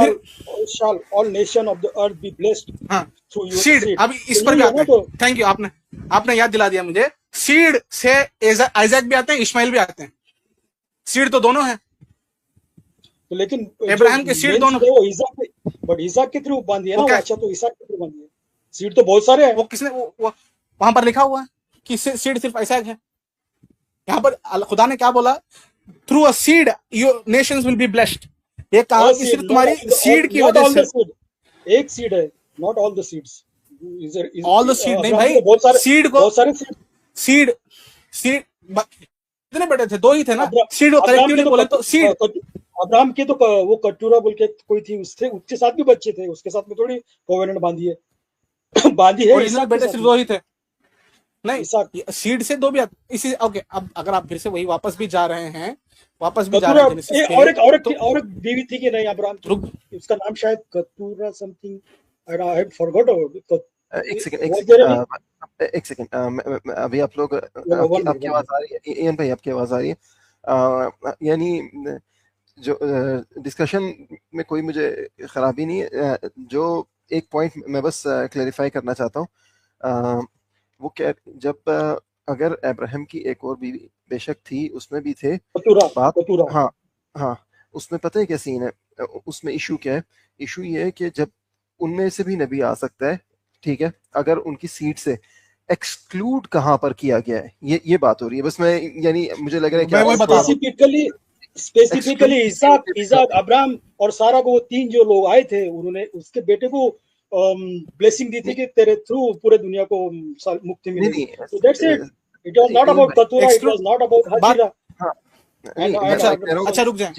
shall all nation of the earth be blessed हाँ, through your सीड, seed। अब इस तो पर भी यही है आते ना। हैं। तो थैंक यू, आपने याद दिला दिया मुझे। सीड से आइजैक भी आते हैं, इस्माइल भी आते हैं। सीड तो दोनों है, लेकिन जो इब्राहिम के सीड मेन दोनों। सीड है वो इसहाक, बट इसहाक के थ्रू बांधी है ना वो वो। क्या, अच्छा तो इसहाक के थ्रू बांधी है। सीड तो बहुत सारे हैं। वो किसने वो वहां पर लिखा हुआ है कि सीड सिर्फ आइजैक है। यहाँ पर खुदा ने क्या बोला? Through a seed your Nations will be blessed. ये कहा कि सिर्फ तुम्हारी सीड की वजह से। एक सीड है, not all the seeds. All the seed नहीं भाई, बहुत सारे सीड कितने बेटे थे? दो ही थे ना। सीड को कलेक्टिवली बोले तो सीड। अब्राहम के तो वो कटूरा बोल के कोई थी, उसके साथ भी बच्चे थे, उसके साथ में थोड़ी कोवेनेंट बांधी है। बांधी है। ओरिजिनल बेटे सिर्फ दो ही थे। नहीं, इसहाक सीड से दो भी इसी। ओके, अब अगर आप फिर से वही वापस भी जा रहे हैं, कतूरा और एक तो बीवी थी कि नहीं अब्राहम की? रुक, उसका नाम शायद Keturah something, I have forgot. एक सेकंड अभी आप लोग आपकी आवाज आ रही है? इयान भाई आपकी आवाज आ रही है? यानी जो डिस्कशन में कोई मुझे खराबी नहीं है। जो एक पॉइंट मैं बस क्लेरिफाई करना चाहता हूँ, वो क्या, जब अगर अब्राहम की एक और बीवी बेशक थी, उसमें भी थे कतूरा। हाँ हाँ, उसमें पता है क्या सीन है? उसमें इशू क्या है? इशू ये है कि जब उनमें से भी नबी आ सकता है, ठीक है, अगर उनकी सीट से एक्सक्लूड कहाँ पर किया गया है, ये बात हो रही है। बस मैं यानी मुझे लग रहा है कि स्पेसिफिकली इसहाक अब्राहम और सारा को, वो तीन जो लोग आए थे, उन्होंने उसके बेटे को ब्लेसिंग दी थी कि तेरे थ्रू पूरे दुनिया को मुक्ति मिलेगी। So that's it. It was not about Keturah, it was not about Hajira. अच्छा रुक जाए।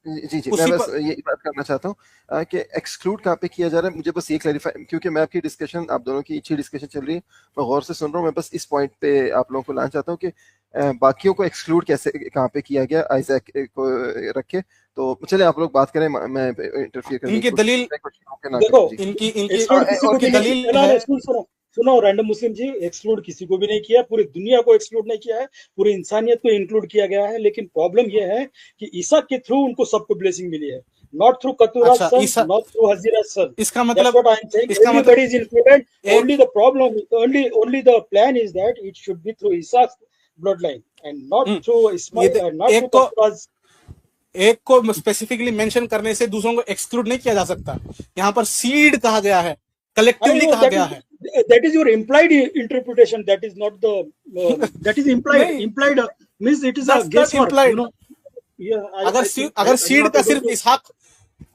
जी मैं बस ये बात करना चाहता हूँ कि एक्सक्लूड कहाँ पे किया जा रहा है। मुझे बस ये क्लैरिफाई, क्योंकि मैं आपकी डिस्कशन, आप दोनों की अच्छी डिस्कशन चल रही है, मैं गौर से सुन रहा हूँ। मैं बस इस पॉइंट पे आप लोगों को लाना चाहता हूँ कि बाकियों को एक्सक्लूड कैसे कहाँ पे किया गया आइजैक को रखे। तो चले आप लोग बात करें, मैं इंटरफियर करने इनकी दलील देखो, इनकी दलील है। सुनो रैंडम मुस्लिम जी, एक्सक्लूड किसी को भी नहीं किया, पूरी दुनिया को एक्सक्लूड नहीं किया है, पूरी इंसानियत को इंक्लूड किया गया है। लेकिन प्रॉब्लम यह है कि ईसा के थ्रू उनको सबको ब्लेसिंग मिली है, not through Keturah son, not through हजीरा सन। इसका मतलब everybody is included. Only the problem, only the plan is that it should be through Isaac's bloodline and not through Ismail and not through Ketura's. एक को specifically mention करने से दूसरों को exclude नहीं किया जा सकता। यहाँ पर सीड कहा गया है, कलेक्टिवली कहा गया है। That is your implied interpretation. That is not the. That is implied. Implied means it is a guesswork. You know. Yeah. अगर सीड का सिर्फ इसहाक,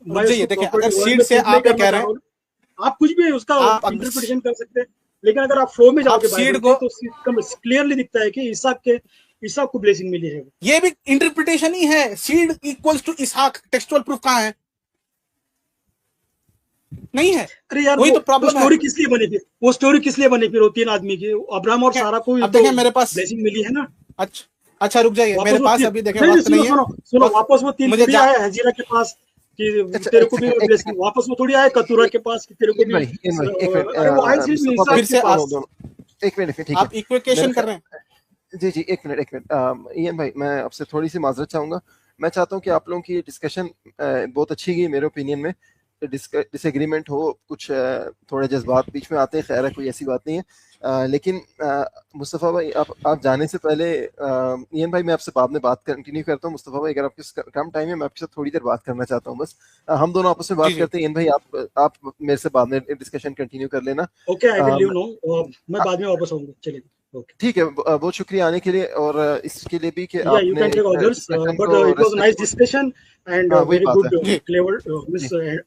ये देखिए, अगर सीड से आप कह रहे हैं, आप कुछ भी उसका इंटरप्रिटेशन कर सकते हैं, लेकिन अगर आप फ्लो में जाओगे सीड को, तो क्लियरली दिखता है कि इसहाक को ब्लेसिंग मिली है। ये भी इंटरप्रिटेशन ही है। सीड इक्वल्स टू इसहाक, टेक्सचुअल प्रूफ कहाँ है? नहीं है। अरे यार, वही तो प्रॉब्लम है। स्टोरी किस लिए बनी थी? वो स्टोरी किस लिए बनी फिर? वो तीन आदमी की, अब्राहम और सारा को देखिए मेरे पास ब्लेसिंग मिली है ना। अच्छा रुक जाइए, मेरे पास अभी देखिए वक्त नहीं है। सुनो, वापस वो तीन भी आया हजीरा के पास कि तेरे को भी ब्लेसिंग, वापस वो थोड़ी आया कतूरा के पास कि तेरे को भी। फिर से एक मिनट, ठीक है, आप इक्वेशन कर रहे हैं। जी एक मिनट इयान भाई, मैं आपसे थोड़ी सी माजरत चाहूंगा। मैं चाहता हूँ कि आप लोगों की डिस्कशन बहुत अच्छी गई मेरे ओपिनियन में। डिसएग्रीमेंट हो, कुछ थोड़े जज्बात बीच में आते हैं, खैर है, कोई ऐसी बात नहीं है। लेकिन मुस्तफ़ा भाई, आप जाने से पहले, इयान भाई मैं आपसे बाद में बात कंटिन्यू करता हूँ। मुस्तफ़ा भाई, अगर आपके कम टाइम है, मैं आपके साथ थोड़ी देर बात करना चाहता हूँ। बस हम दोनों आपस में बात करते हैं। इयान भाई आप मेरे से बाद में डिस्कशन कंटिन्यू कर लेना। Okay, I will leave now, मैं बाद में वापस आऊंगा। चलिए, ठीक है, बहुत शुक्रिया आने के लिए, और इसके लिए भी कि you can take orders, but it was a nice discussion and very good, clever,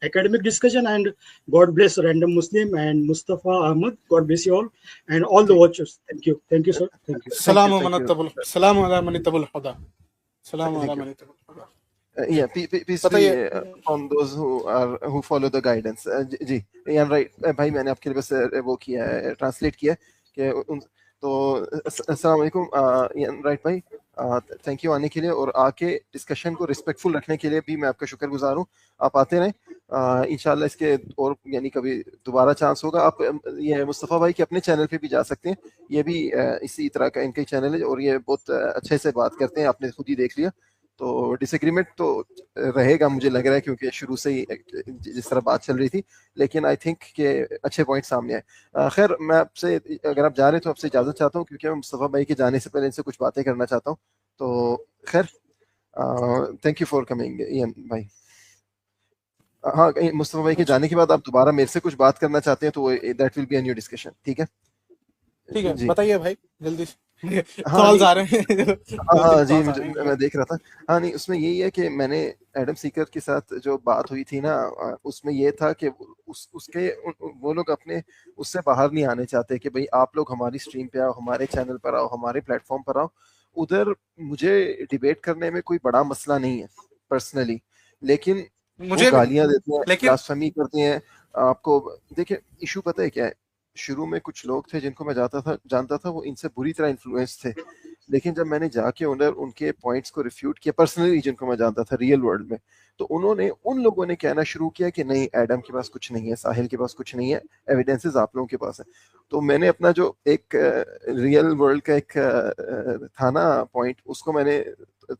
academic discussion, and God bless Random Muslim and Mustafa Ahmed. God bless you all and all the watchers. Thank you, sir. Thank you. Salaam ala man tabul huda. Salaam ala man tabul huda. Yeah, peace be on those who follow the guidance. Ji, yeah, right. भाई मैंने आपके लिए बस वो किया है, translate किया कि तो अस्सलाम वालेकुम राइट भाई, थैंक यू आने के लिए और आके डिस्कशन को रिस्पेक्टफुल रखने के लिए भी मैं आपका शुक्रगुजार हूँ। आप आते रहें, इंशाल्लाह इसके और यानी कभी दोबारा चांस होगा। आप ये मुस्तफ़ा भाई के अपने चैनल पे भी जा सकते हैं, ये भी इसी तरह का इनका चैनल है और ये बहुत अच्छे से बात करते हैं, आपने खुद ही देख लिया। तो डिसएग्रीमेंट तो रहेगा मुझे लग रहा है, क्योंकि शुरू से ही जिस तरह बात चल रही थी, लेकिन आई थिंक के अच्छे पॉइंट सामने आए। खैर मैं आपसे, अगर आप जा रहे हैं तो आपसे इजाज़त चाहता हूँ, क्योंकि मैं मुस्तफ़ा भाई के जाने से पहले इनसे कुछ बातें करना चाहता हूँ। तो खैर थैंक यू फॉर कमिंग ईएन भाई। हाँ, मुस्तफ़ा भाई के अच्छा जाने के बाद आप दोबारा मेरे से कुछ बात करना चाहते हैं तो that will be a new discussion, ठीक है? ठीक है, जी बताइए भाई जल्दी से। हाँ कॉल्स नहीं, आ रहे हैं। हाँ दो तीन हाँ जी, कॉल्स आ रहे हैं। मैं देख रहा था। हाँ नहीं, उसमें यही है कि मैंने एडम सीकर के साथ जो बात हुई थी ना, उसमें ये था कि उसके वो लोग अपने उससे बाहर नहीं आने चाहते कि भाई आप लोग हमारी स्ट्रीम पे आओ, हमारे चैनल पर आओ, हमारे प्लेटफॉर्म पर आओ। उधर मुझे डिबेट करने में कोई बड़ा मसला नहीं है पर्सनली, लेकिन वो मुझे भी नहीं, गालियां देते हैं, लेकिन ब्लास्फेमी करते हैं। आपको देखिए, इशू पता है क्या है? शुरू में कुछ लोग थे जिनको मैं जानता था, वो इनसे बुरी तरह इन्फ्लुएंस थे, लेकिन जब मैंने जाके उधर उनके पॉइंट्स को रिफ्यूट किया, पर्सनली जिनको मैं जानता था रियल वर्ल्ड में, तो उन लोगों ने कहना शुरू किया कि नहीं, एडम के पास कुछ नहीं है, साहिल के पास कुछ नहीं है, एविडेंसेस आप लोगों के पास है। तो मैंने अपना जो एक रियल वर्ल्ड का एक था ना पॉइंट, उसको मैंने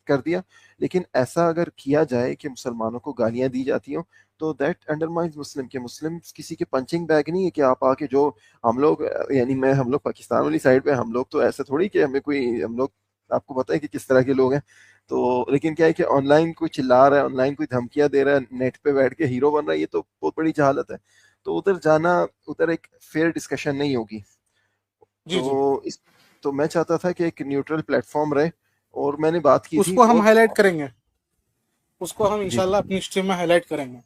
कर दिया। लेकिन ऐसा अगर किया जाए कि मुसलमानों को गालियां दी जाती हो, तो दैट अंडरमाइंस मुस्लिम के मुस्लिम किसी के पंचिंग बैग नहीं है कि आप आके जो हम लोग, यानी हम लोग पाकिस्तान वाली साइड पे, हम लोग तो ऐसे थोड़ी कि हमें कोई, हम लोग आपको पता है कि किस तरह के लोग हैं। तो लेकिन क्या है कि ऑनलाइन कोई चिल्ला रहा है, ऑनलाइन कोई धमकियां दे रहा है, नेट पे बैठ के हीरो बन रहा है, ये तो बहुत बड़ी जहालत है। तो उधर जाना, उधर एक फेयर डिस्कशन नहीं होगी। जी जी, तो इस तो मैं चाहता था कि एक न्यूट्रल प्लेटफॉर्म रहे, और मैंने बात की थी। उसको हम और हाईलाइट करेंगे, उसको हम जी इंशाल्लाह अपनी स्ट्रीम में हाईलाइट करेंगे।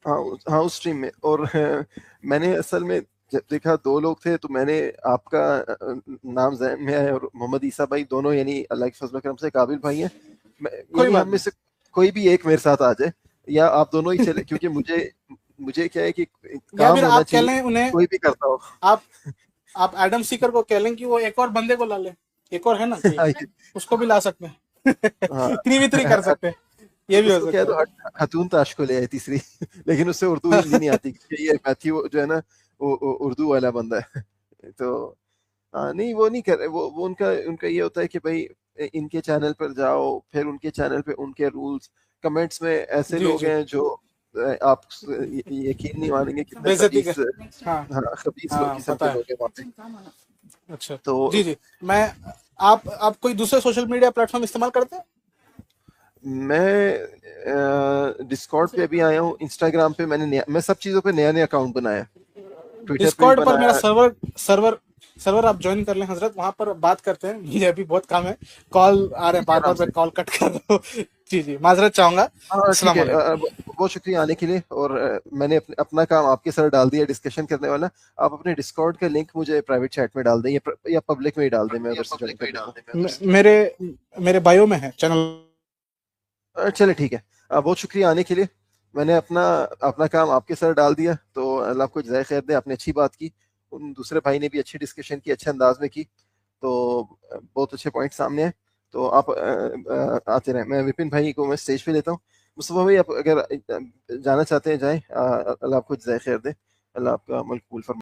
हाँ हाँ, उस स्ट्रीम में। और मैंने असल में जब देखा दो लोग थे, तो मैंने आपका नाम जहन में आया, और मोहम्मद ईसा भाई, दोनों यानी अल्लाह के फजल करम से काबिल भाई हैं। कोई यानी बात हम में नहीं, से कोई भी एक मेरे साथ आ जाए, या आप दोनों ही चले, क्योंकि मुझे मुझे क्या है कि या काम फिर होना आप कह चाहिए, लें उन्हें, कोई भी करता हो। आप आप एडम सीकर को कह लें कि वो एक और बंदे को ला ले, एक और है ना कोई, उसको भी ला सकते हैं। थ्री वी थ्री कर हाँ, सकते हैं, ये भी हो उसको कह सकता दो हतून ताश को ले आए तीसरी। लेकिन उससे उर्दू हिंदी नहीं है। आती, क्योंकि ये मैथ्यू जो है ना, वो उर्दू वाला बंदा है। तो नहीं, वो नहीं कर, वो उनका उनका ये होता है कि भाई इनके चैनल पर जाओ, फिर उनके चैनल पे उनके रूल्स, कमेंट्स में ऐसे जी लोग जी, हैं जो आप यकीन नहीं मानेंगे कितने बेइज्जती खबीस, कर, हाँ हाँ खबीस हाँ किस्म के पता है। लोग हैं वहाँ पे। अच्छा, तो जी जी, मैं, आप कोई दूसरे सोशल मीडिया प्लेटफॉर्म इस्तेमाल करते हैं? मैं डिस्कॉर्ड पे भी आया हूँ, इंस्टाग्राम पे मैं सब चीजों पे नया नया अकाउंट बनाया है, ट्विटर पे भी डिस्कॉर्ड पर मेरा बनाया। सर्वर सर्वर आप ज्वाइन कर लें हजरत, वहां पर बात करते हैं। मुझे अभी बहुत काम है, कॉल आ रहे हैं ठीक है, बार आराम बार, मैं से। कॉल कट कर रहा हूँ। जी जी, माजरत चाहूंगा। हाँ ठीक अस्सलाम है, वालेकुम। बहुत शुक्रिया आने के लिए। और मैंने अपना काम आपके सर डाल दिया डिस्कशन करने वाला। आप अपने डिस्कॉर्ड का लिंक मुझे प्राइवेट चैट में डाल दें, या पब्लिक में ही डाल दें, मैं उधर से ज्वाइन कर लेता मेरे मेरे बायो में है चैनल। हूँ। चले ठीक है, बहुत शुक्रिया आने के लिए। मैंने अपना अपना काम आपके सर डाल दिया, तो अल्लाह आपको जज़ाए खैर दे। आपने अच्छी बात की, उन दूसरे भाई ने भी अच्छी डिस्कशन की, अच्छे अंदाज में की। तो बहुत अच्छे पॉइंट सामने हैं। तो आप आते रहें। मैं विपिन भाई को मैं स्टेज पे लेता हूँ। मुस्तफ़ा भाई, आप अगर जाना चाहते हैं जाएं। अल्लाह आपको जज़ाए खैर दे, अल्लाह आपका अमल कबूल फरमाए।